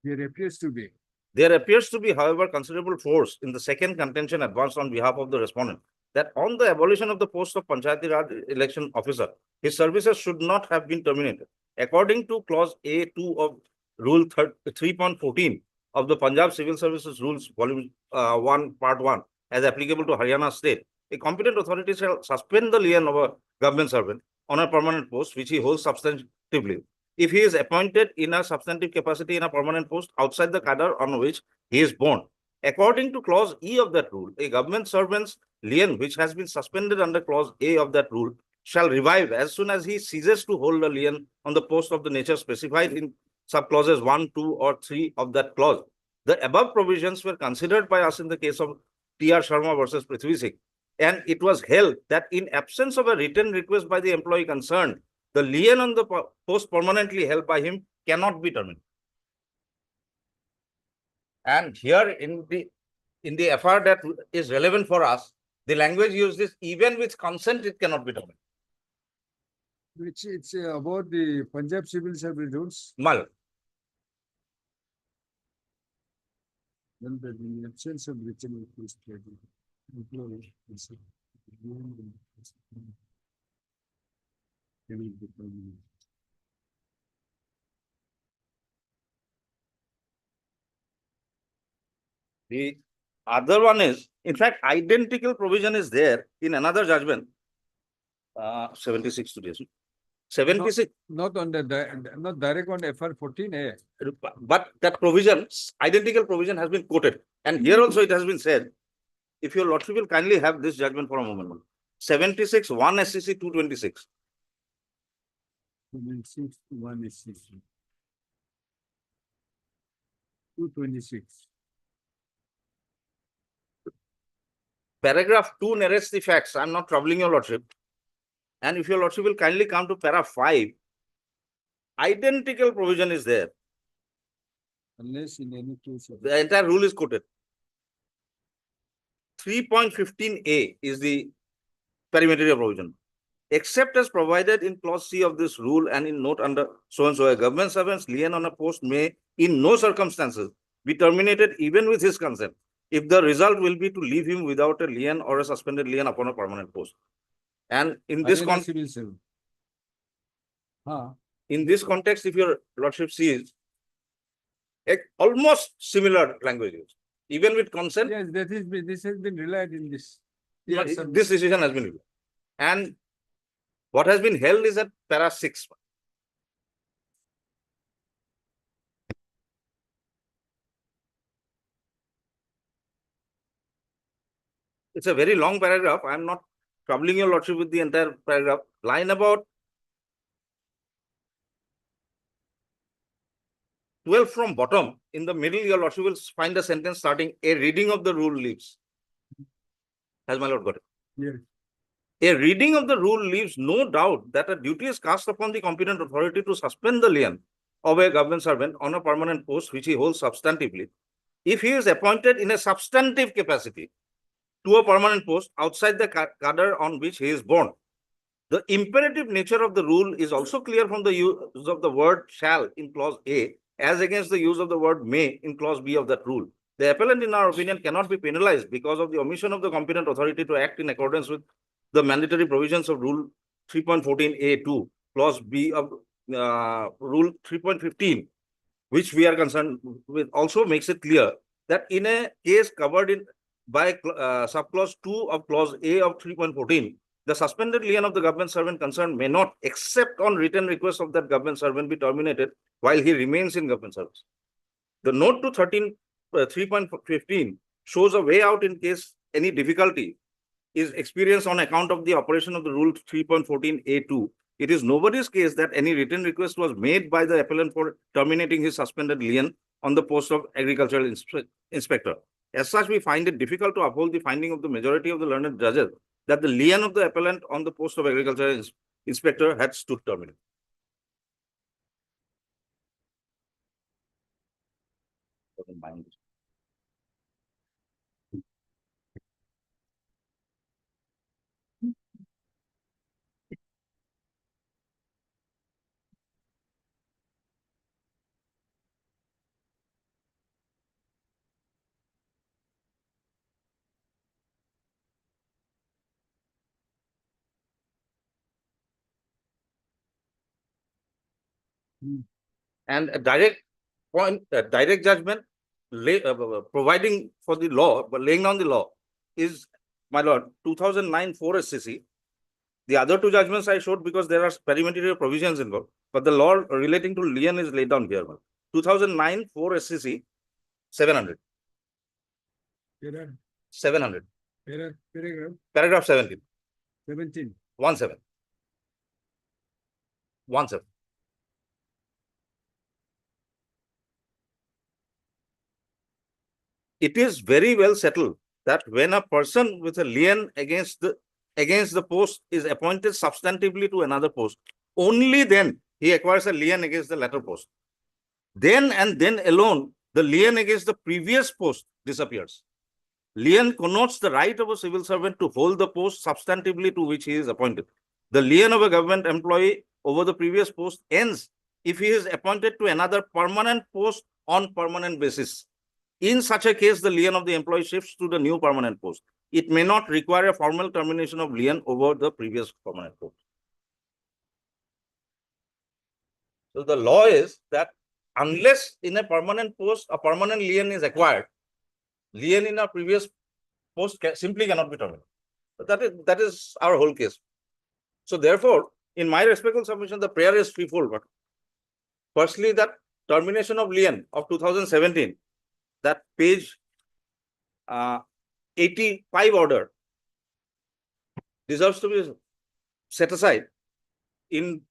There appears to be. There appears to be, however, considerable force in the second contention advanced on behalf of the respondent that on the abolition of the post of Panchayati Raj election officer, his services should not have been terminated. According to clause A2 of Rule 3.14 of the Punjab Civil Services Rules, Volume 1, Part 1, as applicable to Haryana State, a competent authority shall suspend the lien of a government servant on a permanent post which he holds substantively if he is appointed in a substantive capacity in a permanent post outside the cadre on which he is born. According to clause E of that rule, a government servant's lien which has been suspended under clause A of that rule shall revive as soon as he ceases to hold a lien on the post of the nature specified in subclauses 1, 2, or 3 of that clause. The above provisions were considered by us in the case of T.R. Sharma versus Prithvi Singh, and it was held that in absence of a written request by the employee concerned, the lien on the post permanently held by him cannot be terminated. And here in the FR that is relevant for us, the language used is even with consent, it cannot be terminated. Which it's about the Punjab Civil Service Rules. Mal. Then the absence of written request. The other one is, in fact, identical provision is there in another judgment. 76 today. 76, Not on the, not direct on FR 14A. but that provision, identical provision has been quoted. And here also it has been said, if your lordship will kindly have this judgment for a moment. 76, 1 SCC 226. 1 SCC. 226. Paragraph 2 narrates the facts. I'm not troubling your lordship. And if your lordship will kindly come to para 5, identical provision is there. Unless in any case. The entire rule is quoted. 3.15a is the perimeter provision. Except as provided in clause C of this rule and in note under so and so, a government servant's lien on a post may in no circumstances be terminated even with his consent, if the result will be to leave him without a lien or a suspended lien upon a permanent post. And in this in this context, if your lordship sees almost similar language used, even with consent. Yes, this has been relied in this. Yes, this decision has been relied. And what has been held is at para 6. It's a very long paragraph. I'm not troubling your lordship with the entire paragraph. Line about 12 from bottom, in the middle, your lordship will find a sentence starting, a reading of the rule leaves. Has my lord got it? Yes. A reading of the rule leaves no doubt that a duty is cast upon the competent authority to suspend the lien of a government servant on a permanent post which he holds substantively, if he is appointed in a substantive capacity to a permanent post outside the cadre on which he is born. The imperative nature of the rule is also clear from the use of the word shall in clause A, as against the use of the word may in clause B of that rule. The appellant, in our opinion, cannot be penalized because of the omission of the competent authority to act in accordance with the mandatory provisions of Rule 3.14A2, clause B of Rule 3.15, which we are concerned with, also makes it clear that in a case covered in by subclause 2 of clause A of 3.14, the suspended lien of the government servant concerned may not, except on written request of that government servant, be terminated while he remains in government service. The note to 3.15 shows a way out in case any difficulty is experienced on account of the operation of the rule 3.14A2. It is nobody's case that any written request was made by the appellant for terminating his suspended lien on the post of agricultural inspector. As such, we find it difficult to uphold the finding of the majority of the learned judges that the lien of the appellant on the post of agricultural inspector had stood terminated. And a direct judgment providing for the law, but laying down the law is, my lord, 2009 4 SCC. The other two judgments I showed because there are perimeter provisions involved, but the law relating to lien is laid down here. 2009 4 SCC 700. 700. Paragraph 17. 17. 17. 17. It is very well settled that when a person with a lien against the post is appointed substantively to another post, only then he acquires a lien against the latter post. Then and then alone, the lien against the previous post disappears. Lien connotes the right of a civil servant to hold the post substantively to which he is appointed. The lien of a government employee over the previous post ends if he is appointed to another permanent post on permanent basis. In such a case, the lien of the employee shifts to the new permanent post. it may not require a formal termination of lien over the previous permanent post. So the law is that unless in a permanent post, a permanent lien is acquired, lien in a previous post simply cannot be terminated. That is our whole case. So therefore, in my respectful submission, the prayer is threefold. But firstly, that termination of lien of 2017, that page 85 order deserves to be set aside in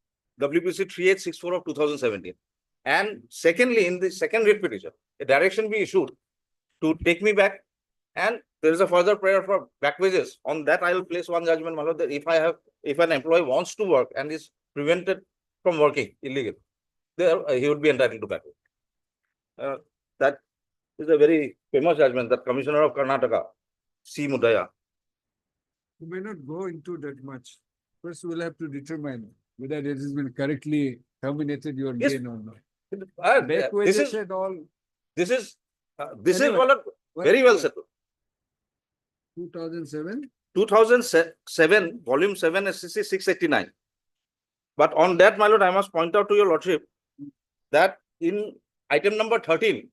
WPC 3864 of 2017. And secondly, in the second writ petition, a direction be issued to take me back, and there is a further prayer for back wages. On that, I will place one judgment, my lord, that if an employee wants to work and is prevented from working illegally, there he would be entitled to back wages. That is a very famous judgment that Commissioner of Karnataka, C. Mudaya. You may not go into that much. First, we'll have to determine whether it has been correctly terminated your Yes. gain or not. This Back is wages and all. this is Anyway, my lord, very well settled. 2007. 2007, volume 7, SCC 689. But on that, my lord, I must point out to your lordship that in item number 13,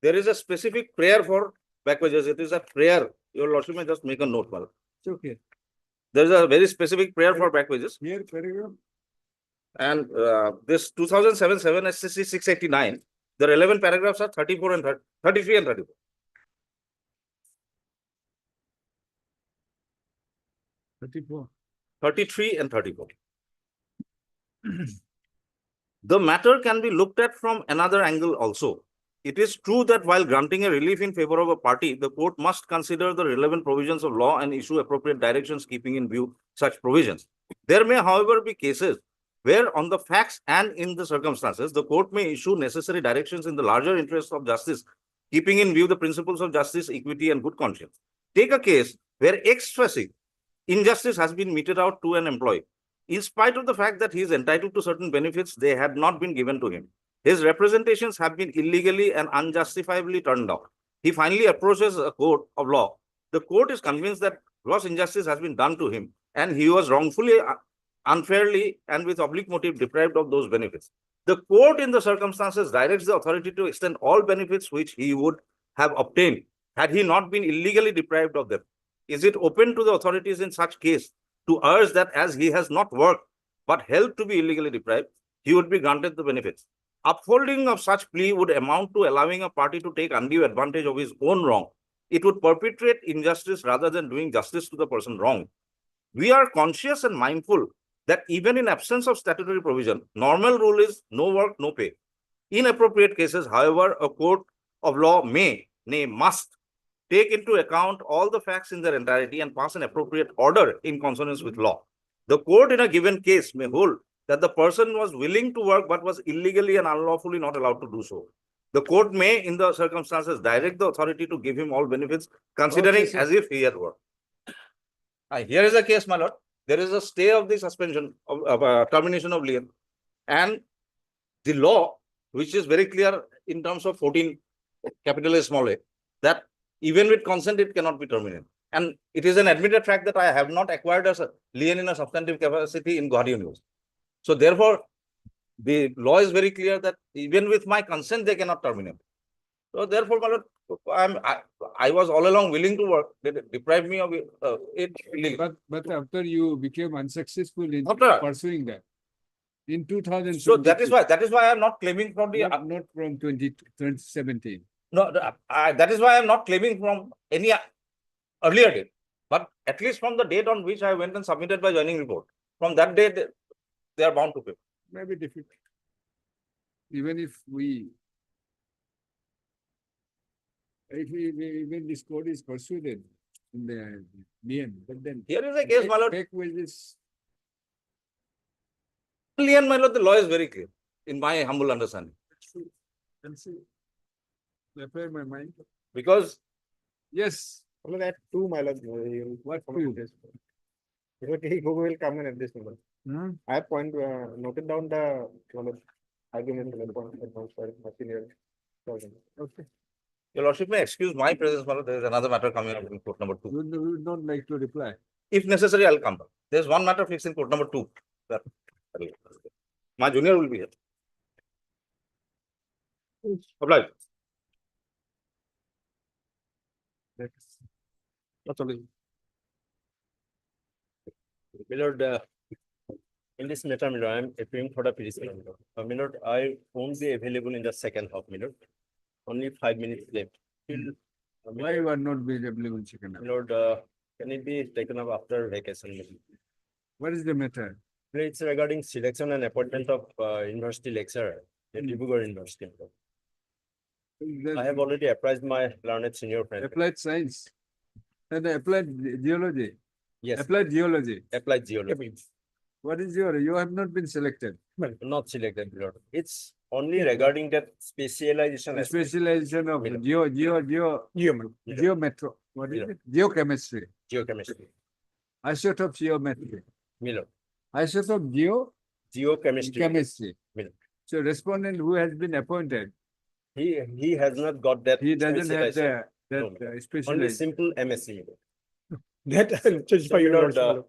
there is a specific prayer for back wages. It is a prayer. Your lordship may just make a note, my lord. It's okay. There is a very specific prayer for back wages. Here, paragraph. And this 2007-7 SCC 689, the relevant paragraphs are 34 and 33 and 34. 34. 33 and 34. The matter can be looked at from another angle also. It is true that while granting a relief in favor of a party, the court must consider the relevant provisions of law and issue appropriate directions keeping in view such provisions. There may, however, be cases where on the facts and in the circumstances, the court may issue necessary directions in the larger interest of justice, keeping in view the principles of justice, equity, and good conscience. Take a case where ex facie injustice has been meted out to an employee. In spite of the fact that he is entitled to certain benefits, they had not been given to him. His representations have been illegally and unjustifiably turned down. He finally approaches a court of law. The court is convinced that gross injustice has been done to him and he was wrongfully, unfairly, and with oblique motive deprived of those benefits. The court in the circumstances directs the authority to extend all benefits which he would have obtained had he not been illegally deprived of them. Is it open to the authorities in such case to urge that as he has not worked but held to be illegally deprived, he would be granted the benefits? Upholding of such plea would amount to allowing a party to take undue advantage of his own wrong. It would perpetrate injustice rather than doing justice to the person wronged. We are conscious and mindful that even in absence of statutory provision, normal rule is no work, no pay. In appropriate cases, however, a court of law may, nay, must take into account all the facts in their entirety and pass an appropriate order in consonance with law. The court in a given case may hold that the person was willing to work but was illegally and unlawfully not allowed to do so. The court may, in the circumstances, direct the authority to give him all benefits, considering as if he had worked. Here is a case, my lord. There is a stay of the suspension of termination of lien, and the law, which is very clear in terms of 14 capital A small a, that even with consent it cannot be terminated. And it is an admitted fact that I have not acquired a lien in a substantive capacity in Guwahati University. So therefore, the law is very clear that even with my consent they cannot terminate. So therefore, my lord, I was all along willing to work. They deprived me of it illegally. But after you became unsuccessful in pursuing that, in 2000. So that is why I am not claiming from the not from 2017. No, that is why I am not claiming from any earlier date, but at least from the date on which I went and submitted my joining report. From that date, they are bound to pay. Maybe difficult. Even if even this code is pursued in the end, but then here is a case, my lord. Back wages. Lien, my lord, the law is very clear, in my humble understanding. Repair my mind. Because yes. Only that two, my lord. What two? He will come in at this moment. I have noted down the argument. Okay. Your Lordship may excuse my presence, my lord. There is another matter coming up in court number 2. You would not like to reply. If necessary, I'll come back. There's one matter fixed in court number 2. Sir. My junior will be here. Obliged. That's all. My lord, in this matter, my lord, I am appealing for the petition. My lord, I won't be available in the second half, my lord. Only 5 minutes left. Why you are not available in second half? My lord, can it be taken up after vacation? My lord? What is the matter? It's regarding selection and appointment of university lecturer at Dibrugarh University. I have already apprised my learned senior friend. Applied science and applied geology. Yes. Applied geology. Applied geology. What is you have not been selected. Not selected, my lord. It's only regarding that specialization. aspect. Specialization of geometro. What is it? Geochemistry. Geochemistry. Isotope geometry. My lord. Isotope Geochemistry. chemistry. My lord. So respondent who has been appointed, He has not got that. he doesn't have specialization. that No, Only specialization. simple MSc. my lord. That justify So, your my lordship. lord, my lord.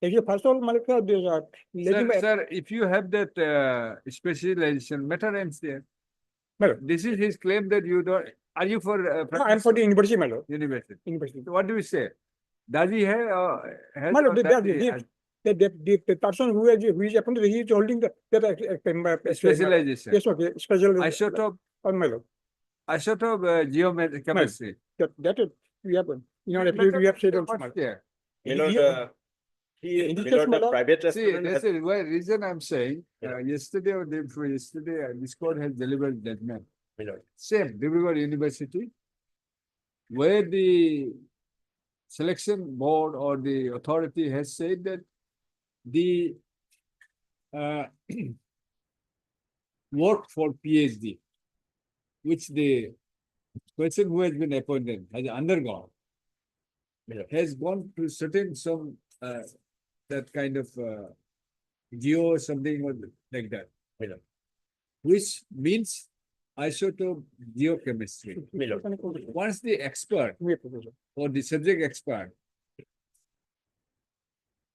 If you first of all, Malika, let him. Sir, if you have that specialization, matter ends there. Madam. This is his claim that you don't. Are you for? No, I am for the university, my lord. University. University. So what do we say? Does he have? Has My lord, or does he have the person who is appointed, he is holding that specialization? Yes, okay, special. Isotope, On my lord. isotope geometry chemistry. That we have, you know, we have said also. What's there? My lord, in this my case, lord, my the lord, private See, restaurant that's has. the reason I'm saying, Yeah. yesterday or day before yesterday, this court has delivered judgment. My lord. Same, Dibrugarh University, where the selection board or the authority has said that the work for PhD, which the person who has been appointed has undergone, My lord. has gone to certain some that kind of geo or something or like that, My lord. which means isotope geochemistry. My lord. Once the expert or the subject expert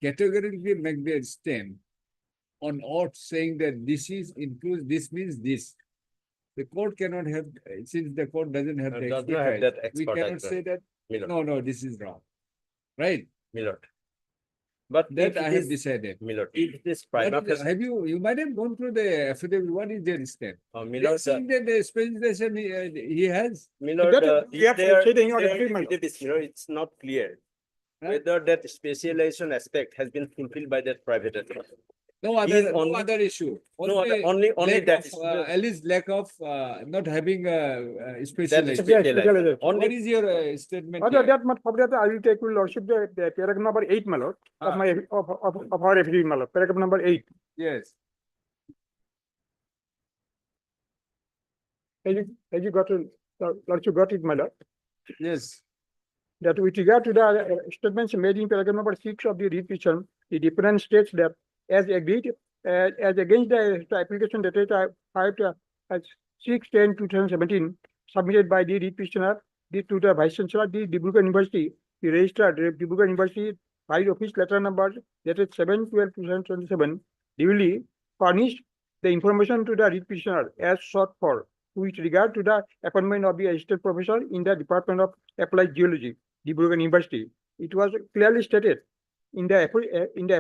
categorically make their stand on oath saying that this is includes, this means this. The court cannot have, since the court doesn't have the Does not have expertise, that we expert cannot as well. say that, My lord. no, this is wrong. Right? My lord. But That if I it have is, decided. my lord, if it is What prima is- facie, have you might have gone through the affidavit, what is their stand? my They are lord, saying that the specialization he has, my lord, That we have said in your their agreement. affidavit is, it's not clear Right. whether that specialization aspect has been fulfilled by that private restaurant. no He is other, no only- other issue. No, only lack that. of, at least lack of not having a That specialization. specialization. What Only, is your statement? Other here? that much of that, I will take your lordship the paragraph number 8, my lord, of Ah. my of our affidavit, my lord, paragraph number 8. Yes. Have you got it, lordship got it, my lord? Yes. That with regard to the statements made in paragraph number 6 of the writ petition, the defendant states that as agreed, as against the application dated 6/10/2017 submitted by the writ petitioner to the Vice Chancellor, the Dibrugarh University, the registrar, Dibrugarh University, filed office letter number dated 7/12/2027, duly furnished the information to the writ petitioner as sought for, with regard to the appointment of the assistant professor in the Department of Applied Geology, Dibrugarh University. It was clearly stated in the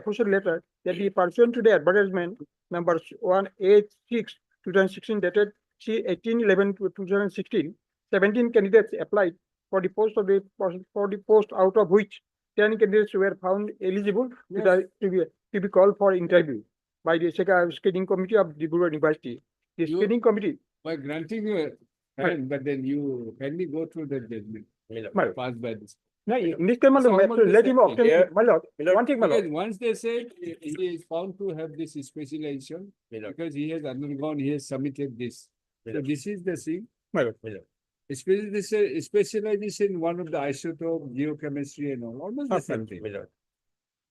official letter that the pursuant to the advertisement number 186/2016 dated C/18/11/2016, 17 candidates applied for the post out of which 10 candidates were found eligible to be called for interview by the screening committee of Dibrugarh University. The You- screening committee. By granting you hand, but then you kindly go through the judgment My lord. passed by this. No, in this case, my So lord, almost the let him same obtain, thing. my lord, My lord, one thing, my lord. Because once they say he is found to have this specialization, my lord, because he has undergone, he has submitted this. my So lord, this is the thing. My lord. my lord. Specialization in one of the isotope, geochemistry and all, almost the same thing. My lord.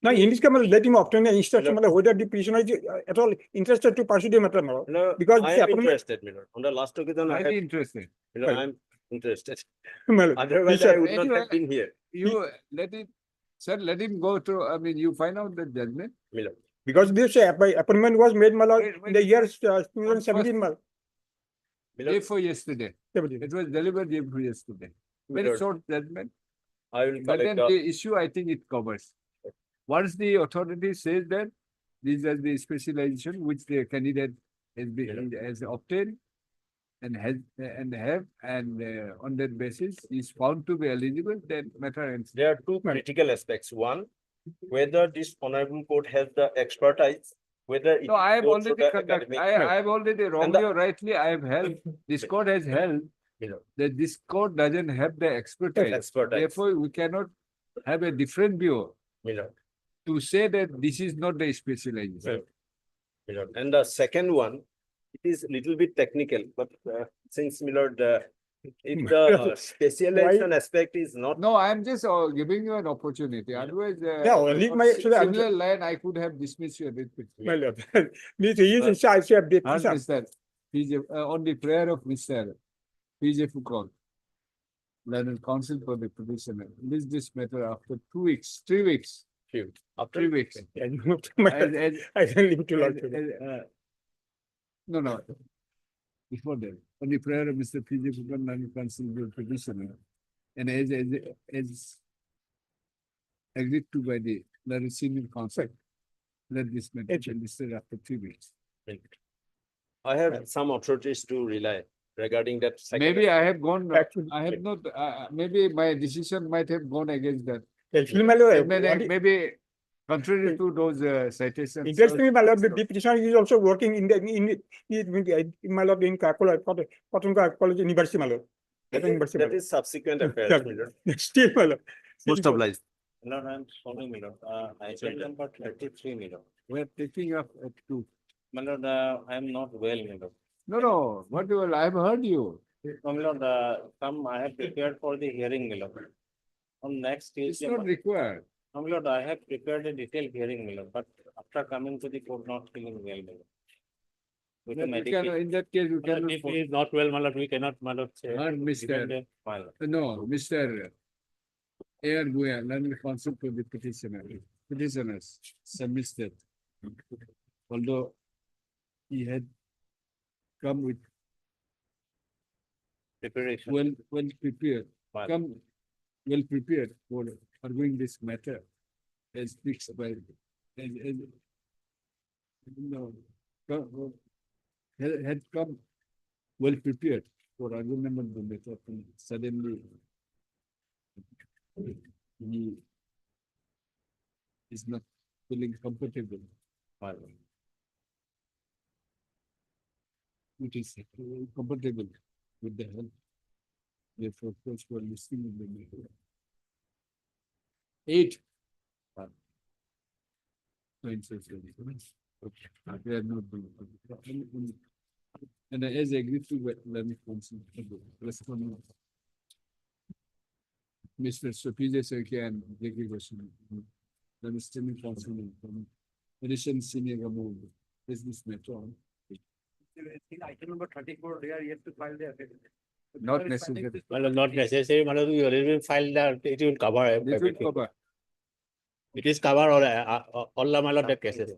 Now, in this case, my lord, let him obtain an instruction, my lord, whether the prisoner is at all interested to pursue the matter, my lord. My lord, Because I the am appointment- interested, my lord. On the last occasion, I Highly have, interested. my lord, I am interested. My lord, Otherwise, yes, I sir. would not Anyway, have been here. You let it, sir, let him go through, I mean, you find out the judgment. My lord. Because this appointment was made, my lord, Wait, in the wait, year wait. 2017, my lord. My Day lord, for yesterday. It was delivered day for yesterday. my Very lord, short judgment, I will but then collect the issue, I think it covers. Once the authority says that these are the specialization which the candidate has obtained and on that basis is found to be eligible, then matter ends. There are two critical aspects. One, whether this honorable court has the expertise, whether it No, I have goes through already the conducted, academic. I have already wrongly or rightly, I have held, this court has held You know, that this court doesn't have the expertise. Expertise. Therefore, we cannot have a different view you know, to say that this is not the specialization. you know. And the second one, it is little bit technical, but since Milord, if the specialization aspect is not. No, I am just giving you an opportunity. Otherwise, Yeah, only my similar line, I could have dismissed you a bit. My lord, this is I say update. And Mr. PJ, on the prayer of Mr. PJ Foucault, learned counsel for the petitioner, release this matter after 2 weeks, 3 weeks, After 3 weeks. I moved to my, I can leave to lord. No. Before that, on the prayer of Mr. PJ Foucault, learned counsel for the petitioner, and as agreed to by the senior counsel, let this matter be listed after 3 weeks. I have some authorities to rely regarding that. second Maybe I have gone, Actually, I have not, maybe my decision might have gone against that. Actually, my lord, Maybe contrary to those citations. interestingly, my lord, the petitioner is also working in my lord, in Cotton College University, my lord. University, my That lord. is subsequent affairs. Milord. Still, my lord. Most obliged. Milord, I'm sorry, Milord. Item number 33, Milord. We are taking up at 2. Milord, I'm not well, Milord. No, what you will, I have heard you. No, Milord, I have prepared for the hearing, Milord. On next It's Tuesday. not required. No, Milord, I have prepared a detailed hearing, Milord, but after coming to the court, not feeling well, Milord. With the Then we medical. can, in that case, we cannot. If he is not well, Milord, we cannot, Milord, say. And Mr. No, Mr. Air Guya, learned counsel to the petitioners submitted. Although he had come with Preparation. well prepared, come well prepared for arguing this matter as fixed by, no, had come well prepared for argument on the matter, and suddenly he is not feeling comfortable. It is comfortable with the health. Therefore, of course, we are listening in the meeting. 8. Okay. We are not doing it. And as agreed to learn council, respond. Mr. Sopija Sarkar and Jackie Goshen, then standing council, addition senior government, business matter. In item number 34, they are yet to file their affidavit. Not necessary. Well, not necessary, Malad, we already filed that, it will cover It will everything. cover, It is cover all the Malad that cases.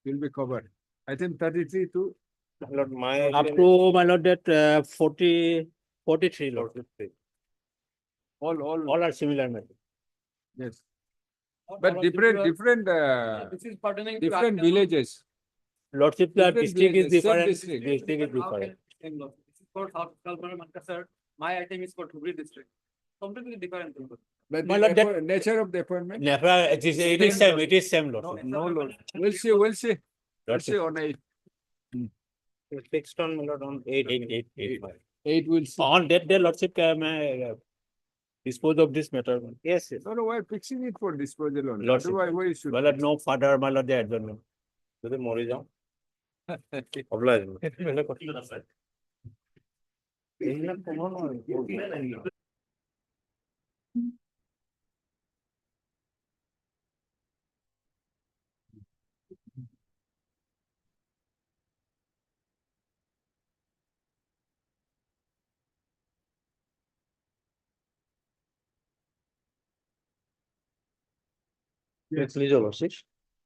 will be covered. Item 33 to Malad, up to Malad that 43, Lord. All are similar, Malad. yes. But different This is pertaining to. different villages. Lordship, the Different district is villages, same different, district. district is different. This is for South Kalpana Mankasar. My item is for Dhubri district. Completely different. But My the lord, that- nature of the appointment. Never, it is same, Lord. No, Lord. We'll see. We'll see on 8. Fixed on, Malad, on 8. 8 will see. On that day, Lordship, dispose of this matter. Yes, yes. No, why fixing it for disposal only? Lordship. Otherwise, why you should? Malad, no further, Malad, the adjournment. যদি মরে যাও obliged. Yes. Please, your lordship.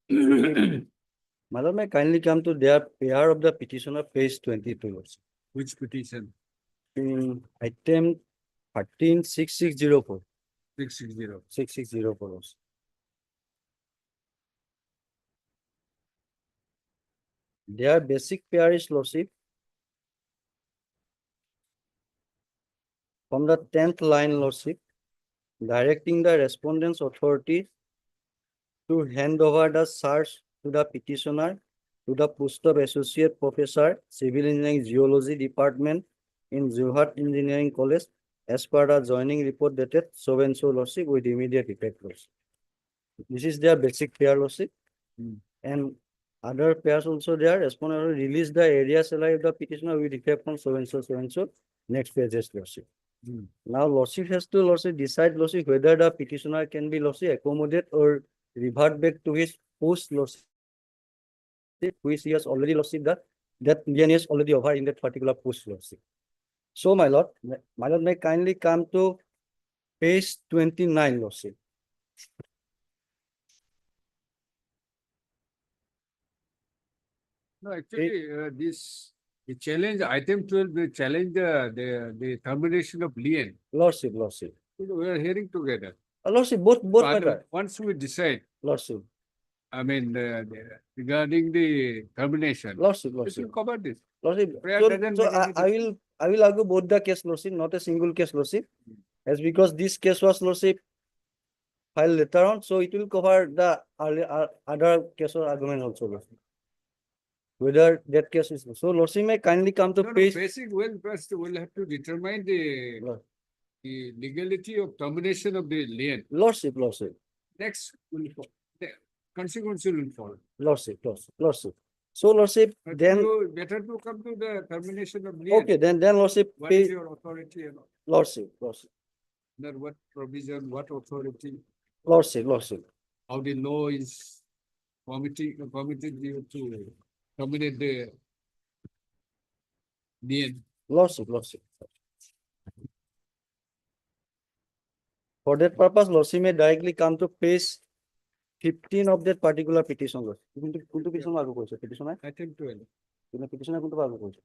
My lord, may I kindly come to their pair of the petitioner, page 22, lordship. Which petition? In item 136604. 660. 6604, lordship. Their basic pair is, lordship, from the 10th line, lordship, directing the respondent's authority to hand over the search to the petitioner to the post of Associate Professor, Civil Engineering Geology Department in Jorhat Engineering College, as per the joining report dated so and so, lordship, with immediate effect, lordship. This is their basic pair, lordship. And other pairs also there. Respondent will release the area salary of the petitioner with effect from so and so, next pages, lordship. Now, lordship has to, lordship, decide, lordship, whether the petitioner can be, lordship, accommodate or revert back to his post, lordship, which he has already, lordship, that lien is already over in that particular post, lordship. So, my lord, may kindly come to page 29, lordship. No, actually, the challenge, item 12, they challenge the termination of lien. Lordship. We are hearing together. Lordship, both matter. Once we decide, Lordship. I mean, regarding the termination. Lordship. It will cover this. Lordship, Prayer so doesn't make any I will argue both the case, lordship, not a single case, lordship. As because this case was, lordship, filed later on, so it will cover the other case or argument also, lordship. Whether that case is so, lordship, may kindly come to page. Basic will first we'll have to determine the legality of termination of the lien. Lordship. Next will the consequence will follow. Lordship. So, lordship, But then you better to come to the termination of lien. okay, then lordship, What is your authority and all? lordship. Under what provision, what authority, Lordship. how the law is permitted you to terminate the lien. Lordship. For that purpose, lordship may directly come to page 15 of that particular petition, lordship. Kuntu petition argue korise, petition hai? Item 12. Petition kuntu argue korise.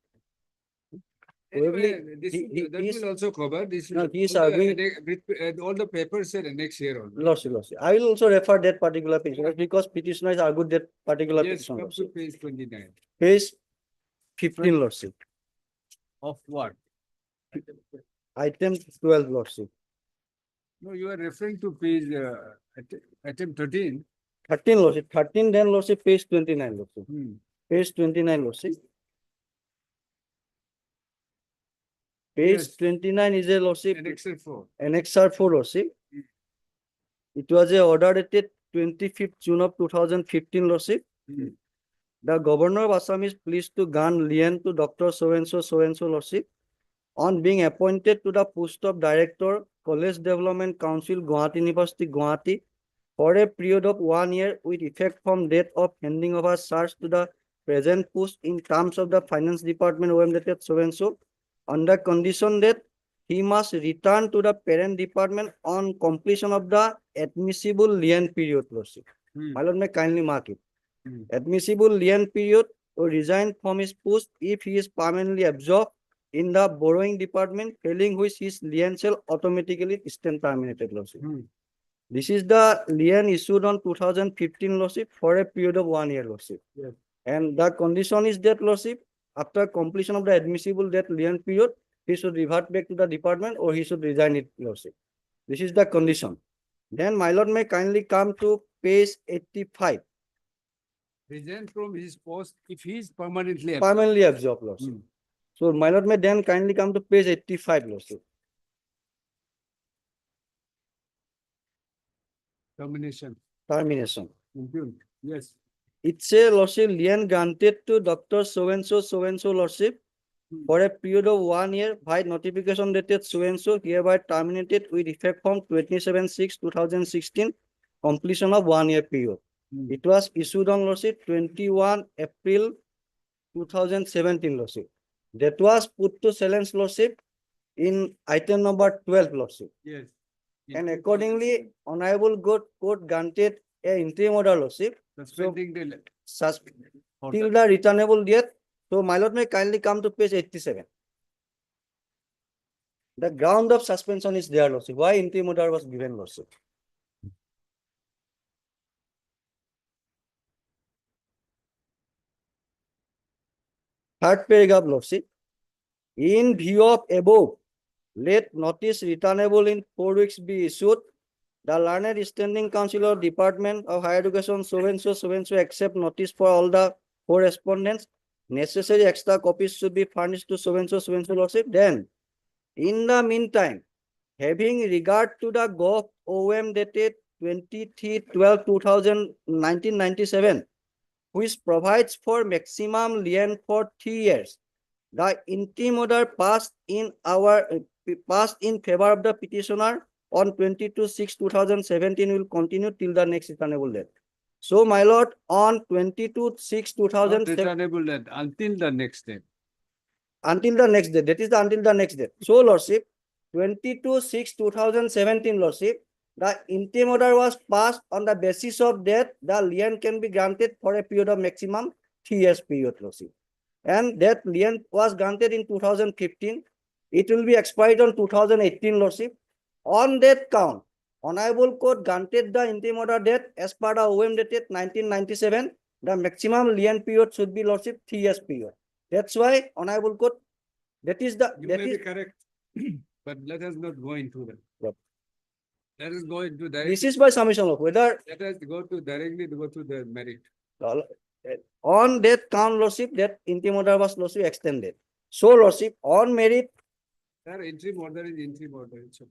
Anyway, He that will also cover this. No, he is all arguing- all the papers are next year only. Lordship. I will also refer that particular petition because petitioner is argued that particular Yes, petition, come to lordship. page 29. Page 15, lordship. Of what? Item 12, lordship. No, you are referring to page, item 13. 13, lordship. 13, then lordship, page 29, lordship. Page 29, lordship. Page Yes. 29 is a lordship. Annexure 4. Annexure 4, lordship. It was a order dated 25th June of 2015, lordship. The governor of Assam is pleased to grant lien to Dr. So and so, lordship, on being appointed to the post of Director, College Development Council, Guwahati University, Guwahati, for a period of 1 year with effect from date of handing over charge to the present post in terms of the Finance Department, OM dated so and so, on the condition that he must return to the parent department on completion of the admissible lien period, lordship. My lord, may kindly mark it. Admissible lien period or resign from his post if he is permanently absorbed in the borrowing department, failing which his lien shall automatically stand terminated, lordship. This is the lien issued on 2015, lordship, for a period of 1 year, lordship. Yes. And the condition is that, lordship, after completion of the admissible that lien period, he should revert back to the department or he should resign it, lordship. This is the condition. Then my lord may kindly come to page 85. Resign from his post if he is permanently absent. Permanently absorbed, lordship. So my lord may then kindly come to page 85, lordship. Termination. Yes. It's a lordship lien granted to Dr. So and so, lordship, for a period of 1 year by notification dated so and so, hereby terminated with effect from 27/6/2016, completion of 1 year period. It was issued on, lordship, 21 April 2017, lordship. That was put to silence, lordship, in item number 12, lordship. Yes. And accordingly, Honorable Court granted a interim order, Lordship. Suspending the. Till the returnable date. So my lord may kindly come to page 87. The ground of suspension is there, Lordship. Why interim order was given, Lordship? Third paragraph, Lordship. In view of above, let notice returnable in 4 weeks be issued. The learned standing council or department of higher education so and so accept notice for all the correspondence. Necessary extra copies should be furnished to so and so Lordship. Then, in the meantime, having regard to the Gov. OM dated 23/12/1997, which provides for maximum lien for 3 years. The interim order passed in favor of the petitioner on 22/6/2017 will continue till the next returnable date. So, my lord, on 22/6/2017. Returnable date until the next day. Until the next day. That is the until the next day. So, Lordship, 22/6/2017, Lordship, the interim order was passed on the basis of that the lien can be granted for a period of maximum 3 years period, Lordship. And that lien was granted in 2015. It will be expired on 2018, Lordship. On that count, Honorable Court granted the interim order date as per the OM dated 1997. The maximum lien period should be, Lordship, 3 years period. That's why, Honorable Court, that is the. You may be correct, but let us not go into that. Yep. Let us go into that. This is by submission of whether. Let us go to directly go to the merit. On that count, Lordship, that interim order was, Lordship, extended. So, Lordship, on merit. Sir, interim order is interim order. So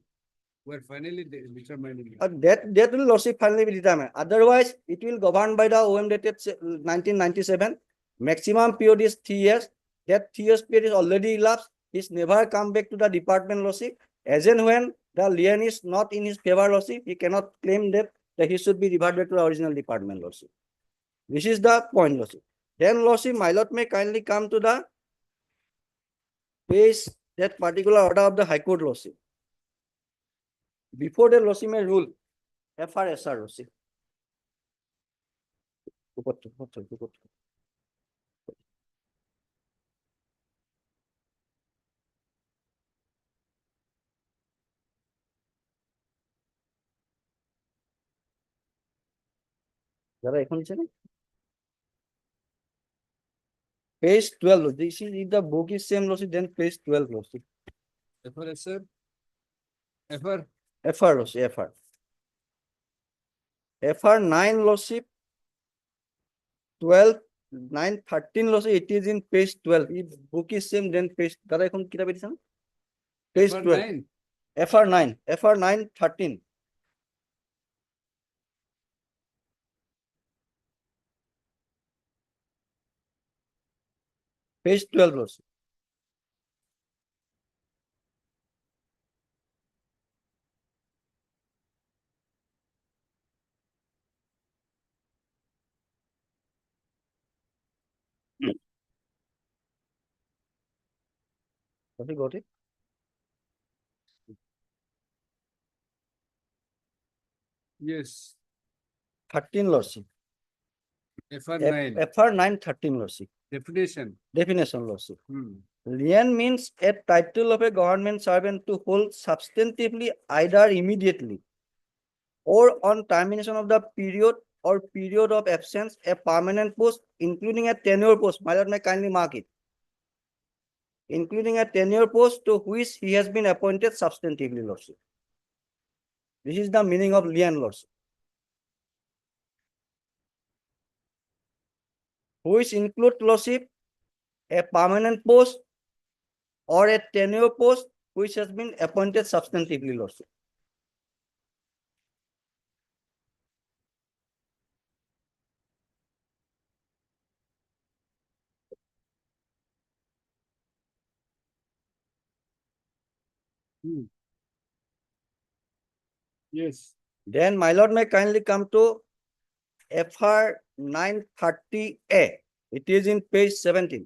we're finally determining. That will, Lordship, finally be determined. Otherwise, it will govern by the OM dated 1997. Maximum period is 3 years. That 3 years period is already elapsed. He's never come back to the department, Lordship. As and when the lien is not in his favor, Lordship, he cannot claim that he should be reverted to the original department, Lordship. This is the point, Lordship. Then, Lordship, my lord may kindly come to the page that particular order of the High Court, Lordship. Before the Lordship may rule, FRSR, Lordship. Page 12. This is if the book is same, Lordship, then page 12, Lordship. FR, FR. FR, Lordship, FR. FR 9, Lordship. 12, 9, 13, Lordship, it is in page 12. If book is same, then page. Page 12. FR 9. FR 9, 13. Page 12, Lordship. Have you got it? Yes. 13, Lordship. FR 9. FR 9, 13, Lordship. Definition. Definition, Lordship. Lien means a title of a government servant to hold substantively either immediately or on termination of the period or period of absence, a permanent post, including a tenure post. My lord may kindly mark it. Including a tenure post to which he has been appointed substantively, Lordship. This is the meaning of lien, Lordship. Which include, Lordship, a permanent post or a tenure post which has been appointed substantively, Lordship. Yes. Then my lord may kindly come to FR 930A. It is in page 17.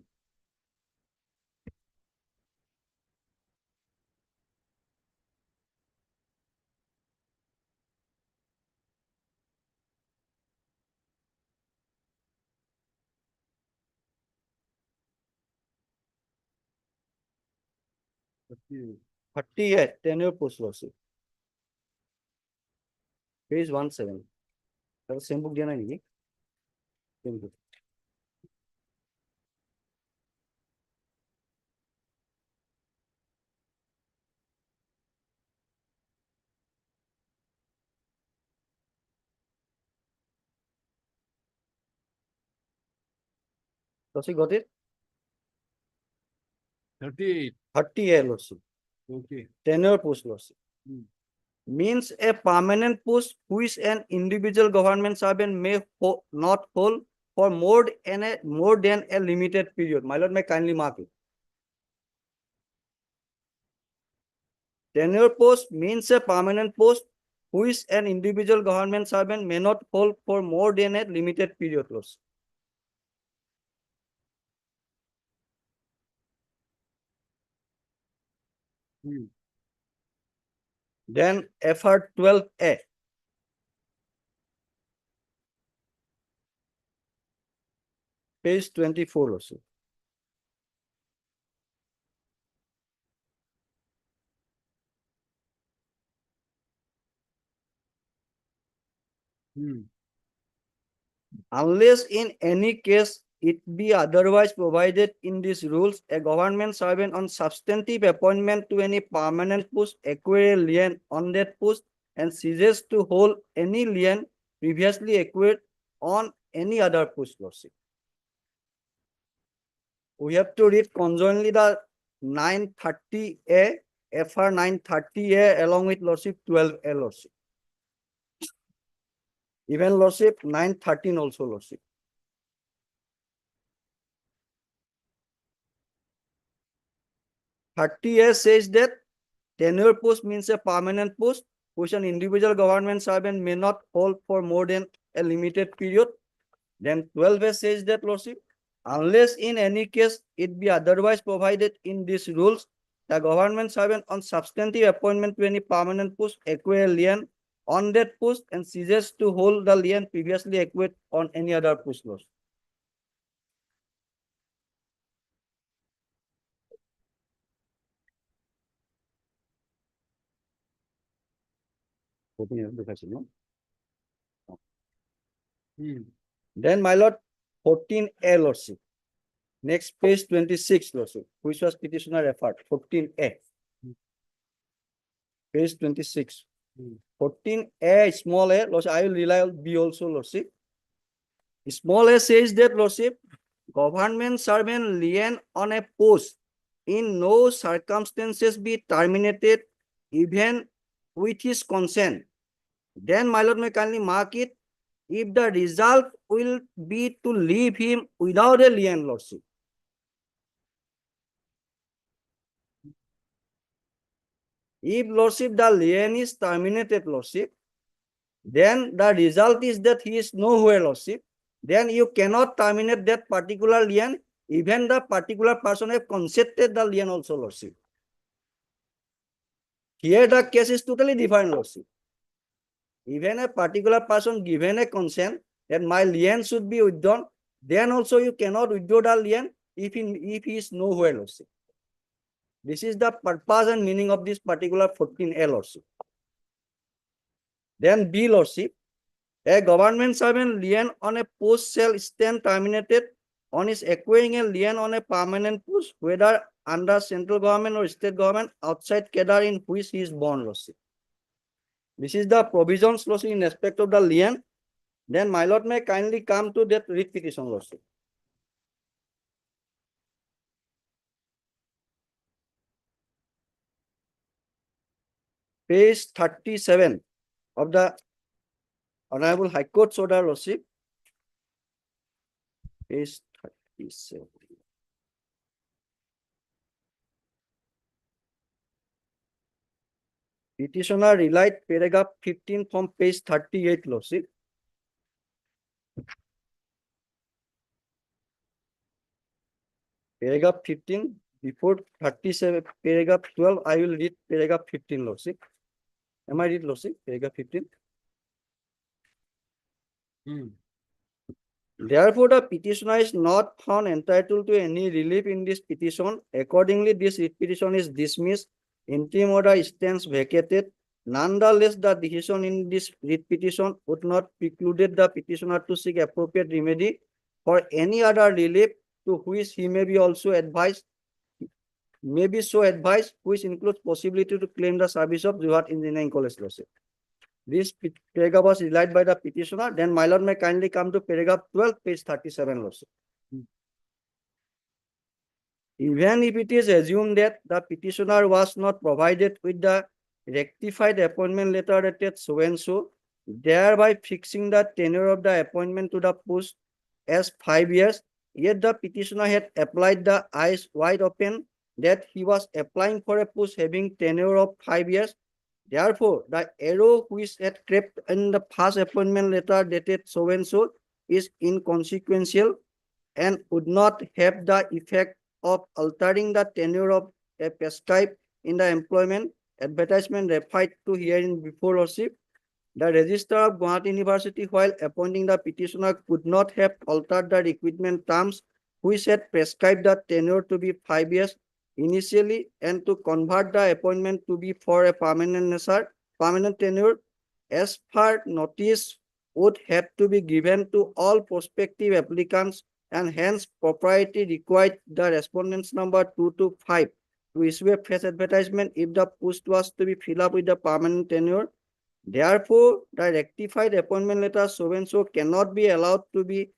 38, tenure post lordship. Page 17. That was same book, Diana, same book. Lordship got it? 38. 38 lordship. Okay. Tenure post lordship. Means a permanent post which an individual government servant may not hold for more than a limited period. My lord, may kindly mark it. Tenure post means a permanent post which an individual government servant may not hold for more than a limited period. Lordship. Then FR 12A. Page 24 also. Unless in any case it be otherwise provided in these rules, a government servant on substantive appointment to any permanent post acquire a lien on that post and ceases to hold any lien previously acquired on any other post. Lordship. We have to read conjointly the 930A, FR 930A along with Lordship 12A Lordship. Even Lordship 913 also Lordship. 30A says that tenure post means a permanent post which an individual government servant may not hold for more than a limited period. Then 12A says that, Lordship, unless in any case it be otherwise provided in these rules, the government servant on substantive appointment to any permanent post acquire lien on that post and ceases to hold the lien previously acquired on any other post. Lordship. Then, my lord, 14A Lordship. Next page 26 Lordship, which was petitioner effort, 14A. Page 26. 14A, small a, Lordship, I will rely on B also, Lordship. Small a says that, Lordship, government servant lien on a post in no circumstances be terminated even with his consent. Then, my lord, may kindly mark it if the result will be to leave him without a lien, Lordship. If Lordship, the lien is terminated, Lordship, then the result is that he is nowhere, Lordship. Then you cannot terminate that particular lien, even the particular person have consented the lien also, Lordship. Here the case is totally different, Lordship. Even a particular person given a consent that my lien should be withdrawn, then also you cannot withdraw the lien if he is nowhere, Lordship. This is the purpose and meaning of this particular 14A Lordship. Then B Lordship, a government servant lien on a post shall stand terminated on his acquiring a lien on a permanent post, whether under central government or state government outside cadre in which he is born, Lordship. This is the provisions, Lordship, in respect of the lien. Then my lord may kindly come to that writ petition, Lordship. Page 37 of the Honorable High Court's order, Lordship. Page 37. Petitioner relied paragraph 15 from page 38, Lordship. Paragraph 15, before 37, paragraph 12, I will read paragraph 15, Lordship. Am I read, Lordship? Paragraph 15. Therefore, the petitioner is not found entitled to any relief in this petition. Accordingly, this writ petition is dismissed. Interim order stands vacated. Nonetheless, the decision in this writ petition would not preclude the petitioner to seek appropriate remedy for any other relief to which he may be also advised, may be so advised, which includes possibility to claim the service of Jorhat Engineering College lawsuit. This paragraph was relied by the petitioner. Then my lord may kindly come to paragraph 12, page 37 lawsuit. Even if it is assumed that the petitioner was not provided with the rectified appointment letter dated so and so, thereby fixing the tenure of the appointment to the post as 5 years, yet the petitioner had applied the eyes wide open that he was applying for a post having tenure of 5 years. Therefore, the error which had crept in the first appointment letter dated so and so is inconsequential and would not have the effect of altering the tenure of a prescribed in the employment advertisement referred to herein before lordship. The registrar of Guwahati University, while appointing the petitioner, could not have altered the recruitment terms which had prescribed the tenure to be 5 years initially and to convert the appointment to be for a permanent tenure, as per notice would have to be given to all prospective applicants, and hence propriety required the respondents number 2 to 5 to issue a fresh advertisement if the post was to be filled up with the permanent tenure. Therefore, the rectified appointment letter so and so cannot be allowed to be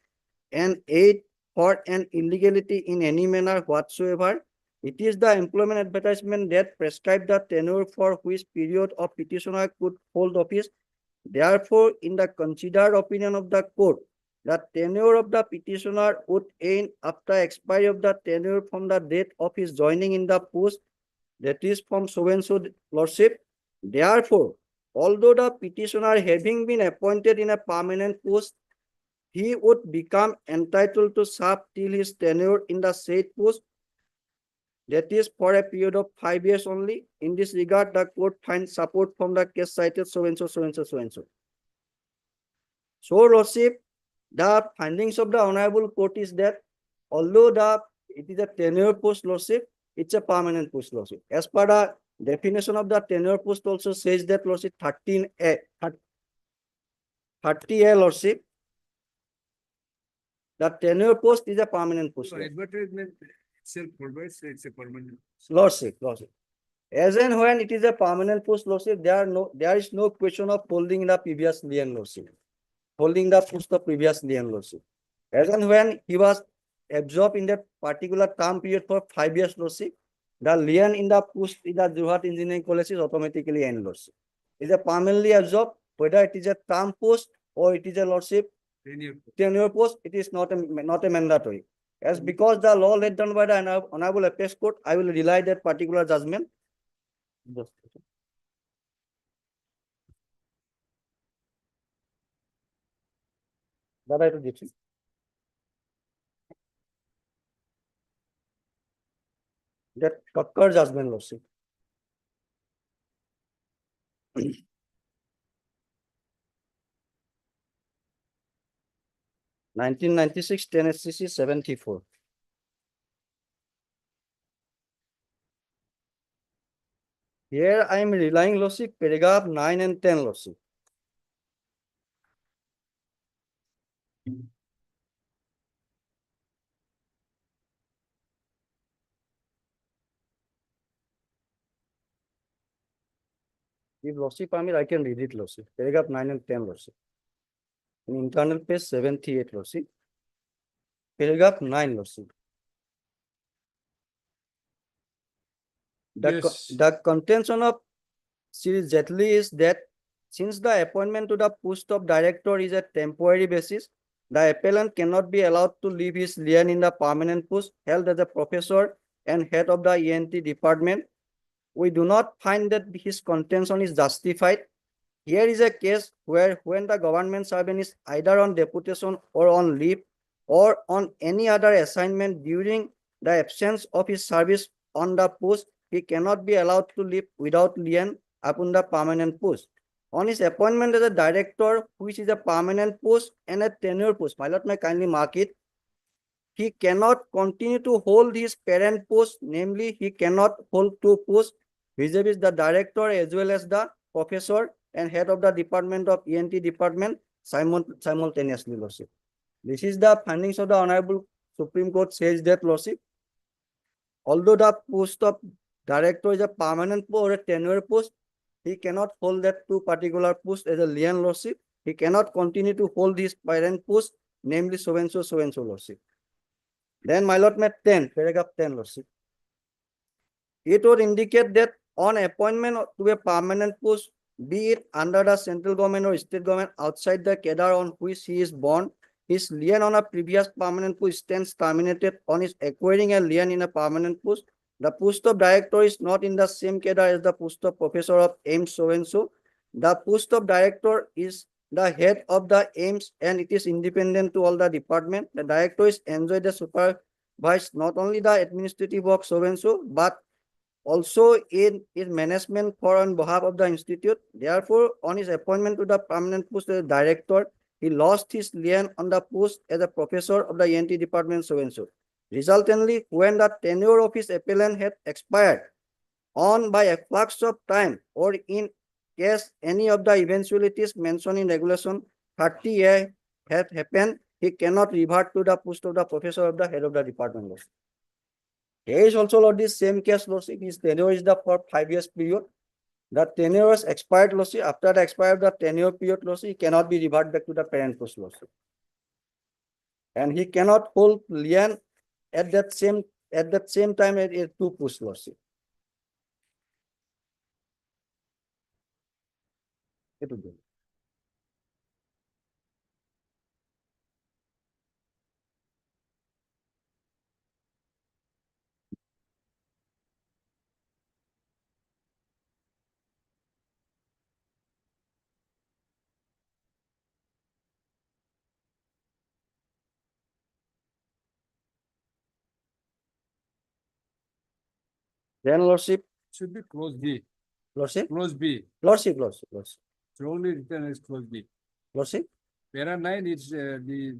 an aid for an illegality in any manner whatsoever. It is the employment advertisement that prescribes the tenure for which period of petitioner could hold office. Therefore, in the considered opinion of the court, the tenure of the petitioner would end after expiry of the tenure from the date of his joining in the post, that is from so and so lordship. Therefore, although the petitioner having been appointed in a permanent post, he would become entitled to serve till his tenure in the said post, that is for a period of 5 years only. In this regard, the court finds support from the case cited so and so, so and so, so and so. So, lordship, the findings of the honorable court is that although it is a tenure post lordship, it's a permanent post lordship. As per the definition of the tenure post also says that lordship 30A lordship, the tenure post is a permanent post. So advertisement itself provides it's a permanent. Lordship. As and when it is a permanent post lordship, there is no question of holding the previous lien lordship. Holding the post of previous lien lordship. As and when he was absorbed in that particular term period for 5 years lordship, the lien in the post in the Jorhat Engineering College is automatically end lordship. It is a permanently absorbed, whether it is a term post or it is a lordship tenure post, it is not a mandatory. As because the law laid down by the honorable appeals court, I will rely that particular judgment. That I will give you. That Kakkar judgment lordship. Nineteen 10 SCC 74. Here I am relying lordship paragraph 9 and 10 lordship. If lordship permit, I can read it lordship. Paragraph 9 and 10 lordship. In internal page 78 lordship. Paragraph 9 lordship. The contention of Sri Jetli is that since the appointment to the post of director is a temporary basis, the appellant cannot be allowed to leave his lien in the permanent post held as a professor and head of the ENT department. We do not find that his contention is justified. Here is a case where when the government servant is either on deputation or on leave or on any other assignment during the absence of his service on the post, he cannot be allowed to leave without lien upon the permanent post. on his appointment as a director, which is a permanent post and a tenure post. My lord, may kindly mark it. He cannot continue to hold his parent post, namely, he cannot hold two posts, vis-a-vis the director as well as the professor and head of the department of ENT department simultaneously, Lordship. This is the findings of the Honorable Supreme Court says that, Lordship. Although the post of director is a permanent post or a tenure post, he cannot hold that two particular posts as a lien, Lordship. He cannot continue to hold his parent post, namely so and so, Lordship. Then, my lord, 10, paragraph 10, Lordship. It would indicate that on appointment to a permanent post, be it under the central government or state government outside the cadre on which he is born, his lien on a previous permanent post stands terminated on his acquiring a lien in a permanent post. The post of director is not in the same cadre as the post of professor of AIMS so and so. The post of director is the head of the AIMS and it is independent to all the department. The director is enjoyed the supervise not only the administrative work so and so, but also in his management for on behalf of the institute. Therefore, on his appointment to the permanent post as director, he lost his lien on the post as a professor of the ENT department so and so. Resultantly, when the tenure of his appellant had expired on by a flux of time or in case any of the eventualities mentioned in regulation 30A have happened, he cannot revert to the post of the professor of the head of the department. Here is also Lord this same case, Lordship. His tenure is the for 5 years period. The tenure was expired, Lordship. After the expired the tenure period, Lordship, he cannot be reverted back to the parent post, Lordship. And he cannot hold lien at that same time at two posts, Lordship. It will be. Then, Lordship. Should be clause B. Lordship. Clause B. Lordship. So only written as clause B. Lordship. Para 9 is the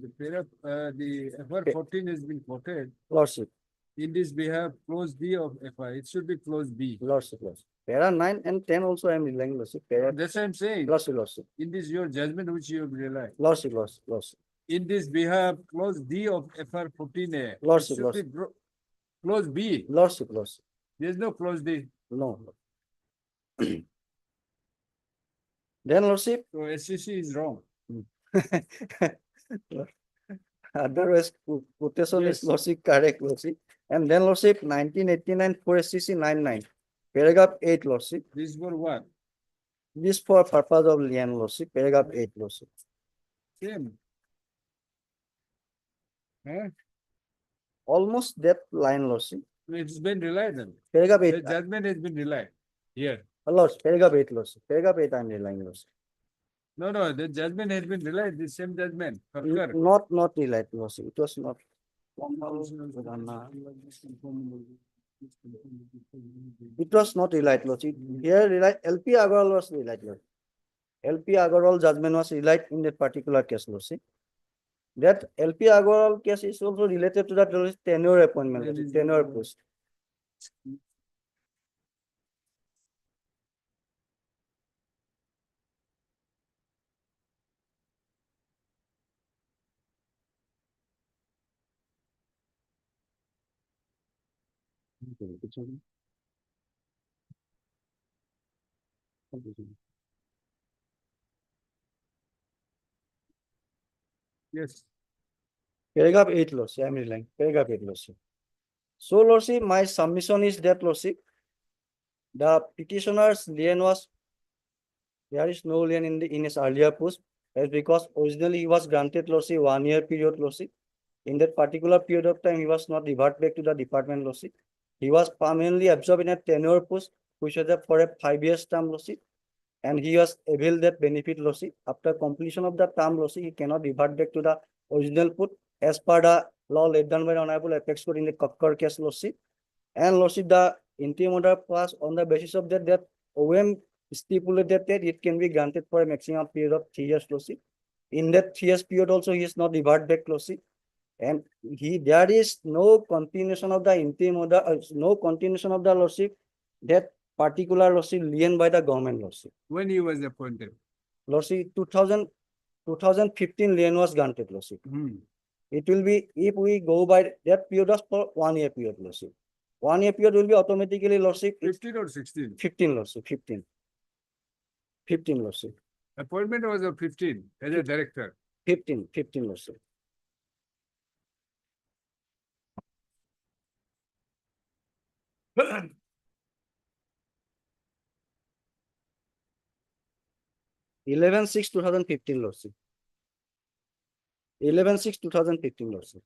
FR 14 has been quoted. Lordship. In this we have clause D of FI. It should be clause B. Lordship. Para 9 and 10 also I am relying, Lordship. That's what I'm saying. Lordship. In this your judgment which you have relied. Lordship. In this we have clause D of FR 14A. Lordship. Clause B. Lordship. There's no clause D. No. Then, Lordship. So SCC is wrong. Otherwise, quotation Yes. is Lordship correct, Lordship. And then, Lordship, 1989 for SCC 99. Paragraph 8, Lordship. This for what? This for purpose of lien, Lordship. Paragraph 8, Lordship. Same. Huh? Almost that line, Lordship. It's been relied on. Paragraph The 8. judgment has been relied here. Lordship, paragraph 8, Lordship. Paragraph 8, I am relying, Lordship. No, the judgment has been relied, the same judgment. Not relied, Lordship. It was not. It was not relied, Lordship. Here, relied, LP Agarwal was relied, Lordship. LP Agarwal judgment was relied in that particular case, Lordship. That LP Agarwal case is also related to that tenure appointment, Lordship, tenure post. Yes. Paragraph 8, Lordship. I am relying. Paragraph 8, Lordship. So, Lordship, my submission is that, Lordship, the petitioner's lien was, there is no lien in his earlier post, as because originally he was granted, Lordship, 1 year period, Lordship. In that particular period of time, he was not reverted back to the department, Lordship. He was permanently absorbed in a tenure post, which was for a 5 years term, Lordship. And he was availed that benefit, Lordship. After completion of the term, Lordship, he cannot revert back to the original post as per the law laid down by the Honorable Apex Court in the Kakkar case, Lordship. And Lordship, the interim order passed on the basis of that OM stipulated that it can be granted for a maximum period of 3 years lordship. In that 3 years period also, he is not revert back lordship. And there is no continuation of the interim order, no continuation of the lordship, that particular lordship lien by the government lordship. When he was appointed. Lordship 2015 lien was granted lordship. It will be, if we go by that period of for 1 year period lordship. 1 year period will be automatically lordship. 15 or 16? 15 lordship, 15. 15 lordship. Appointment was of 15 as a director. 15 lordship. Eleven 6/2015 lordship. 11/6/2015 lordship.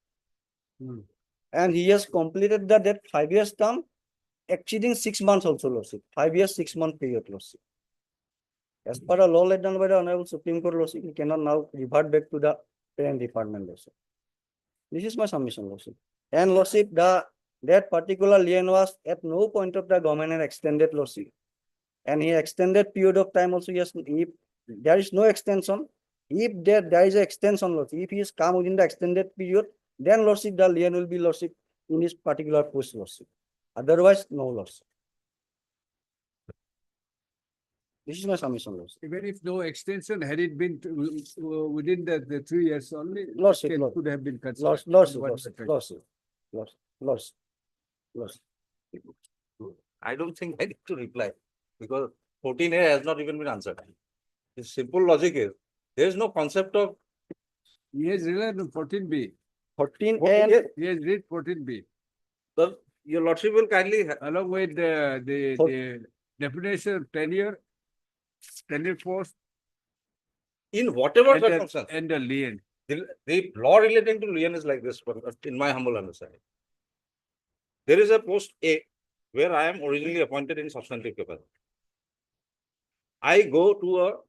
And he has completed that 5 years term, exceeding 6 months also lordship. 5 years, 6 month period lordship. As per the law laid down by the Honorable Supreme Court lordship, he cannot now revert back to the parent department lordship. This is my submission lordship. And lordship, that particular lien was at no point of the government had extended lordship. And he extended period of time also, yes, if there is no extension, if there is an extension lordship, if he is come within the extended period, then lordship, the lien will be lordship in this particular post lordship. Otherwise, no lordship. This is my submission lordship. Even if no extension, had it been within the 3 years only, Lordship, it Lord. could have been considered. Lordship. I don't think I need to reply because 14A has not even been answered. The simple logic is there is no concept of. He has relied on 14B. 14A. He has read 14B. Well, your lordship will kindly. Along with the definition of tenure post. In whatever and circumstance. And the lien. The law relating to lien is like this, in my humble understanding. There is a post A where I am originally appointed in substantive capacity. I go to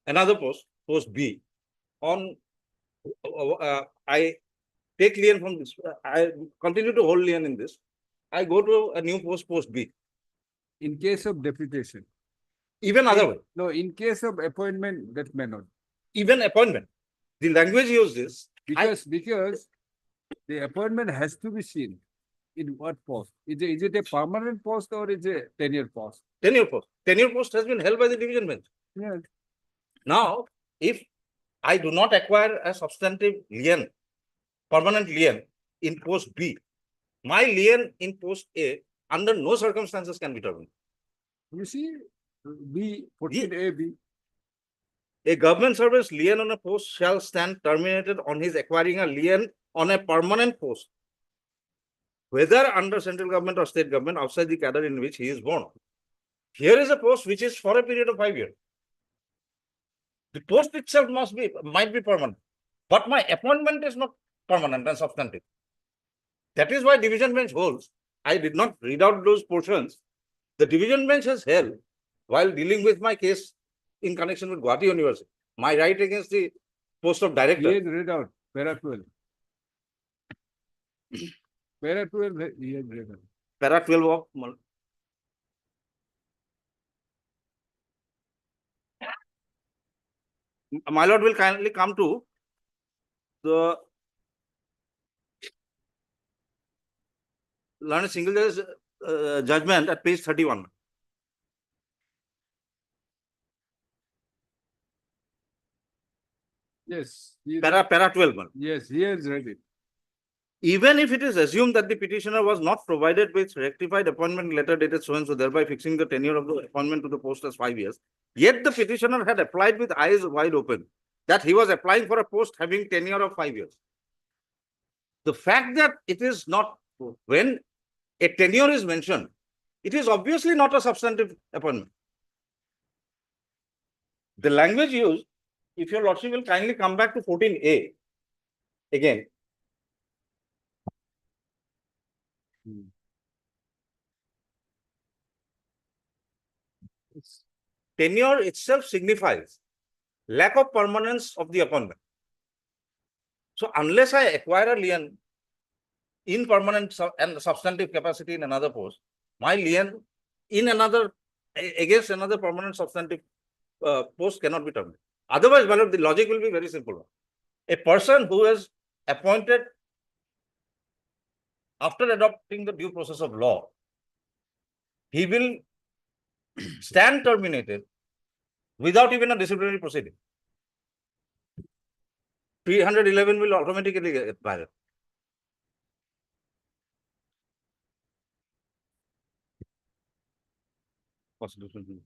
another post B. On I take lien from this. I continue to hold lien in this. I go to a new post B. In case of deputation. Even otherwise. No, in case of appointment, that may not. Even appointment. The language used is. Because the appointment has to be seen. In what post? Is it a permanent post or is it a tenure post? Tenure post. Tenure post has been held by the division bench. Yes. Now, if I do not acquire a substantive lien, permanent lien in post B, my lien in post A under no circumstances can be terminated. You see, B, 14A, B. A government service lien on a post shall stand terminated on his acquiring a lien on a permanent post, whether under central government or state government outside the cadre in which he is born. Here is a post which is for a period of 5 years. The post itself might be permanent, but my appointment is not permanent and substantive. That is why division bench holds. I did not read out those portions. The division bench has held while dealing with my case in connection with Guwahati University, my right against the post of director. He has read out, para 12. Para 12, he has read out. Para 12 of my lord will kindly come to the learned single judge judgment at page 31. Yes. Para 12. Yes, he has read it. Even if it is assumed that the petitioner was not provided with rectified appointment letter dated so and so, thereby fixing the tenure of the appointment to the post as 5 years, yet the petitioner had applied with eyes wide open that he was applying for a post having tenure of 5 years. The fact that it is not, when a tenure is mentioned, it is obviously not a substantive appointment. The language used, if your lordship will kindly come back to 14A again. Tenure itself signifies lack of permanence of the appointment. So unless I acquire a lien in permanent and substantive capacity in another post, my lien in another against another permanent substantive post cannot be terminated. Otherwise, my lord, the logic will be very simple. A person who is appointed after adopting the due process of law, he will stand terminated without even a disciplinary proceeding. 311 will automatically get violated. Constitution.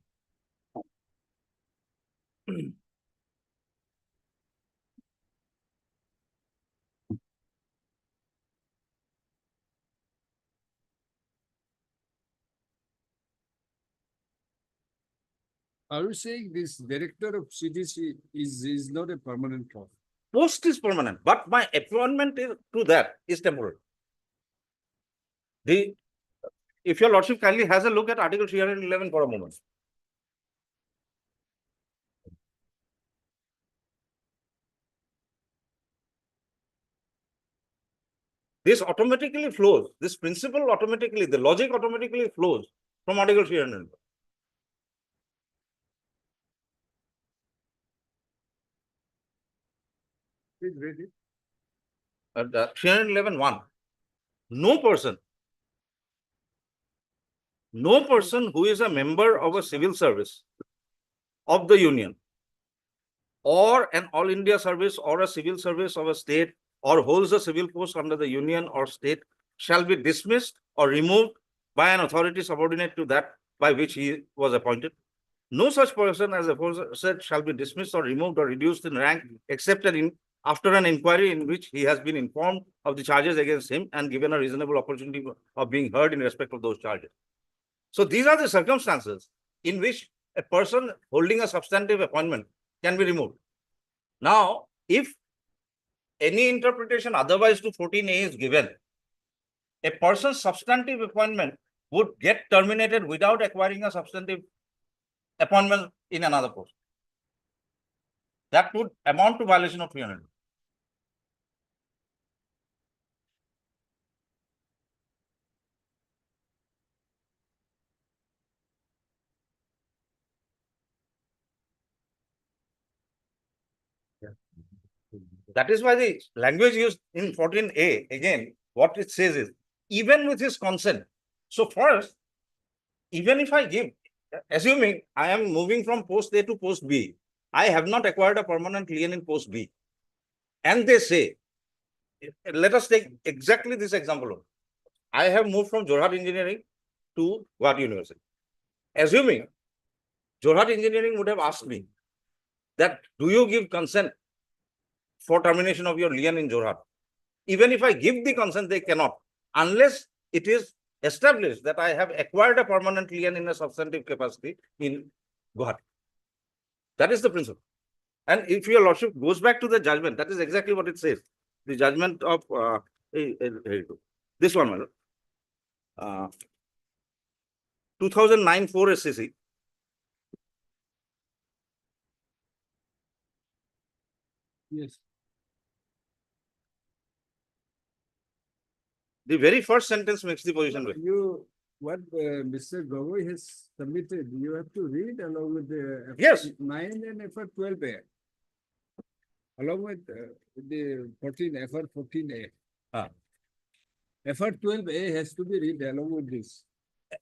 Are you saying this director of CDC is not a permanent post? Post is permanent, but my appointment to that is temporary. If your lordship kindly has a look at Article 311 for a moment. This automatically flows, this principle automatically, the logic automatically flows from Article 311. Please read it. 311(1). No person who is a member of a civil service of the union or an all India service or a civil service of a state or holds a civil post under the union or state shall be dismissed or removed by an authority subordinate to that by which he was appointed. No such person as aforesaid shall be dismissed or removed or reduced in rank except after an inquiry in which he has been informed of the charges against him and given a reasonable opportunity of being heard in respect of those charges. So these are the circumstances in which a person holding a substantive appointment can be removed. Now, if any interpretation otherwise to 14A is given, a person's substantive appointment would get terminated without acquiring a substantive appointment in another post. That would amount to violation of 300. That is why the language used in 14A, again, what it says is, even with his consent. So first, even if I give, assuming I am moving from post A to post B, I have not acquired a permanent lien in post B. And they say, let us take exactly this example. I have moved from Jorhat Engineering to Guwahati University. Assuming Jorhat Engineering would have asked me that, do you give consent for termination of your lien in Jorhat? Even if I give the consent, they cannot, unless it is established that I have acquired a permanent lien in a substantive capacity in Guwahati. That is the principle. And if your lordship goes back to the judgment, that is exactly what it says. The judgment of this one, 2009 4 SCC. Yes. The very first sentence makes the position. What Mr. Gogoi has submitted, you have to read along with the Yes. 9 and FR 12A. Along with the 14, FR 14A. FR 12A has to be read along with this.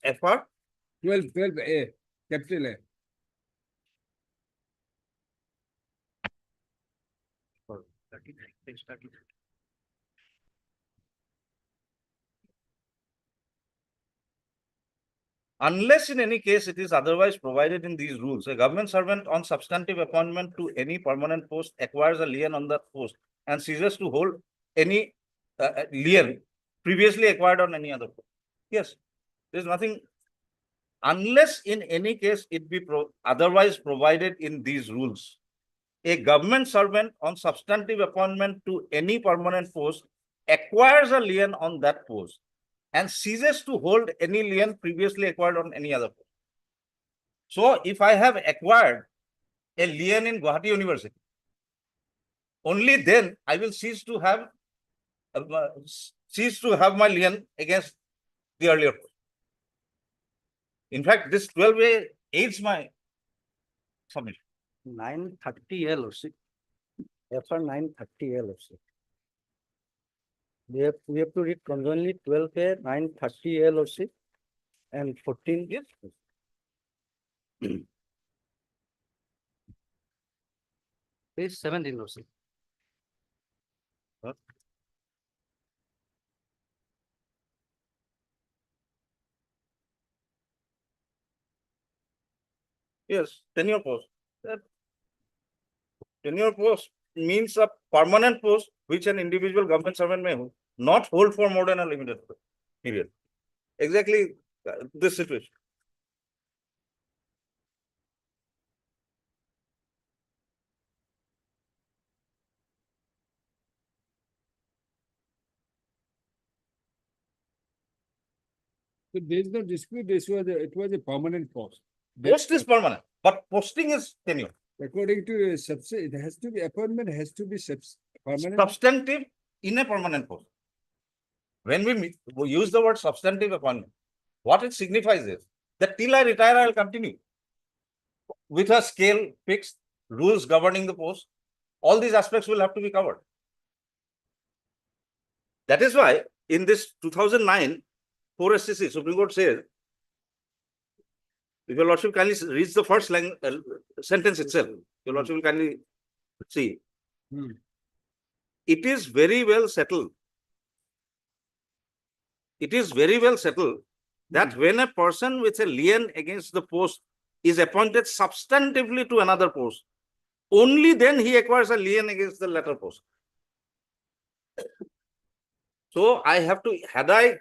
FR 12A, capital A. Unless in any case it is otherwise provided in these rules, a government servant on substantive appointment to any permanent post acquires a lien on that post and ceases to hold any lien previously acquired on any other post. Yes, there is nothing, unless in any case it be otherwise provided in these rules. A government servant on substantive appointment to any permanent post acquires a lien on that post and ceases to hold any lien previously acquired on any other post. So if I have acquired a lien in Guwahati University, only then I will cease to have my lien against the earlier post. In fact, this 12A aids my submission. 930 LOC. FR 930 LOC. We have to read conjointly 12A 930 LOC and 14. Yes. Page 17 LOC. Yes, tenure post. That tenure post means a permanent post which an individual government servant may not hold for more than a limited period. Exactly this situation. So there is no dispute, it was a permanent post. Post is permanent, but posting is tenure. According to it has to be, appointment has to be permanent. Substantive in a permanent post. When we use the word substantive appointment, what it signifies is that till I retire, I will continue with a scale fixed, rules governing the post. All these aspects will have to be covered. That is why in this 2009 4 SCC, Supreme Court says, if your lordship kindly reads the first sentence itself, your lordship will kindly see. It is very well settled. It is very well settled that when a person with a lien against the post is appointed substantively to another post, only then he acquires a lien against the latter post. So I have to, had I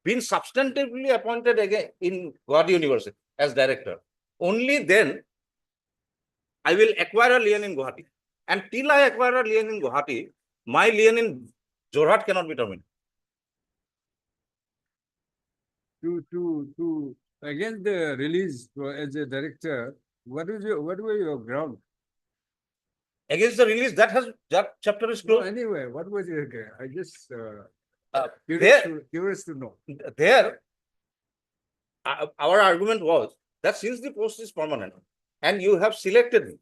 been substantively appointed again in Guwahati University as director, only then I will acquire a lien in Guwahati. And till I acquire a lien in Guwahati, my lien in Jorhat cannot be terminated. To against the release as a director, what were your ground? Against the release, that chapter is No, closed. anyway, what was your, I just curious to know. There, our argument was that since the post is permanent and you have selected me,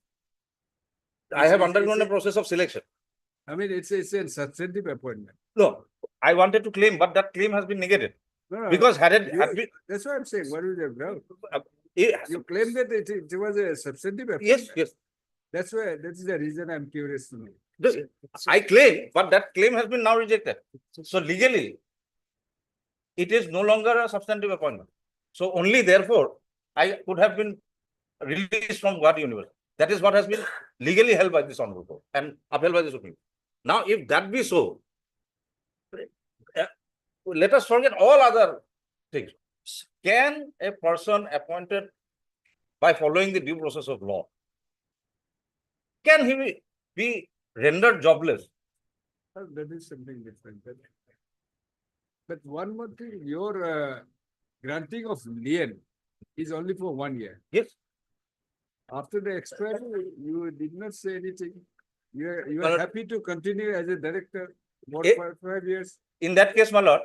I have undergone a process of selection. I mean, it's a substantive appointment. No, I wanted to claim, but that claim has been negated. No, Because had it that's what I'm saying. What is your ground? You claim that it was a substantive appointment. Yes, yes. That's the reason I'm curious to know. I claim, but that claim has been now rejected. So legally, it is no longer a substantive appointment. So only therefore, I could have been released from Guwahati University. That is what has been legally held by this Honorable Court and upheld by the Supreme Court. Now, if that be so, let us forget all other things. Can a person appointed by following the due process of law, can he be rendered jobless? That is something different. But one more thing, your granting of lien is only for 1 year. Yes. After the expiry, you did not say anything. You are happy to continue as a director for 5 years. In that case, my lord,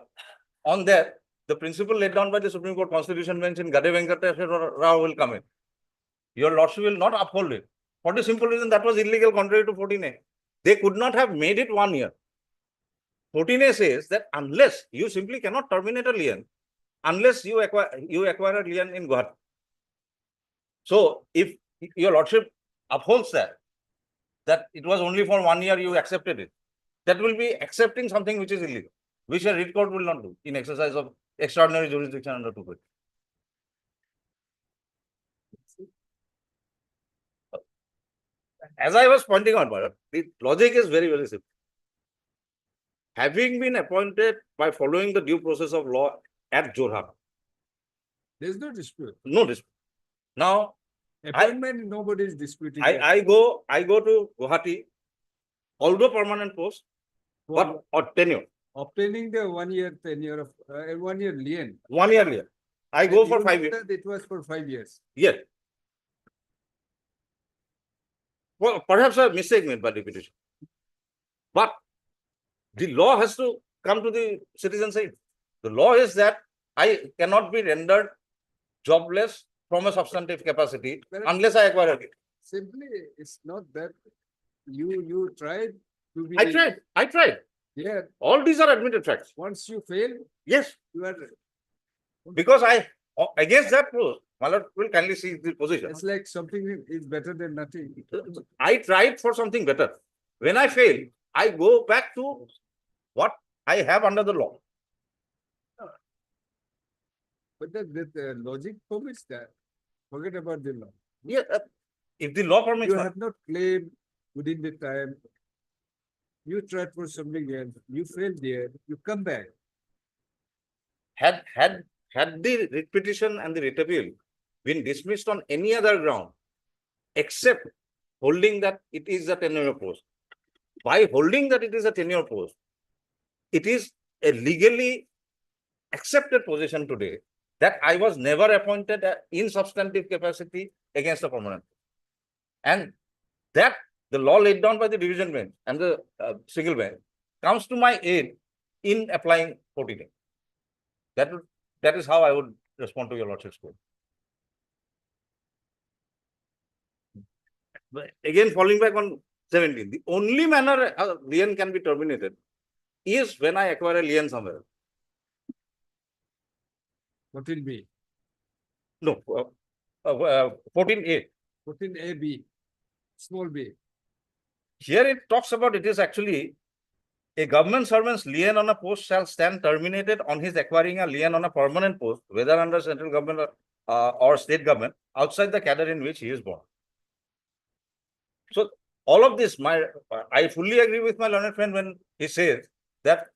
on that, the principle laid down by the Supreme Court Constitution bench in Gade Venkata Rao will come in. Your lordship will not uphold it. For the simple reason that was illegal contrary to 14A. They could not have made it 1 year. 14A says that unless you simply cannot terminate a lien, unless you acquire a lien in Guwahati. So if your lordship upholds that it was only for 1 year you accepted it, that will be accepting something which is illegal, which a writ court will not do in exercise of extraordinary jurisdiction under 250. As I was pointing out, the logic is very, very simple. Having been appointed by following the due process of law at Jorhat. There is no dispute. No dispute. Now, appointment, nobody is disputing. I go to Guwahati, although permanent post, but or tenure. Obtaining the 1 year tenure of 1 year lien. 1 year lien. I go for 5 years. It was for 5 years. Yes. Well, perhaps a mistake made by the petition. But the law has to come to the citizen side. The law is that I cannot be rendered jobless from a substantive capacity unless I acquire a lien. Simply, it's not that you tried to be. I tried. Yeah, All these are admitted facts. once you fail, Yes, you are, because against that post, my lord will kindly see the position. it's like something is better than nothing. I tried for something better. When I fail, I go back to what I have under the law. But the logic permits that. Forget about the law. Yeah, if the law permits, You have not claimed within the time. You tried for something else, you failed there, you come back. had the writ petition and the writ appeal been dismissed on any other ground except holding that it is a tenure post. By holding that it is a tenure post, it is a legally accepted position today that I was never appointed in substantive capacity against a permanent. And that the law laid down by the division bench and the single bench comes to my aid in applying 14A. That is how I would respond to your lordship's query. But again, falling back on 17, the only manner a lien can be terminated is when I acquire a lien somewhere. 14B, No, 14A. 14AB, small b. Here it talks about it is actually a government servant's lien on a post shall stand terminated on his acquiring a lien on a permanent post, whether under central government or state government, outside the cadre in which he is born. So all of this, I fully agree with my learned friend when he says that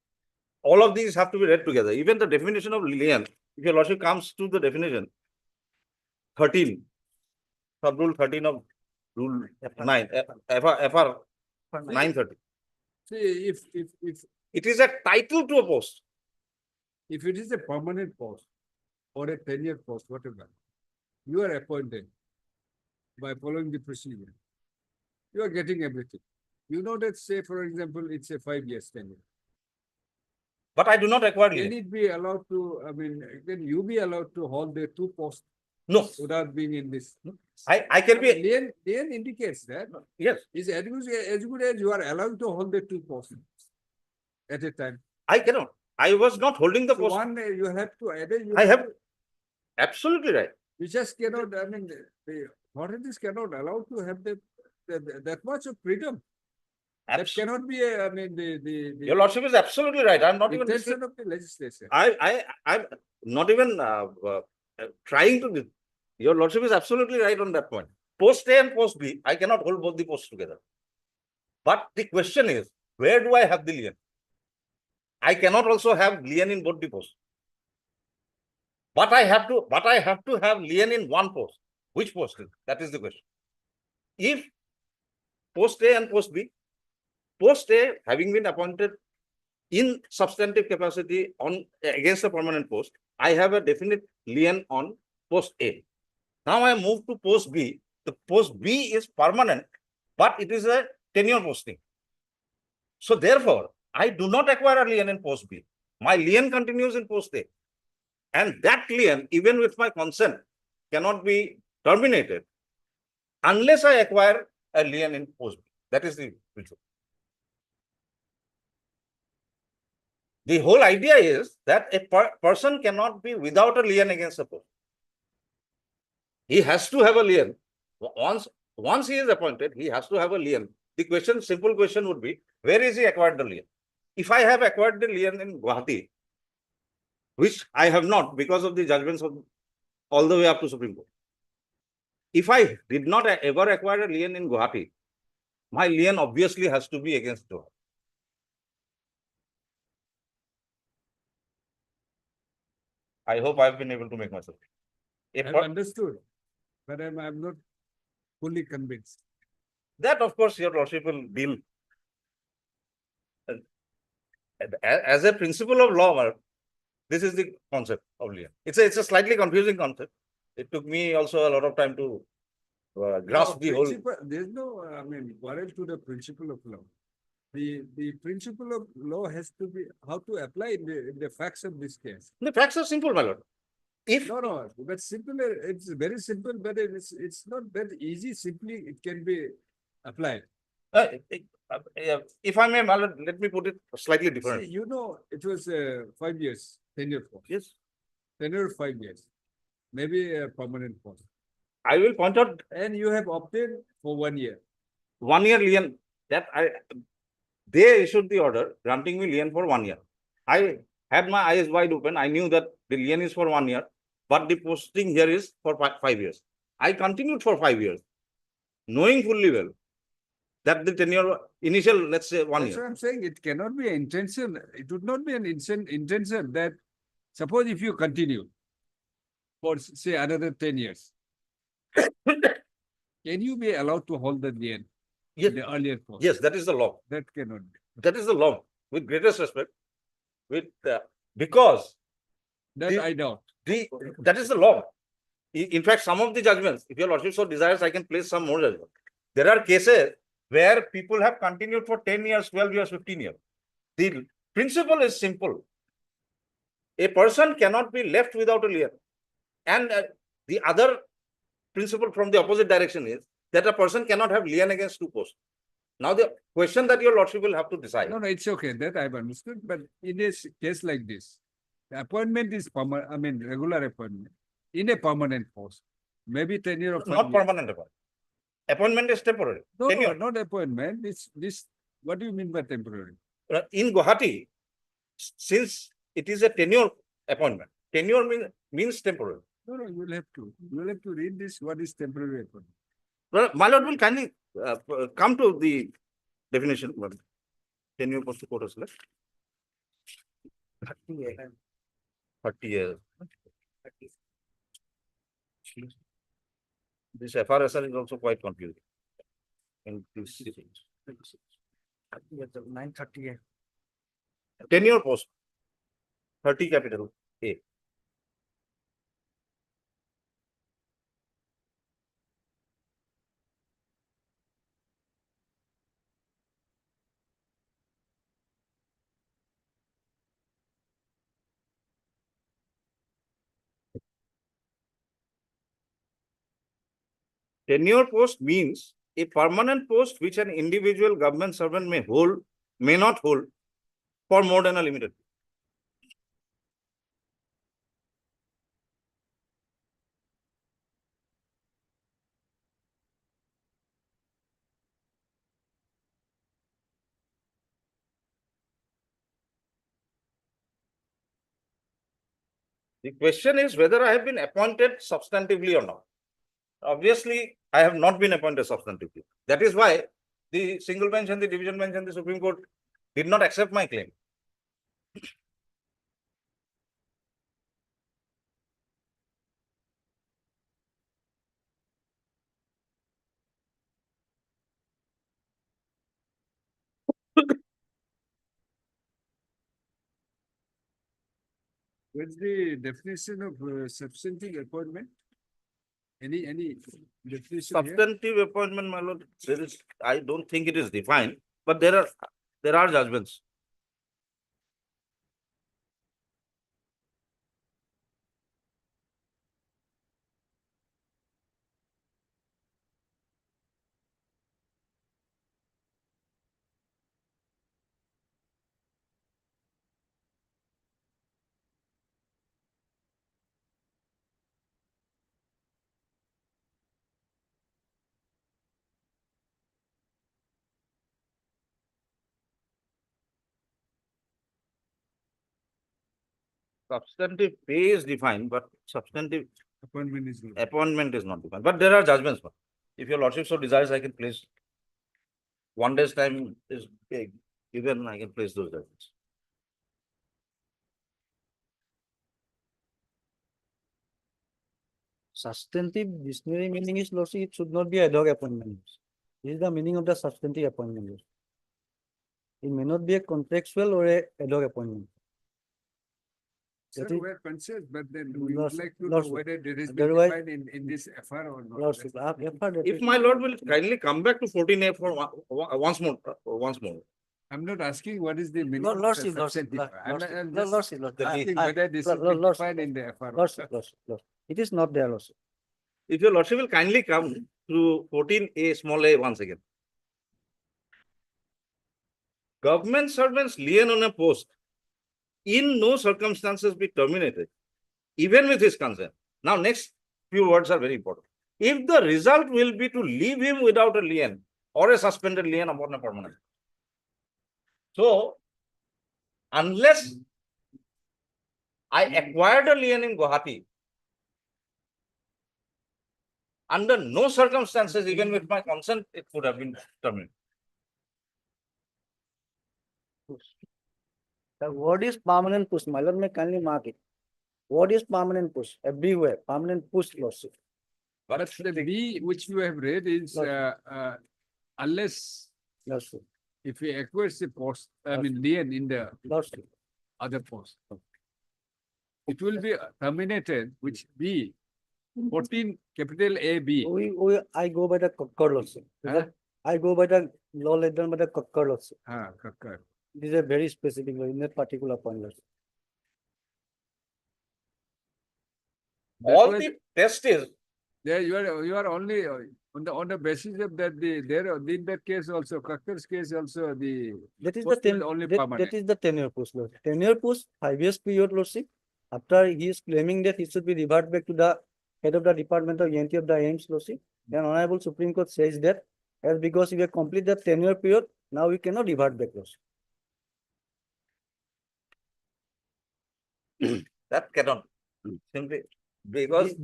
all of these have to be read together. Even the definition of lien, if your lordship comes to the definition 13, sub rule 13 of rule 9, FR 930. See, if It is a title to a post. if it is a permanent post or a tenure post, whatever, you are appointed by following the procedure. You are getting everything. You know that, say, for example, it's a 5 years tenure. But I do not acquire Can lien. it be allowed to, can you be allowed to hold the two posts? No. Without being in this? I can be. Lien indicates that. Yes. Is as good as you are allowed to hold the two posts at a time. I cannot. I was not holding the So post. one, you have to either. I have absolutely right. You just cannot, the authorities cannot allow to have that much of freedom. That cannot be, Your lordship is absolutely right. I'm not even. intention of the legislation. I'm not even trying to. Your lordship is absolutely right on that point. Post A and post B, I cannot hold both the posts together. But the question is, where do I have the lien? I cannot also have lien in both the posts. But I have to have lien in one post. Which post? That is the question. If post A and post B, post A having been appointed in substantive capacity on against a permanent post, I have a definite lien on post A. Now I move to post B. The post B is permanent, but it is a tenure posting. So therefore, I do not acquire a lien in post B. My lien continues in post A. And that lien, even with my consent, cannot be terminated unless I acquire a lien in post B. That is the principle. The whole idea is that a person cannot be without a lien against a post. He has to have a lien. Once he is appointed, he has to have a lien. The simple question would be, where is he acquired the lien? If I have acquired the lien in Guwahati, which I have not because of the judgments of all the way up to Supreme Court. If I did not ever acquire a lien in Guwahati, my lien obviously has to be against Guwahati. I hope I've been able to make myself. I've understood, but I'm not fully convinced. That, of course, your lordship will deal. As a principle of law, this is the concept of lien. It's a slightly confusing concept. It took me also a lot of time to grasp the whole. There's no, warrant to the principle of law. The principle of law has to be how to apply in the facts of this case. The facts are simple, my lord. If No, but simple, it's very simple, but it's not that easy. Simply, it can be applied. if I may, my lord, let me put it slightly different. See, you know, it was 5 years, tenure post. Yes, Tenure 5 years, maybe a permanent post. I will point out And you have opted for 1 year. 1 year lien that they issued the order granting me lien for 1 year. I had my eyes wide open. I knew that the lien is for 1 year, but the posting here is for 5 years. I continued for 5 years, knowing fully well that the tenure initial, let's say 1 That's year. what I'm saying. It cannot be an intention. It would not be an intention that suppose if you continue for say another 10 years, can you be allowed to hold the lien? Yes. The earlier post? Yes, that is the law. That cannot be. That is the law. With greatest respect, with because That I doubt. that is the law. In fact, some of the judgments, if your lordship so desires, I can place some more judgment. There are cases where people have continued for 10 years, 12 years, 15 years. The principle is simple. A person cannot be left without a lien. And the other principle from the opposite direction is that a person cannot have lien against 2 posts. Now, the question that your lordship will have to decide. No, it's okay. That I've understood. But in a case like this, the appointment is permanent. I mean, regular appointment in a permanent post. Maybe tenure of 5 Not years. permanent appointment. Appointment is temporary. No, Tenure. not appointment. It's this. What do you mean by temporary? In Guwahati, since it is a tenure appointment, tenure means temporary. No, you'll have to. You'll have to read this. What is temporary appointment? Well, my lord will kindly come to the definition. But tenure post court is left. 30 years. This FRSR is also quite confusing. In this 938. tenure post, 30 capital A. Tenure post means a permanent post which an individual government servant may hold, may not hold for more than a limited. The question is whether I have been appointed substantively or not. Obviously, I have not been appointed substantively. That is why the single bench and the division bench and the Supreme Court did not accept my claim. What's the definition of substantive appointment? Any definition here? Substantive appointment, my lord, there is, I don't think it is defined, but there are judgments. Substantive pay is defined, but substantive appointment is not. Appointment is not defined. But there are judgments. If your lordship so desires, I can place 1 day's time is given, I can place those judgments. Substantive dictionary meaning is lordship, it should not be ad hoc appointment. This is the meaning of the substantive appointment. It may not be a contractual or a ad hoc appointment. Sir, That is- we're concerned, but then we would Lordship, like to know Lordship. whether there is Otherwise- defined in this FR or not. Lordship, That's- FR that If is- my lord will kindly come back to 14A for once more. I'm not asking what is the Lord, minimum Lordship, substantive. Lordship, I'm Lordship, I'm Lordship, just Lordship, Lordship. asking I- whether this is Lordship, defined in the FR. Lordship, Lordship, Lordship. It is not there, Lordship. If your lordship will kindly come to 14A small a once again. Government servants lien on a post in no circumstances be terminated, even with his consent. Now, next few words are very important. If the result will be to leave him without a lien or a suspended lien upon a permanent. So, unless I acquired a lien in Guwahati, under no circumstances, even with my consent, it would have been terminated. The word is permanent push. My lord, may kindly mark it. What is permanent push? Everywhere, permanent push, Lordship. But the B which you have read is unless Lordship. if he acquires the post, I mean lien in the Lordship. other post, it will be terminated, which B 14 capital A B. I go by the Kakkar, Lordship. Huh? I go by the law laid down by the Kakkar, Lordship. Kakkar. This is a very specific law in that particular point, Lordship. All the test is there you are only on the basis of that there in that case also Kakkar's case also the That is post the is only permanent. that is the tenure post, Lordship. Tenure post, 5 years period, Lordship. After he is claiming that he should be reverted back to the head of the Department of ENT of the AIMS, Lordship. Then Honorable Supreme Court says that as because we have completed the tenure period, now we cannot revert back, Lordship. that cannot simply because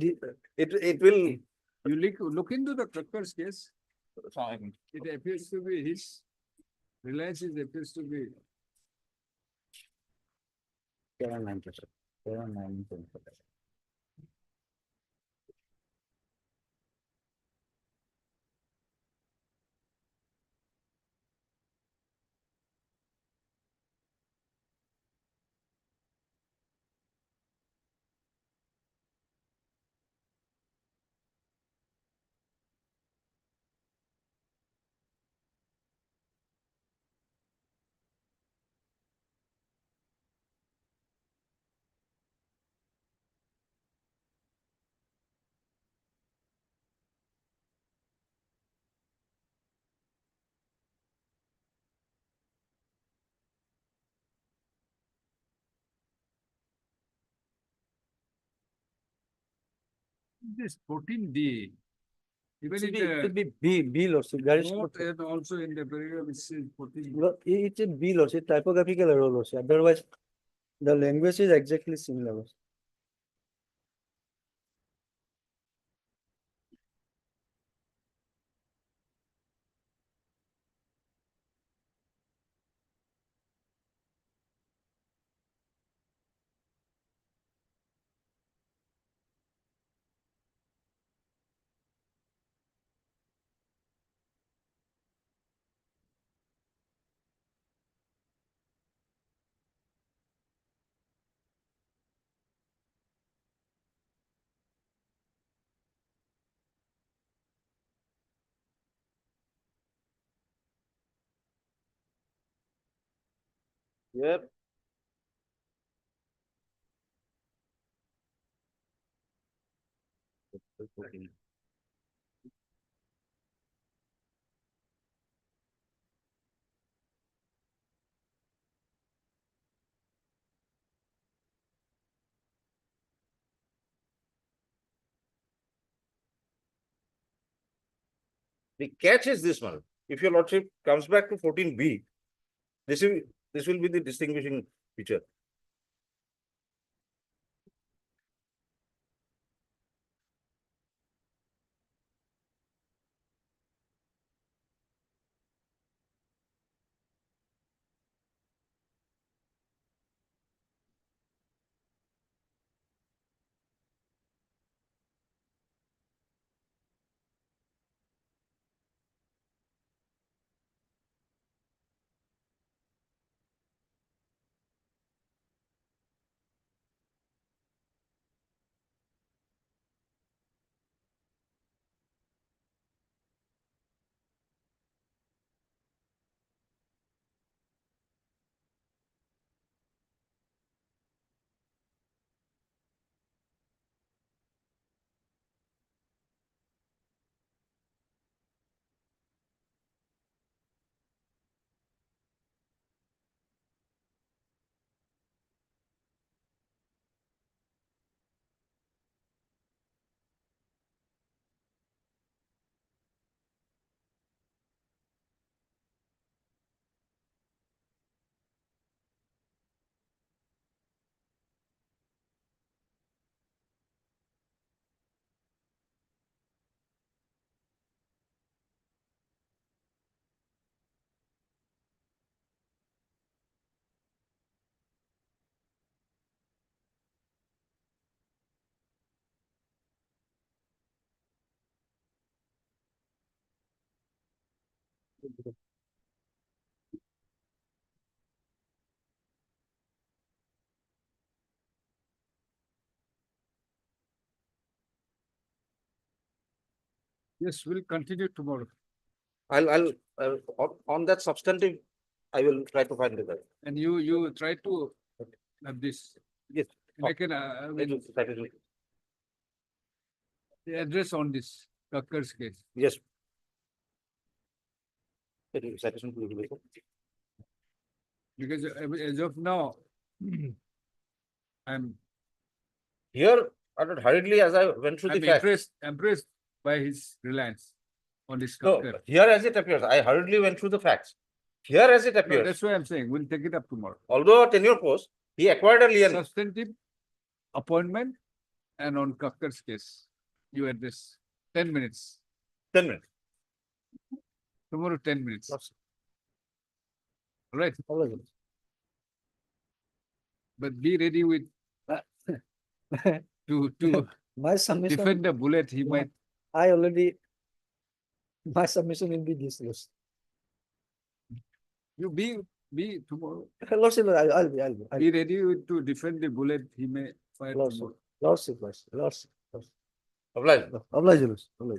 it will You look into the Kakkar's case. It appears to be his Reliance appears to be 7-9%. 7-9%. this 14D. Even in It should the be B, Lordship. There is note and also in the paragraph it says 14. it's a B, Lordship. Typographical error, Lordship. Otherwise, the language is exactly similar, Lordship. Yep. The catch is this one. If your lordship comes back to 14B, this will be the distinguishing feature. Yes, we'll continue tomorrow. On that substantive, I will try to find it out. And you try to have this. Yes. Make an, I mean, the address on this Kakkar's case. Yes. Citation to regulation. Because as of now, I'm Here, hurriedly as I went through the facts. impressed by his reliance on this No, Kakkar. here as it appears, I hurriedly went through the facts. Here as it No, appears, that's why I'm saying we'll take it up tomorrow. although a tenure post, he acquired a lien. Substantive appointment and on Kakkar's case, you address 10 minutes. 10 minutes. Tomorrow, 10 minutes. All right. But be ready with to My submission, defend the bullet. He might. I already, my submission will be disclosed. You be tomorrow. Lordship, I'll be. Be ready to defend the bullet. He may fire Lordship, tomorrow. Lordship. Obliged. Oblige.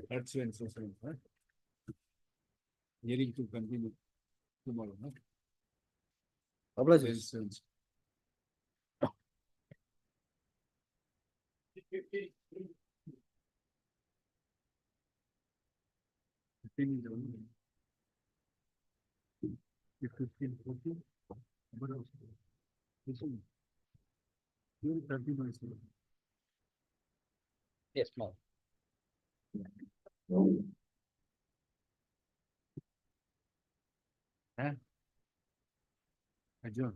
That's when so huh? Hearing to continue tomorrow. Huh? Oblige. Yes. Yes, ma'am. Adjourn.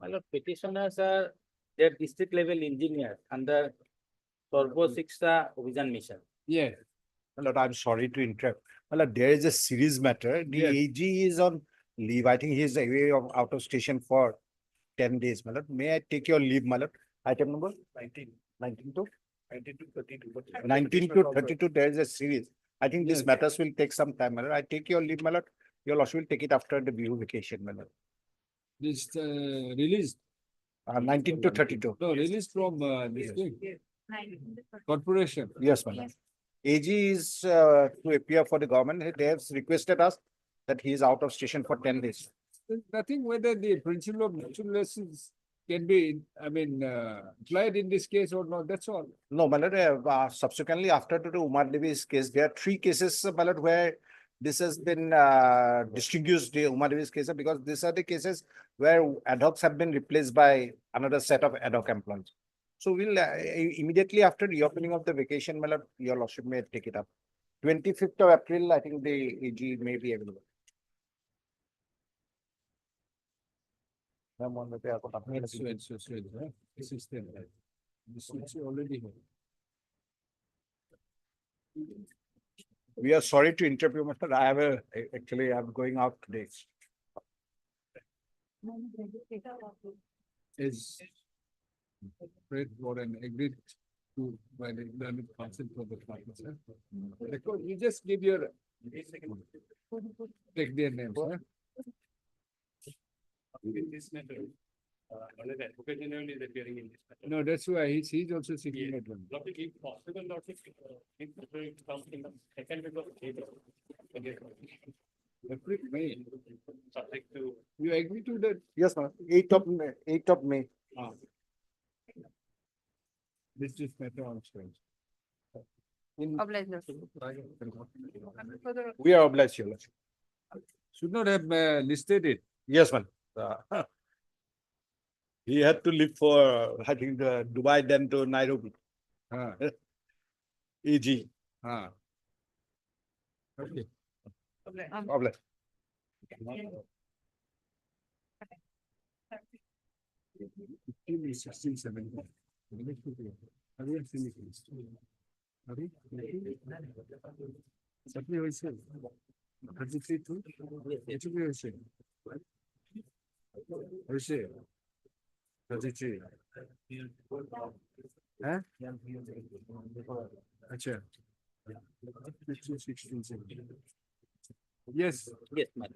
My lord, petitioners are their district level engineers under Turbo Sixta Vision Mission. Yeah. My lord, I'm sorry to interrupt. My lord, there is a serious matter. The Yes. AG is on leave. I think he is away out of station for 10 days, my lord. May I take your leave, my lord? Item number 19. 19 to 32. 19 to 32, there is a series. I think these Yes. matters will take some time, my lord. I take your leave, my lord. Your lordship will take it after the Bihu vacation, my lord. This released. 19 to 32. No, released from this thing. Corporation. Yes, my lord. AG is to appear for the government. They have requested us that he is out of station for 10 days. There's nothing whether the principle of mutual lessons can be, I mean, applied in this case or not. That's all. No, my lord, subsequently after the Umar Devi's case, there are 3 cases, my lord, where this has been distinguished, the Umar Devi's case, because these are the cases where ad hocs have been replaced by another set of ad hoc employees. So we'll immediately after reopening of the vacation, my lord, your lordship may take it up. 25th of April, I think the AG may be available. System. This is already here. We are sorry to interrupt you, Mr. I have actually I'm going out today. Is prayed for and agreed to by the learned consent for the partners. Because you just give your take their names, huh? This matter, the advocate general is appearing in this matter. No, that's why he's also seeking that one. Not if possible, not if it comes in the second week of April. April, May. Subject to. You agree to that? Yes, ma'am. 8th of May. This is matter on stage. We are obliged, your lordship. Should not have listed it. Yes, ma'am. He had to leave for, I think, Dubai, then to Nairobi. AG. Okay. Obliged. Sixteen, 17. Have you seen it? Have you? Certainly, I said. 33 too? It should be the same. I say. 33. Huh? Acha. 16, 17. Yes. Yes, madam.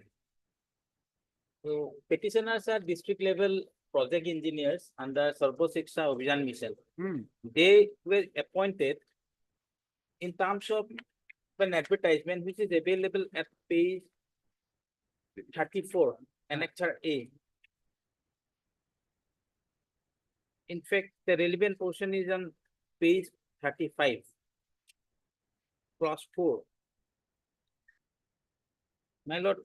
So petitioners are district level project engineers under Sarva Shiksha Abhiyan Mission. They were appointed in terms of an advertisement which is available at page 34, Annexure A. In fact, the relevant portion is on page 35, clause 4. My lord,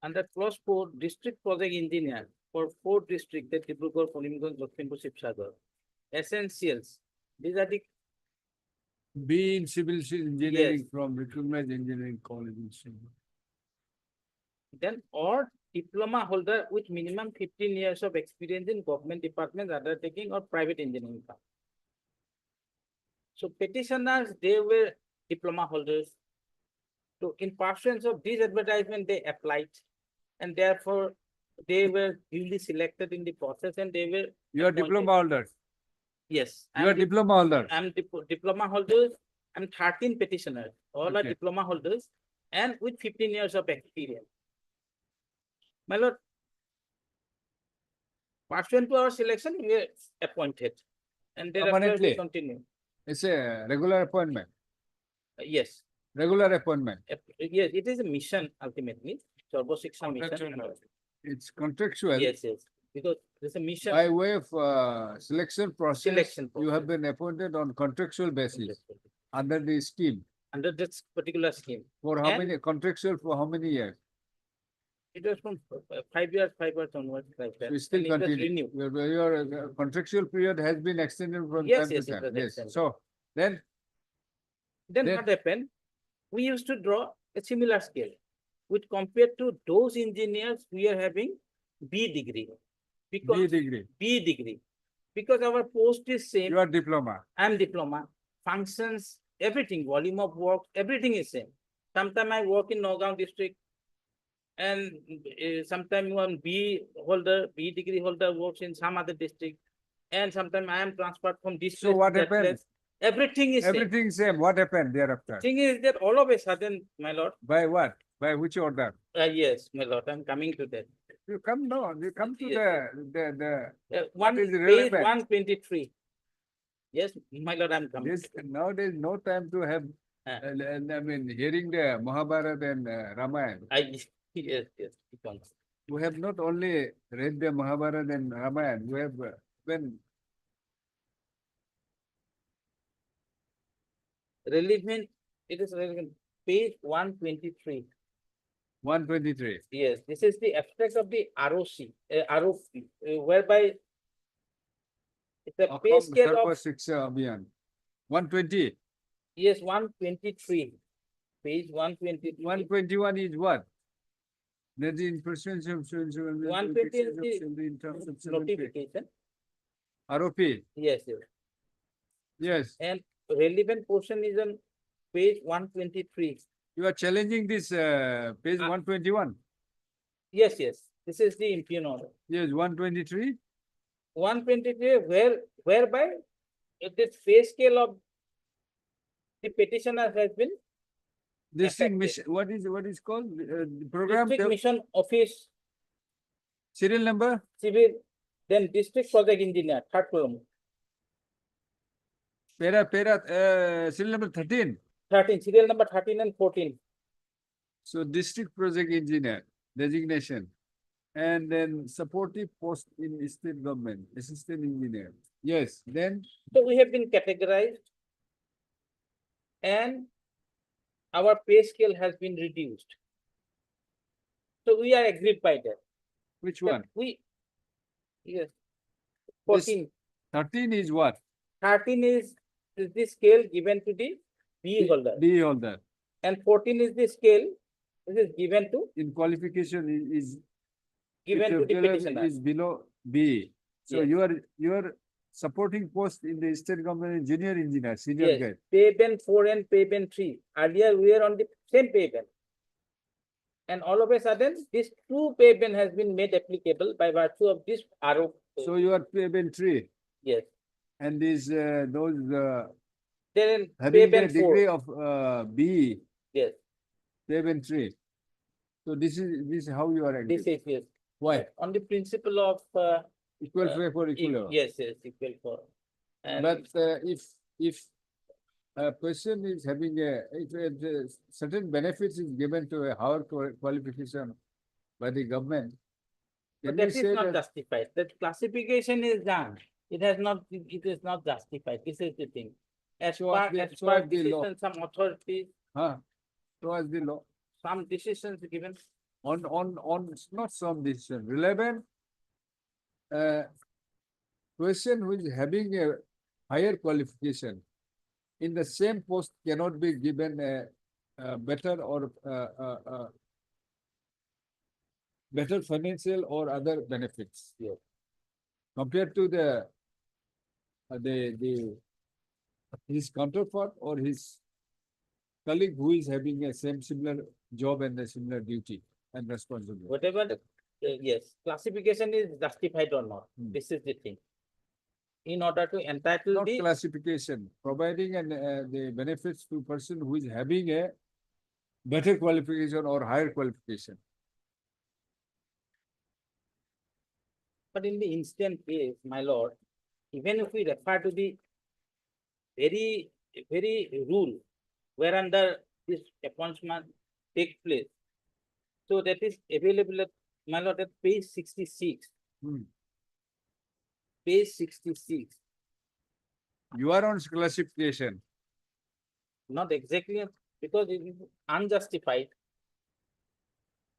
under clause 4, district project engineer for 4 districts, that Dibrugarh, Kalimganj, Lakshmipur, Shivsagar. Essentials. These are the B in civil engineering from recognized engineering college. then or diploma holder with minimum 15 years of experience in government departments, undertaking or private engineering firm. So petitioners, they were diploma holders. So in pursuance of this advertisement, they applied, and therefore they were duly selected in the process, and they were. You are appointed. diploma holder. Yes. You are diploma holder. I'm diploma holders. I'm 13 petitioners. All are Okay. diploma holders and with 15 years of experience. My lord, pursuant to our selection, we were appointed, and thereafter we Permanently? continue. It's a regular appointment. Yes. Regular appointment. Yes, it is a mission ultimately. Sarva Shiksha mission. Contractual. It's contractual. Yes, yes. Because there's a mission. By way of selection process, Selection you have been appointed on contractual basis under the scheme. Under this particular scheme. For how And many, contractual for how many years? it was from 5 years onwards, like that. So it's still And it was continue. renewed. Your contractual period has been extended from Yes, time yes, to it time. was Yes. extended. So then Then Then- what happened? We used to draw a similar scale, which compared to those engineers we are having B degree. Because B degree. B degree. Because our post is same. You are diploma. I'm diploma. Functions, everything, volume of work, everything is same. Sometimes I work in Nagaon district, and sometimes one B degree holder works in some other district, and sometimes I am transferred from this So place to what that happened? place. Everything is same. Everything same. What happened thereafter? Thing is that all of a sudden, my lord, By what? By which order? yes, my lord, I'm coming to that. You come down. You come to Yes, the One is page relevant? 123. Yes, my lord, I'm coming. This nowadays no time to have. I mean, hearing the Mahabharata and Ramayana. Yes, yes. it comes. We have not only read the Mahabharata and Ramayana. We have when Relevant, it is relevant. Page 123. 123. Yes, this is the abstract of the ROC, whereby it's a pay scale Sarva of, Shiksha Abhiyan. 120. yes, 123. Page 123. 121 is what? That is in pursuance of 120 is in terms of notification. ROP. Yes, yes. Yes. And relevant portion is on page 123. You are challenging this page 121. Yes, yes. This is the impugn order. Yes, 123. 123, whereby this pay scale of the petitioner has been District mission. What is called program? district mission office, Serial number? civil, then district project engineer, third column. Serial number 13. 13, serial number 13 and 14. So district project engineer designation, and then supportive post in state government, assistant engineer. Yes, then So we have been categorized, and our pay scale has been reduced. So we are agreed by that. which That one? Yes. This 14. 13 is what? 13 is the scale given to the B holder, B holder. and 14 is the scale which is given to In qualification is given to the particular petitioner. is below B. So Yes. your supporting post in the state government is junior engineer, senior Yes, guy. pay band 4 and pay band 3. Earlier we were on the same pay band. And all of a sudden, this 2 pay band has been made applicable by virtue of this RO. So you are payment 3. Yes. And these those Then pay having the band 4. degree of B, Yes. payment 3. So this is how you are This agree. is, yes. Why? On the principle of, Equal pay for equal hour. yes, yes, equal for. And But if a person is having if certain benefits is given to a higher qualification by the government, but can we that is say not that? justified. That classification is done. It has not, it is not justified. This is the thing. As So per, as the- as so per as the law. decision, some authorities, So as the law some decisions given. on not some decision relevant person who is having a higher qualification in the same post cannot be given a better or better financial or other benefits. Yes. Compared to the his counterpart or his colleague who is having a similar job and a similar duty and responsibility. Whatever, yes, classification is justified or not. This is the thing. In order to entitle Not the classification, providing and the benefits to person who is having a better qualification or higher qualification. But in the instant case, my lord, even if we refer to the very rule whereunder this appointment take place, so that is available at, my lord, at page 66. Page 66. You are on classification. Not exactly, because it is unjustified.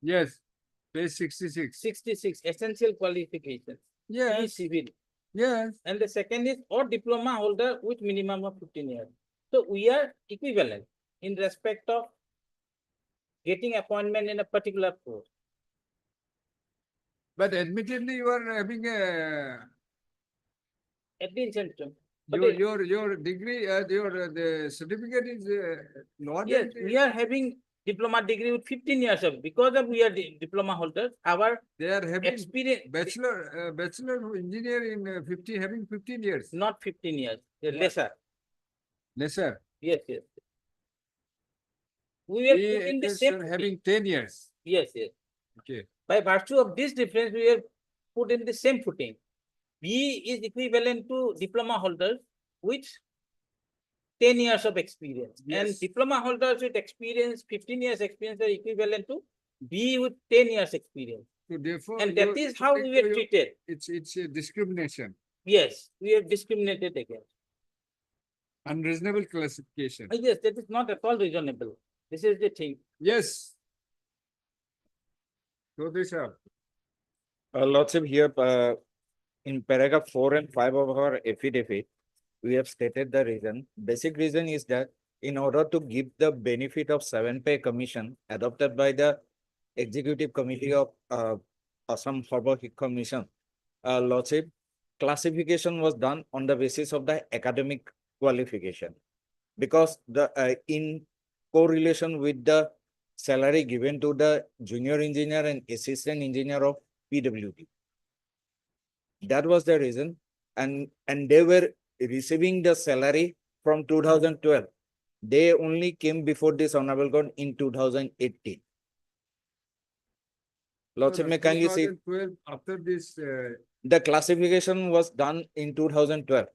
Yes, page 66. 66, essential qualifications. Yes. Civil. Yes. And the second is or diploma holder with minimum of 15 years. So we are equivalent in respect of getting appointment in a particular post. But admittedly, you are having a At the incentive. your degree, the certificate is not. Yes, we are having diploma degree with 15 years of, because of we are diploma holders, our They are having experience, bachelor engineer in 15 years. not 15 years, lesser. Lesser. Yes, yes. We are put in the same having 10 years. Yes, yes. Okay. By virtue of this difference, we are put in the same footing. B is equivalent to diploma holders with 10 years of experience. Yes. And diploma holders with experience, 15 years experience are equivalent to B with 10 years experience. So therefore, And that is how we were treated. It's a discrimination. Yes, we are discriminated against. Unreasonable classification. Yes, that is not at all reasonable. This is the thing. Yes. So this Lordship, here in paragraph 4 and 5 of our affidavit, we have stated the reason. Basic reason is that in order to give the benefit of 7-pay commission adopted by the Executive Committee of Assam Harbour Commission, Lordship, classification was done on the basis of the academic qualification, because the in correlation with the salary given to the junior engineer and assistant engineer of PWD. That was the reason, and they were receiving the salary from 2012. They only came before this honorable court in 2018. Lordship, may kindly see. 2012, after this. The classification was done in 2012.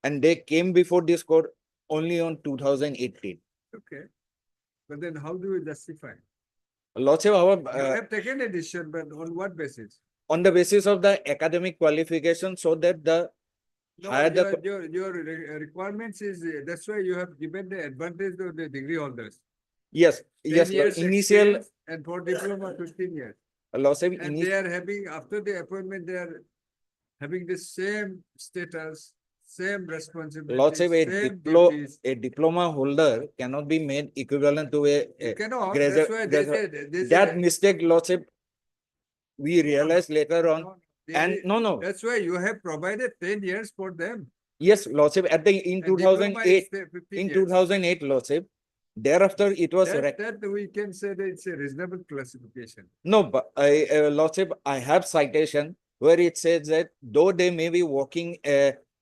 And they came before this court only on 2018. Okay. But then how do you justify? Lordship, our you have taken a decision, but on what basis? On the basis of the academic qualification, so that the higher the your requirements is that's why you have given the advantage to the degree holders. yes, 10 yes, years the initial experience and for diploma 15 years. Lordship, And they are having after the appointment they are having the same status, same responsibility. Lordship, same a diploma holder cannot be made equivalent to a cannot. graduate. That's why they said That mistake, Lordship, we realized later on. And no. That's why you have provided 10 years for them. Yes, Lordship, at the in And diploma 2008, is 15 in years. 2008, Lordship, thereafter it was That we can say that it's a reasonable classification. No, but Lordship, I have citation where it says that though they may be working,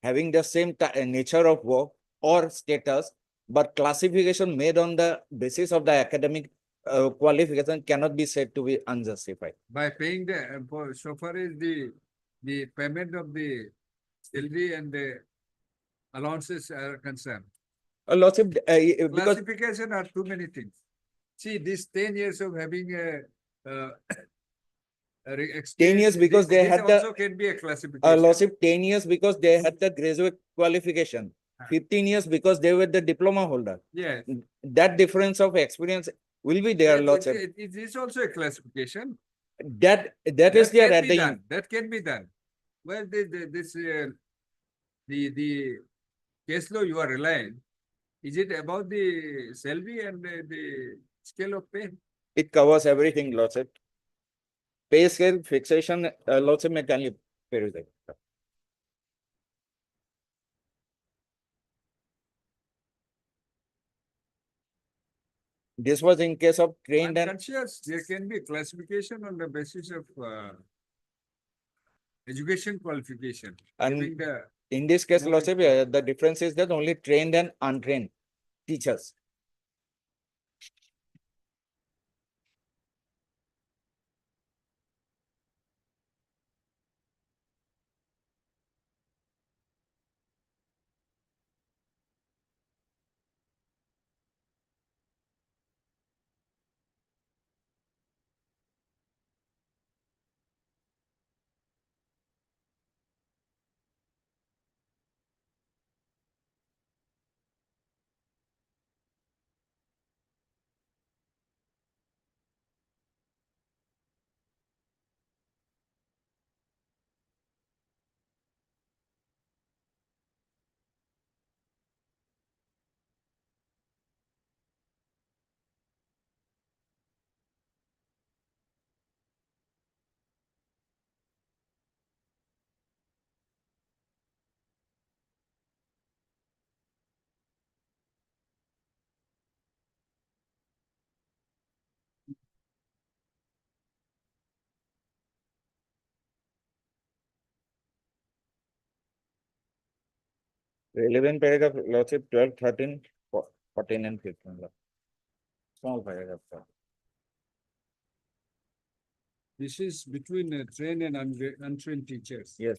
having the same nature of work or status, but classification made on the basis of the academic qualification cannot be said to be unjustified. By paying so far as the payment of the salary and the allowances are concerned. Lordship, because Classification are too many things. See, these 10 years of having a 10 years because they this had the also can be a classification. Lordship, 10 years because they had the graduate qualification. 15 years because they were the diploma holder. Yes. That difference of experience will be there, Lordship. It is also a classification. That is there can at be the done. That can be done. Well, the case law you are relying, is it about the salary and the scale of pay? it covers everything, Lordship. Pay scale fixation, Lordship may kindly peruse it. This was in case of trained I'm and conscious there can be classification on the basis of education qualification. And Giving the in this case, more Lordship, the difference is that only trained and untrained teachers. Relevant paragraph, Lordship, 12, 13, 14 and 15. Small paragraph. Sir. this is between trained and untrained teachers. Yes.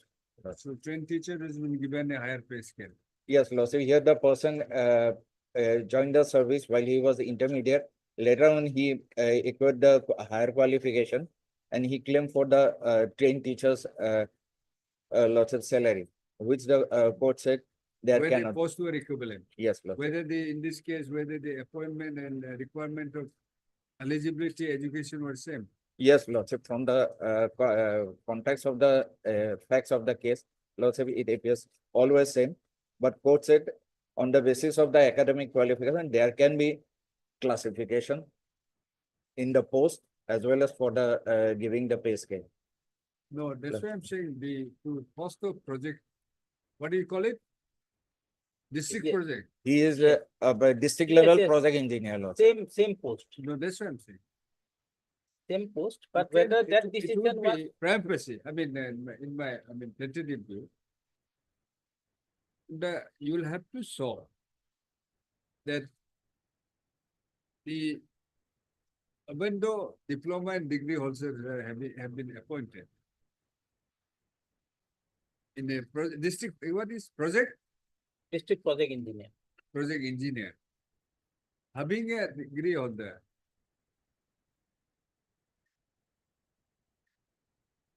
So trained teacher has been given a higher pay scale. Yes, Lordship, here the person joined the service while he was intermediate. Later on, he acquired the higher qualification and he claimed for the trained teachers Lordship salary, which the court said there Where cannot. the post were equivalent. Yes, Lordship. Whether in this case, whether the appointment and requirement of eligibility education were same. Yes, Lordship, from the context of the facts of the case, Lordship, it appears always same. But court said on the basis of the academic qualification, there can be classification in the post as well as for the giving the pay scale. No, that's why I'm saying the post of project, what do you call it? District Yeah. project. He is a district Yes, level yes. project engineer, Lordship. Same post, No, that's what I'm saying. same post, but It can- whether it- that it decision would was. be primacy. I mean, in my tentative view, you will have to show that even though diploma and degree holders have been appointed in a district, what is project District project engineer. engineer, having a degree holder,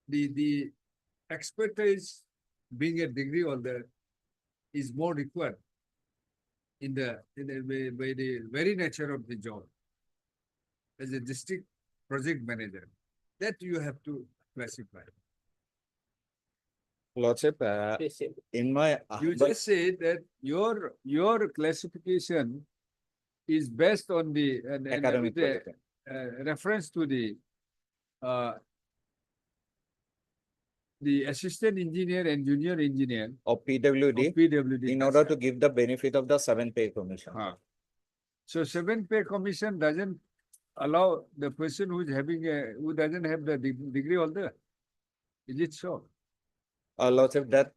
the expertise being a degree holder is more required by the very nature of the job as a district project manager. That you have to classify. Lordship, in my You just say that your classification is based on the academic with a, qualification. reference to the assistant engineer and junior engineer Of PWD, in order to give the benefit of the 7 pay commission. So 7 pay commission doesn't allow the person who doesn't have the degree holder. Is it so? Lordship, that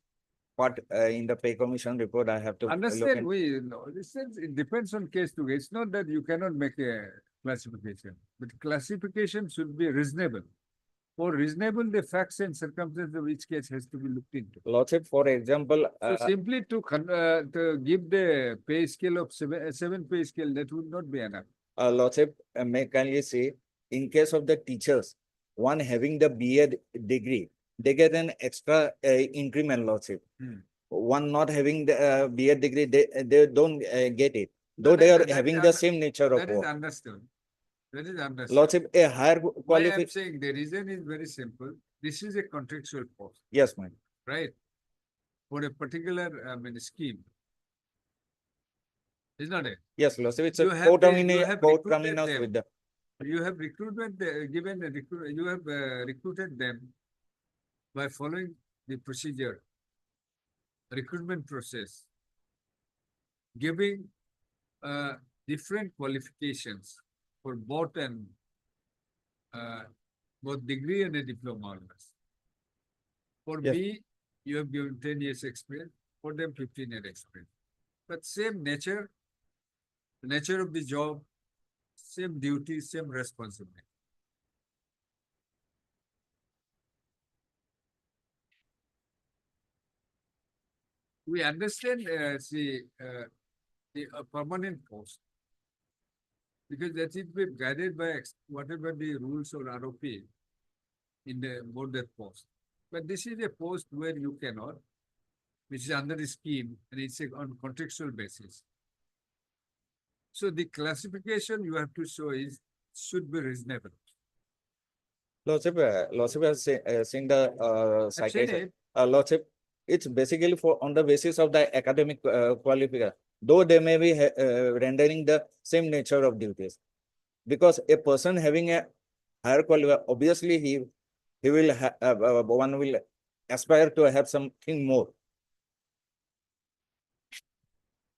part in the pay commission report, I have to Understand, it depends on case to case. It's not that you cannot make a classification, but classification should be reasonable. For reasonable, the facts and circumstances of each case has to be looked into. Lordship, for example, So simply to give the pay scale of seven pay scale, that would not be enough. Lordship, may kindly say, in case of the teachers, one having the B.Ed degree, they get an extra increment, Lordship. One not having the B.Ed degree, they don't get it, though they are having the same nature of That is work. understood. That is understood. Lordship, a higher Why I'm qualification. saying the reason is very simple. This is a contractual post, Yes, ma'am. right? For a particular, scheme. Is not it? Yes, Lordship, it's a You have recruited co-terminus them. with the. You have recruited, you have recruited them by following the procedure, recruitment process, giving different qualifications for both and both degree and a diploma holders. For Yes. B, you have given 10 years experience, for them 15 years experience. But same nature, the nature of the job, same duty, same responsibility. We understand the permanent post because that is be guided by whatever the rules or ROP in the border post. But this is a post where you cannot, which is under the scheme, and it's on contextual basis. So the classification you have to show is should be reasonable. Lordship, has seen the I've seen citation. it. Lordship, it's basically for on the basis of the academic qualification, though they may be rendering the same nature of duties. Because a person having a higher qualification, obviously he will one will aspire to have something more.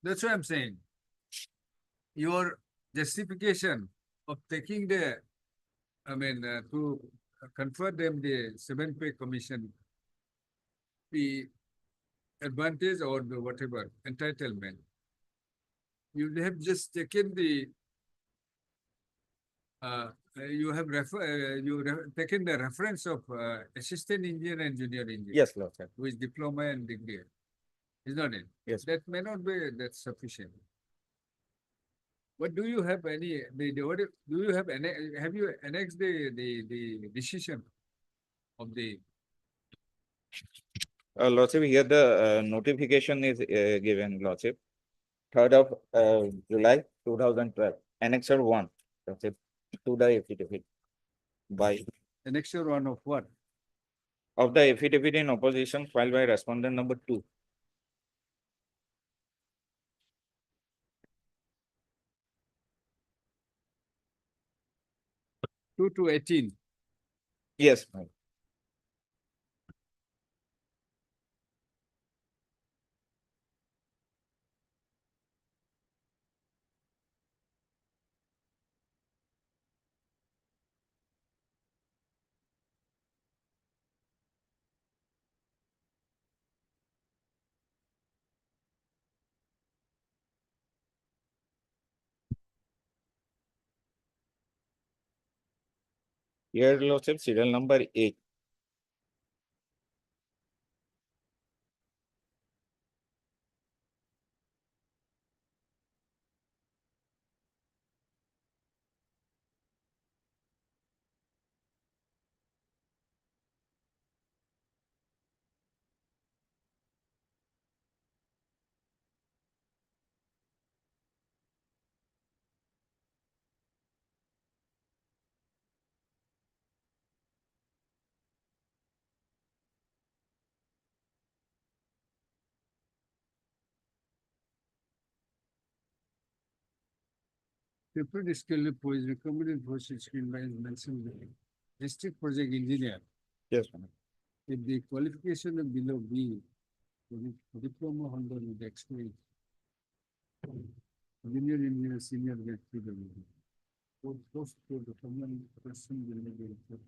That's what I'm saying. Your justification of taking the, to confer them the 7-pay commission, the advantage or the whatever entitlement, you have just taken the, taken the reference of assistant engineer and junior engineer. Yes, Lordship. With diploma and degree. Is not it? Yes. That may not be that sufficient. But do you have any, do you have any, have you annexed the decision of the? Lordship, here the notification is given, Lordship. 3rd of July 2012, Annexure 1, Lordship, to the affidavit by. Annexure 1 of what? Of the affidavit in opposition filed by respondent number 2. Two to 18. Yes, ma'am. Here, Lordship, serial number 8. Preferred skill is recommended for skill by mentioned district project engineer. Yes, ma'am. If the qualification of below B, diploma holder with experience. Junior engineer, senior get PW. Post to the common person will be referred.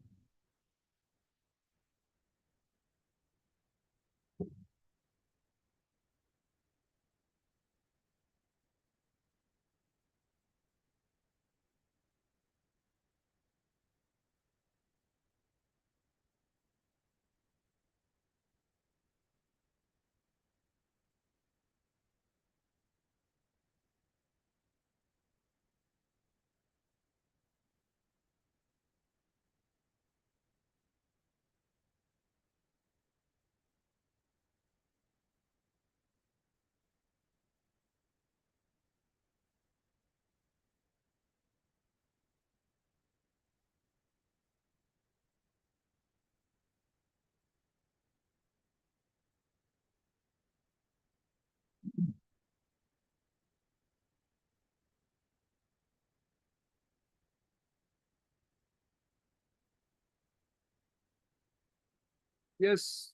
Yes.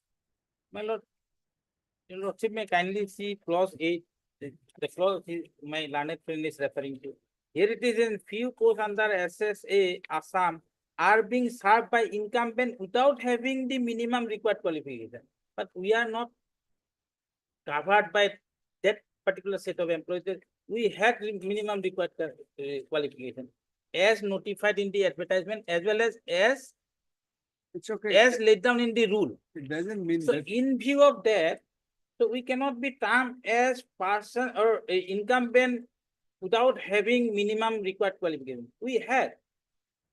My lord, your lordship may kindly see clause 8, the clause my learned friend is referring to. Here it is in few posts under SSA Assam are being served by incumbent without having the minimum required qualification. But we are not covered by that particular set of employees. We had minimum required qualification as notified in the advertisement as well as It's okay. as laid down in the rule. It doesn't mean So that. in view of that, so we cannot be termed as person or incumbent without having minimum required qualification. We had.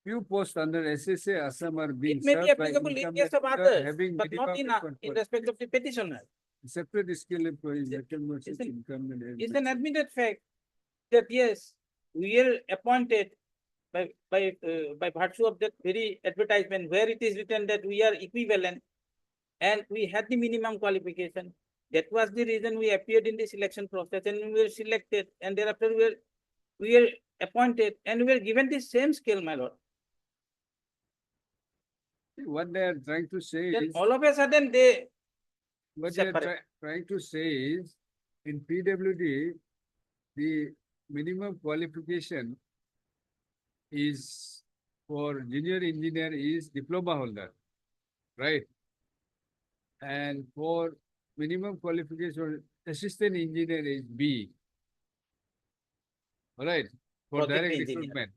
Few posts under SSA Assam are being It may be served by applicable in case incumbent of without others, having but not minimum in respect of the petitioner. separate skill employees, versus It's an- incumbent. It's an admitted fact that yes, we are appointed by virtue of that very advertisement where it is written that we are equivalent and we had the minimum qualification. That was the reason we appeared in the selection process and we were selected, and thereafter we were appointed and we were given the same scale, my lord. What they are trying to say Then is, all of a sudden they what they are separate. trying to say is, in PWD, the minimum qualification is for junior engineer is diploma holder, right? And for minimum qualification, assistant engineer is B. All right, for Project direct engineer. recruitment.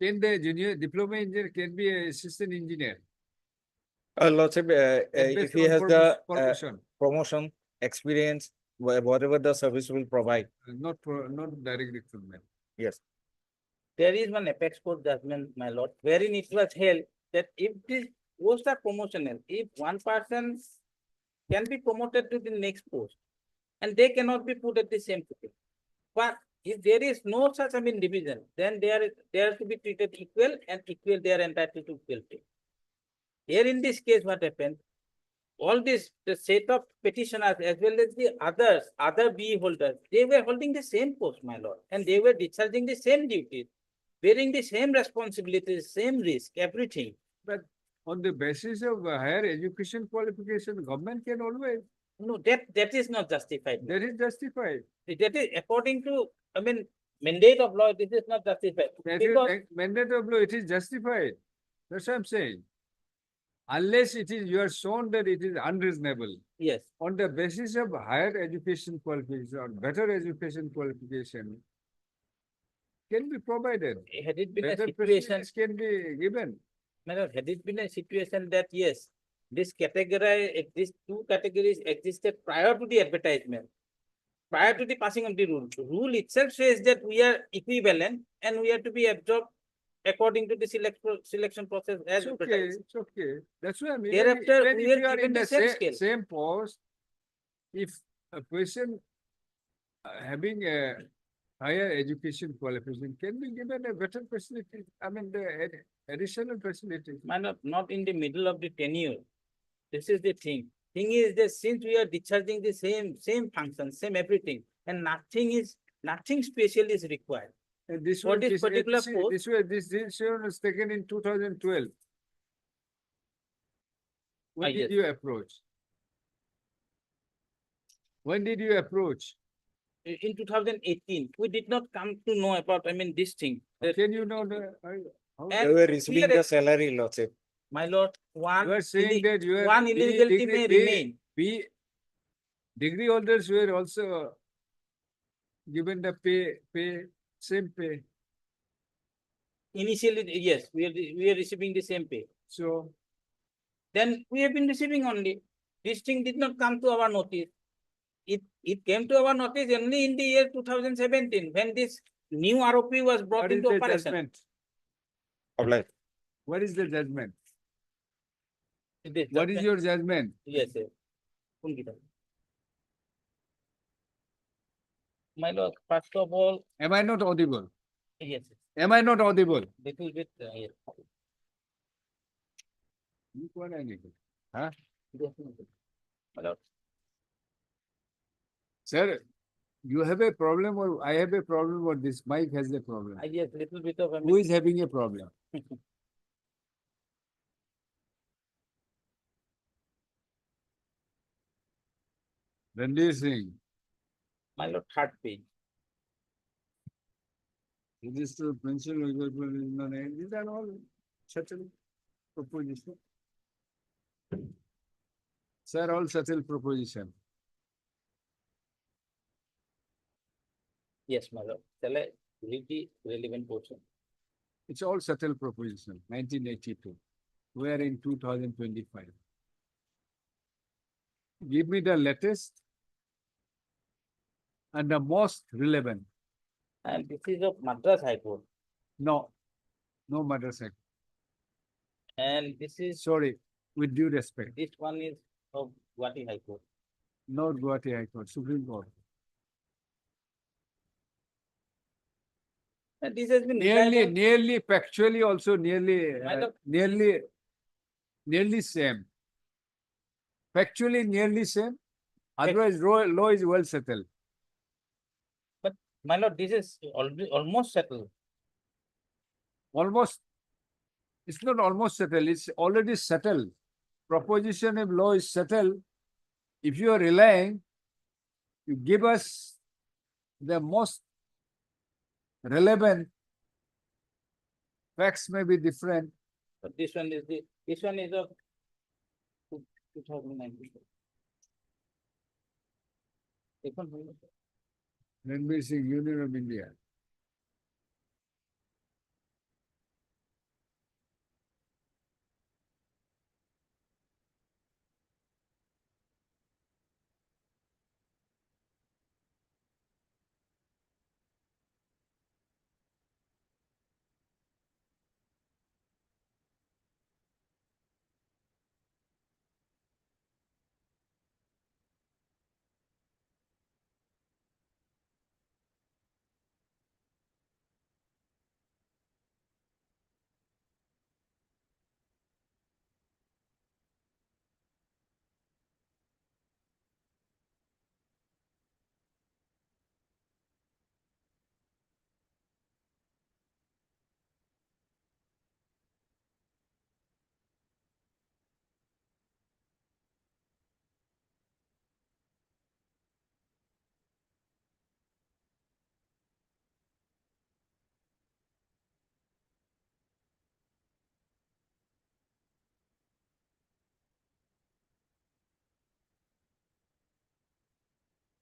Can the junior diploma engineer can be an assistant engineer? Lordship, Based if he on has the promotion, promotion, experience, whatever the service will provide. not direct recruitment. Yes. There is one apex court judgment, my lord, wherein it was held that if the posts are promotional, if one person can be promoted to the next post and they cannot be put at the same footing. But if there is no such division, then they are to be treated equal and equal they are entitled to equal pay. Here in this case, what happened? All this, the set of petitioners as well as the other B holders, they were holding the same post, my lord, and they were discharging the same duties, bearing the same responsibilities, same risk, everything. But on the basis of higher education qualification, government can always. No, that is not justified. That is justified. That is according to, mandate of law, this is not justified. That Because is mandate of law, it is justified. That's what I'm saying. Unless it is, you are shown that it is unreasonable. yes, On the basis of higher education qualification or better education qualification can be provided. had it been a Better situation, facilities can be given. madam, had it been a situation that yes, these two categories existed prior to the advertisement, prior to the passing of the rule. The rule itself says that we are equivalent and we are to be absorbed according to the selection process as It's okay, advertised. it's okay. That's what I mean. Thereafter, Even we if are you are given in the the same scale. same post, if a person having a higher education qualification can be given a better facility, the additional facility. Not in the middle of the tenure. This is the thing. Thing is that since we are discharging the same function, same everything, and nothing special is required. And this For this particular this post, decision was taken in 2012. When did yes. you approach? When did you approach? In 2018, we did not come to know about, this thing. Can you know the? They were receiving the salary, Lordship. My lord, You are saying that you are one illegality may remain. Degree holders were also given the same pay. Initially, yes, we are receiving the same pay. So then we have been receiving only. This thing did not come to our notice. It came to our notice only in the year 2017 when this new ROP was brought what is into the operation. judgment? What is the judgment? What is your judgment? Yes, sir. My lord, first of all, Am I not audible? yes, Am I not audible? little bit, yes. Huh? Definitely. My lord. Sir, you have a problem or I have a problem or this mic has a problem? Yes, little bit of. Who is having a problem? Ranveer Singh. My lord, third page. This is principal, these are all settled proposition. Sir, all settled proposition. Yes, my lord. Shall I read the relevant portion? It's all settled proposition, 1982. We are in 2025. Give me the latest and the most relevant. And this is of Madras High Court. No, no madrasa. And this is, Sorry, with due respect, this one is of Guwahati High Court. not Guwahati High Court, Supreme Court. And this has been Nearly factually also nearly, My lord, nearly same. Factually nearly same. Otherwise, law is well settled. But my lord, this is already almost settled. Almost, it's not almost settled, it's already settled. Proposition of law is settled. If you are relying, you give us the most relevant. Facts may be different. But this one is of 2019. Ranveer Singh, Union of India.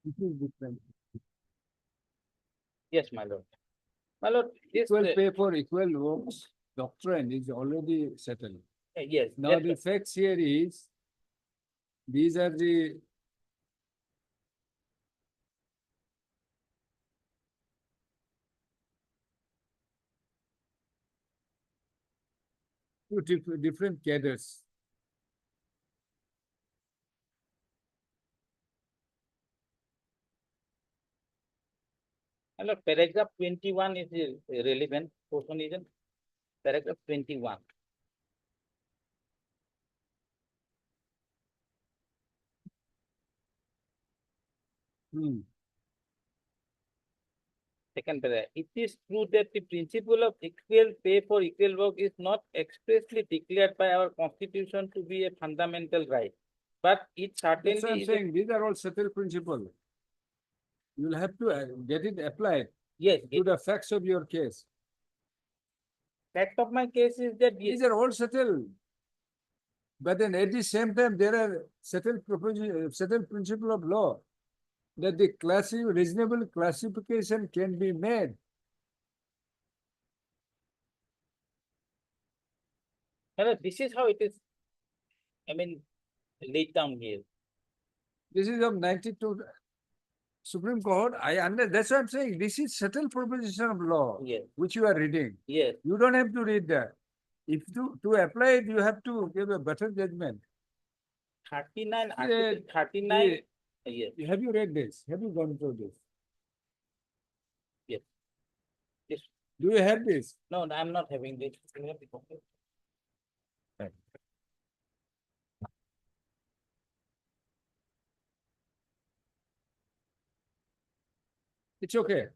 This is different. Yes, my lord. My lord, this Equal pay for equal works doctrine is already settled. yes. Now the facts here is, these are the two different cadres. My lord, paragraph 21 is the relevant portion, isn't? Paragraph 21. Second paragraph. It is true that the principle of equal pay for equal work is not expressly declared by our constitution to be a fundamental right, but it certainly That's what I'm is saying. These are all settled principles. You will have to get it applied yes. to the facts of your case. Fact of my case is that These are all settled. But then at the same time, there are settled principle of law that the reasonable classification can be made. This is how it is. I mean, laid down here. This is of 92 Supreme Court. That's what I'm saying. This is settled proposition of law, Yes. which you are reading. Yes. You don't have to read that. If to apply it, you have to give a better judgment. 39, Yeah, Article 39. yeah. Yes. Have you read this? Have you gone through this? Yes. Yes. Do you have this? No, I'm not having this. You have the copy. Right. It's okay.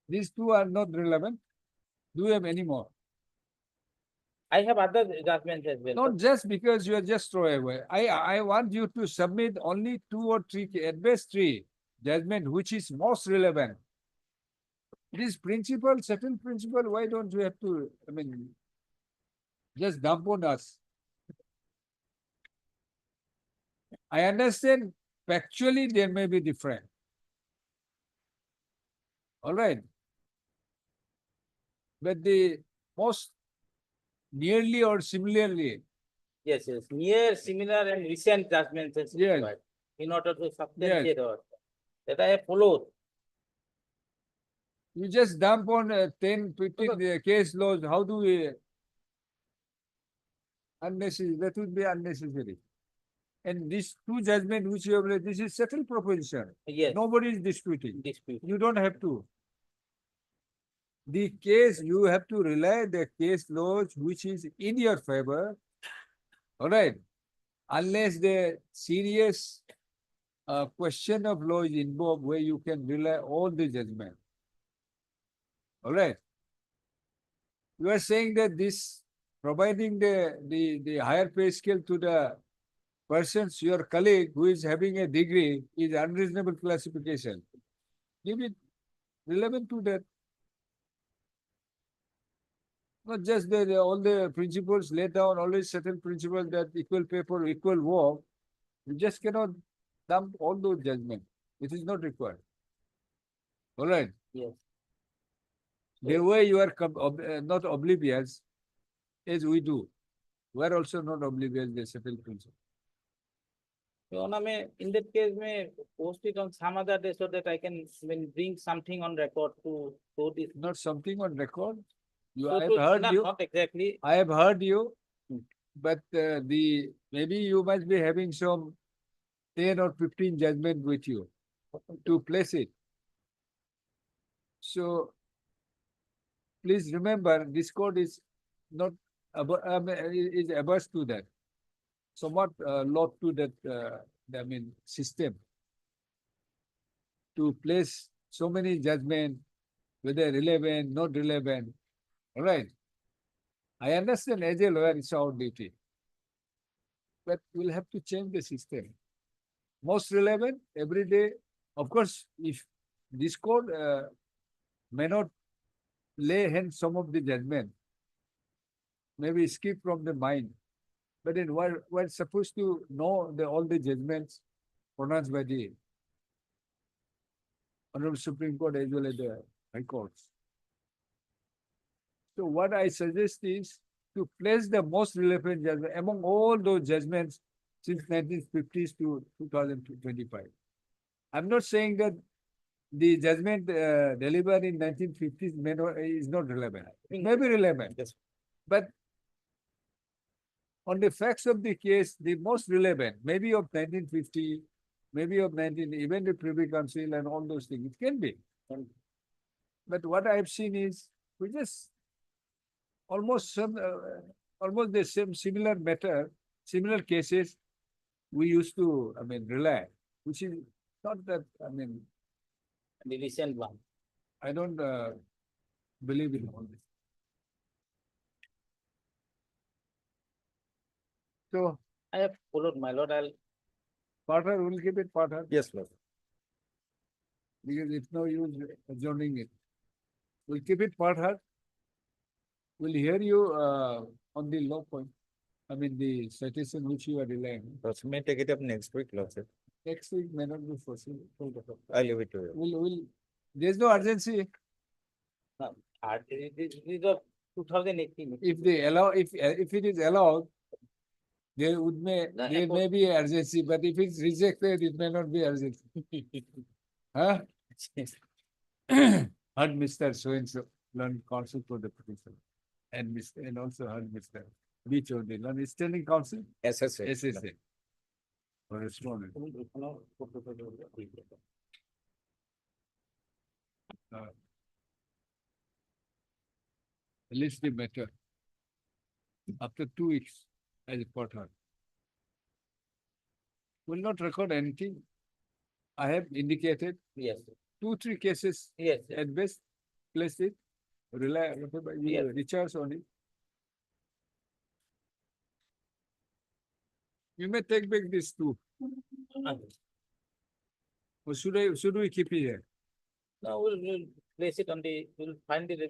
These two are not relevant. Do you have any more? I have other judgments as well. Not just because you are just throw away. I want you to submit only 2 or 3, at best 3 judgment, which is most relevant. This principle, certain principle, why don't you have to, I mean, just dump on us? I understand factually there may be different. All right. But the most nearly or similarly, Yes, yes, near, similar and recent judgments is Yes. required in order to substantiate our, that I have followed. you just dump on 10, 15 case laws. How do we? Unnecessary, that would be unnecessary. And these 2 judgment which you have read, this is settled proposition. Yes. Nobody is disputing. Dispute. You don't have to. The case, you have to rely the case laws which is in your favor. All right. Unless the serious question of law is involved where you can rely on the judgment. All right. You are saying that this providing the higher pay scale to the persons, your colleague who is having a degree is unreasonable classification. Give it relevant to that. Not just all the principles laid down, always certain principles that equal pay for equal work. You just cannot dump all those judgments. It is not required. All right. Yes. The way you are not oblivious as we do. We are also not oblivious to settled principle. In that case, may post it on some other day so that I can bring something on record to show this. Not something on record. So I have heard not, you. Not exactly. I have heard you, but maybe you must be having some 10 or 15 judgment with you to place it. So please remember, this code is not is averse to that. Somewhat lot to that. System to place so many judgment, whether relevant, not relevant. All right. I understand as a lawyer, it's our duty. But we'll have to change the system. Most relevant every day. Of course, if this code may not lay hands some of the judgment, maybe skip from the mind. But then we're supposed to know all the judgments pronounced by the Honorable Supreme Court as well as the High Courts. So what I suggest is to place the most relevant judgment among all those judgments since 1950s to 2025. I'm not saying that the judgment delivered in 1950s is not relevant. It may be relevant, yes. But on the facts of the case, the most relevant, maybe of 1950, maybe of even the Privy Council and all those things, it can be. But what I've seen is we just almost the same similar matter, similar cases we used to rely, which is not that the recent one. I don't believe in all this. So I have followed, my lord. Partner, will keep it partner. Yes, Lord. Because it's no use adjourning it. We'll keep it partner. We'll hear you on the law point. The citation which you are relying. Lordship may take it up next week, Lordship. Next week may not be possible. I'll leave it to you. There's no urgency. No, this is of 2018. If they allow, if it is allowed, there may be urgency, but if it's rejected, it may not be urgency. Huh? Heard Mr. So-and-so learned counsel for the petition. And also heard Mr. B. Chaudhary, learned standing counsel. SSA. SSA. For respondent. List the matter. After 2 weeks, as a partner. Will not record anything. I have indicated. Yes. 2-3 cases. Yes. At best, place it. Rely whatever you recharge on it. You may take back this too. Or should we keep it here? No, we'll place it on the, we'll find the.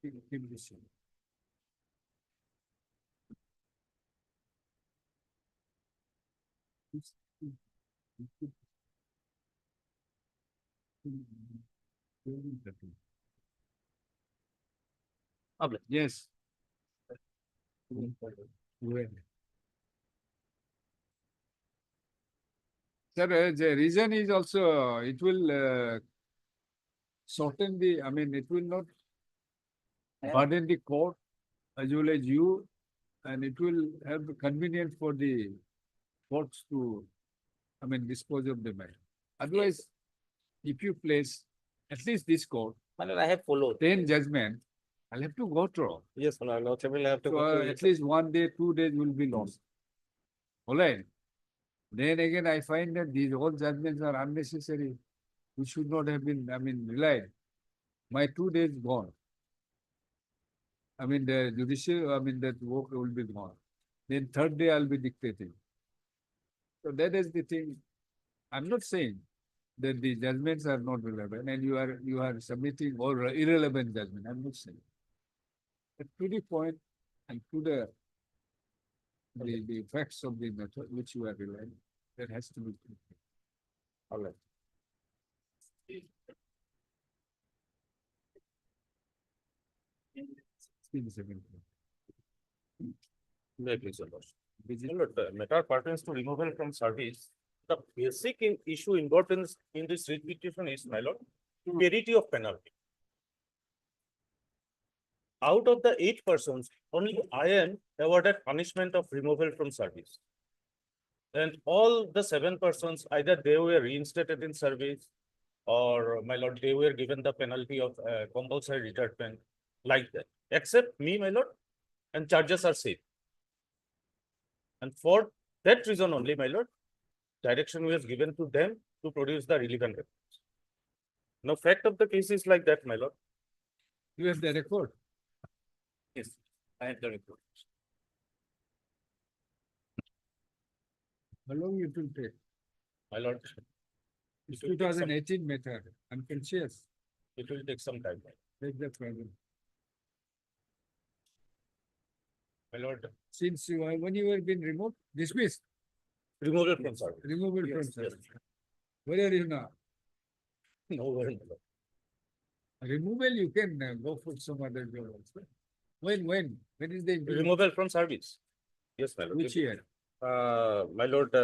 Keep this here. Yes. Well. Sir, the reason is also, it will shorten the, I mean, it will not burden the court as well as you, and it will have convenience for the courts to, I mean, dispose of the matter. Otherwise, if you place at least this court, I have followed. 10 judgment, I'll have to go through. Yes, my lord, will have to So, go through at least 1 day, 2 days will be lost. All right. Then again, I find that these all judgments are unnecessary. We should not have been, I mean, relied. My 2 days gone. I mean, the judicial, I mean, that work will be gone. Then 3rd day, I'll be dictating. So that is the thing. I'm not saying that the judgments are not relevant and you are submitting or irrelevant judgment. I'm not saying. But to the point and to the facts of the method which you are relying, that has to be. All right. May I please, Your Lordship? The matter pertains to removal from service. The basic issue involved in this writ petition is, my lord, severity of penalty. Out of the 8 persons, only I am awarded punishment of removal from service. And all the 7 persons, either they were reinstated in service, or my lord, they were given the penalty of compulsory retirement, like that. Except me, my lord, and charges are safe. And for that reason only, my lord, direction was given to them to produce the relevant records. Now, fact of the case is like that, my lord. You have the record? Yes, I have the report. How long it will take? My lord. It's It will take some- 2018 method. I'm conscious. It will take some time. That's the problem. My lord. Since when you were being removed, dismissed, Removal from service. removal from Yes, service. yes. Where are you now? Nowhere, my lord. Removal, you can go for some other job also. When is the Removal from service. Yes, my lord. Which year? My lord,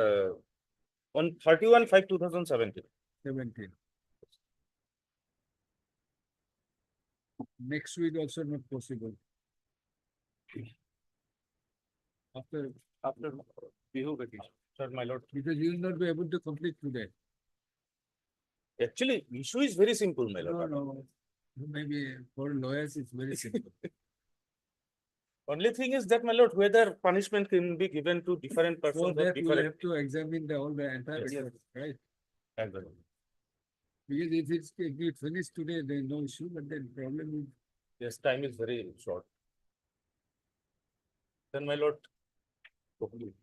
on 31/5/2017. 17. Next week also not possible. After Bihu vacation. Sir, my lord. Because you will not be able to complete today. Actually, issue is very simple, my No, lord. no. Maybe for lawyers, it's very simple. Only thing is that, my lord, whether punishment can be given to different For persons or that, we will different. have to examine all the entire Yes. record, right? Exactly. Because if it's finished today, there is no issue, but the problem is. Yes, time is very short. Then, my lord. Hopefully.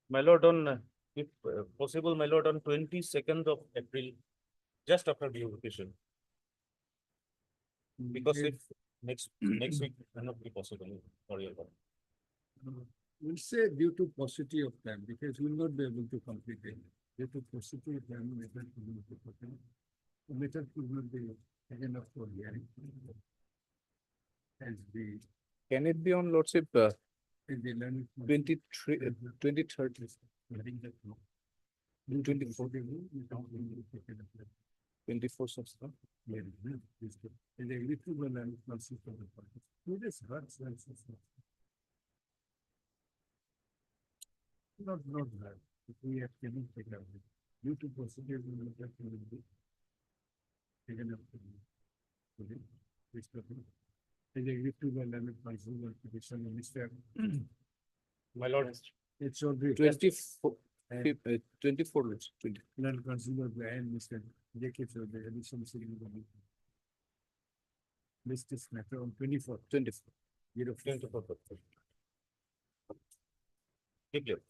My lord, on, if possible, my lord, on 22nd of April, just after the vacation. Because if next week cannot be possible for your lord. We'll say due to paucity of time, because we'll not be able to complete it. Due to paucity of time, method could not be taken. The method could not be taken up for hearing. As the, Can it be on lordship as the learning. 23, 23rd? I think that no. 24. 24th of September? Yeah, it's good. And they little will learn also from the party. It is hard senses. Not hard. If we have cannot take out it. Due to procedures, we will have to be taken up. This topic. Is agreed to the limit consumer petition, Mr. My lord. It's already. 24, 24, 20. Non-consumer and Mr. Jacob, so the addition significant. List this matter on 24. 24. 24. Keep it.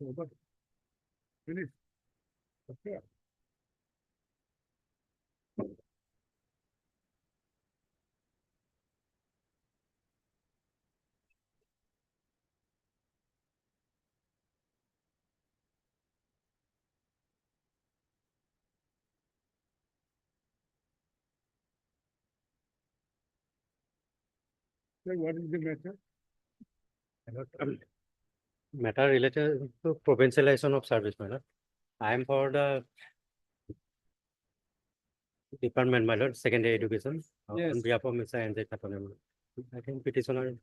Over. Finish. Okay. So what is the matter? Matter related to provincialization of service, madam. I am for the department, my lord, secondary education, Yes. on behalf of Mr. N.J. Khatone. I think petitioner.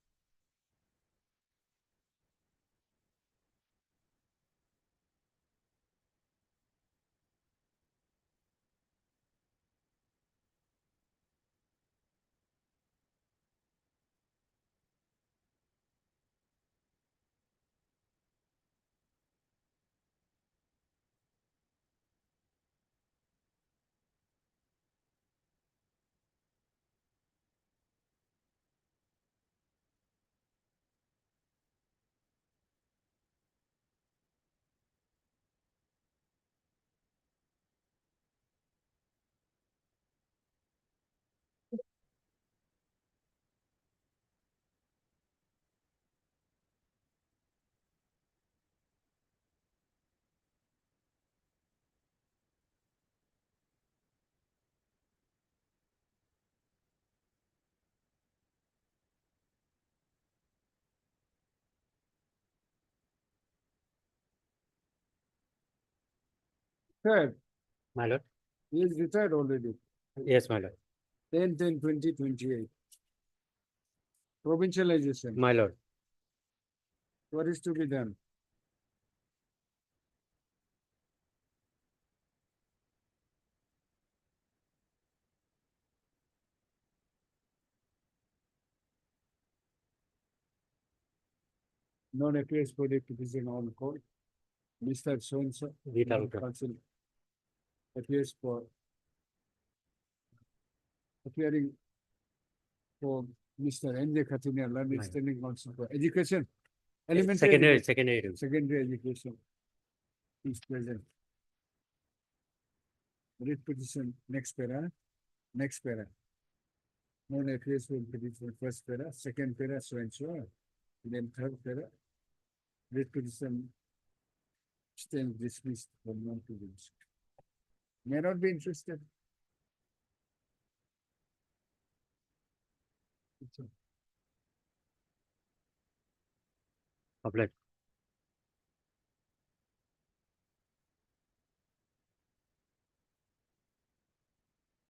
Third, My lord. he is retired already. Yes, my lord. 10/10/2028. Provincialization. My lord. What is to be done? Non appears for the petition on call. Mr. So-and-so. Vital. Council appears for appearing for Mr. N.J. Khatune, learning Right. standing council for education. Elementary Secondary, education. secondary. Secondary education is present. Read petition, next para, next para. Non appears for petition, first para, second para, so and so. Then third para. Read petition stands dismissed from non-prudence. May not be interested. Public.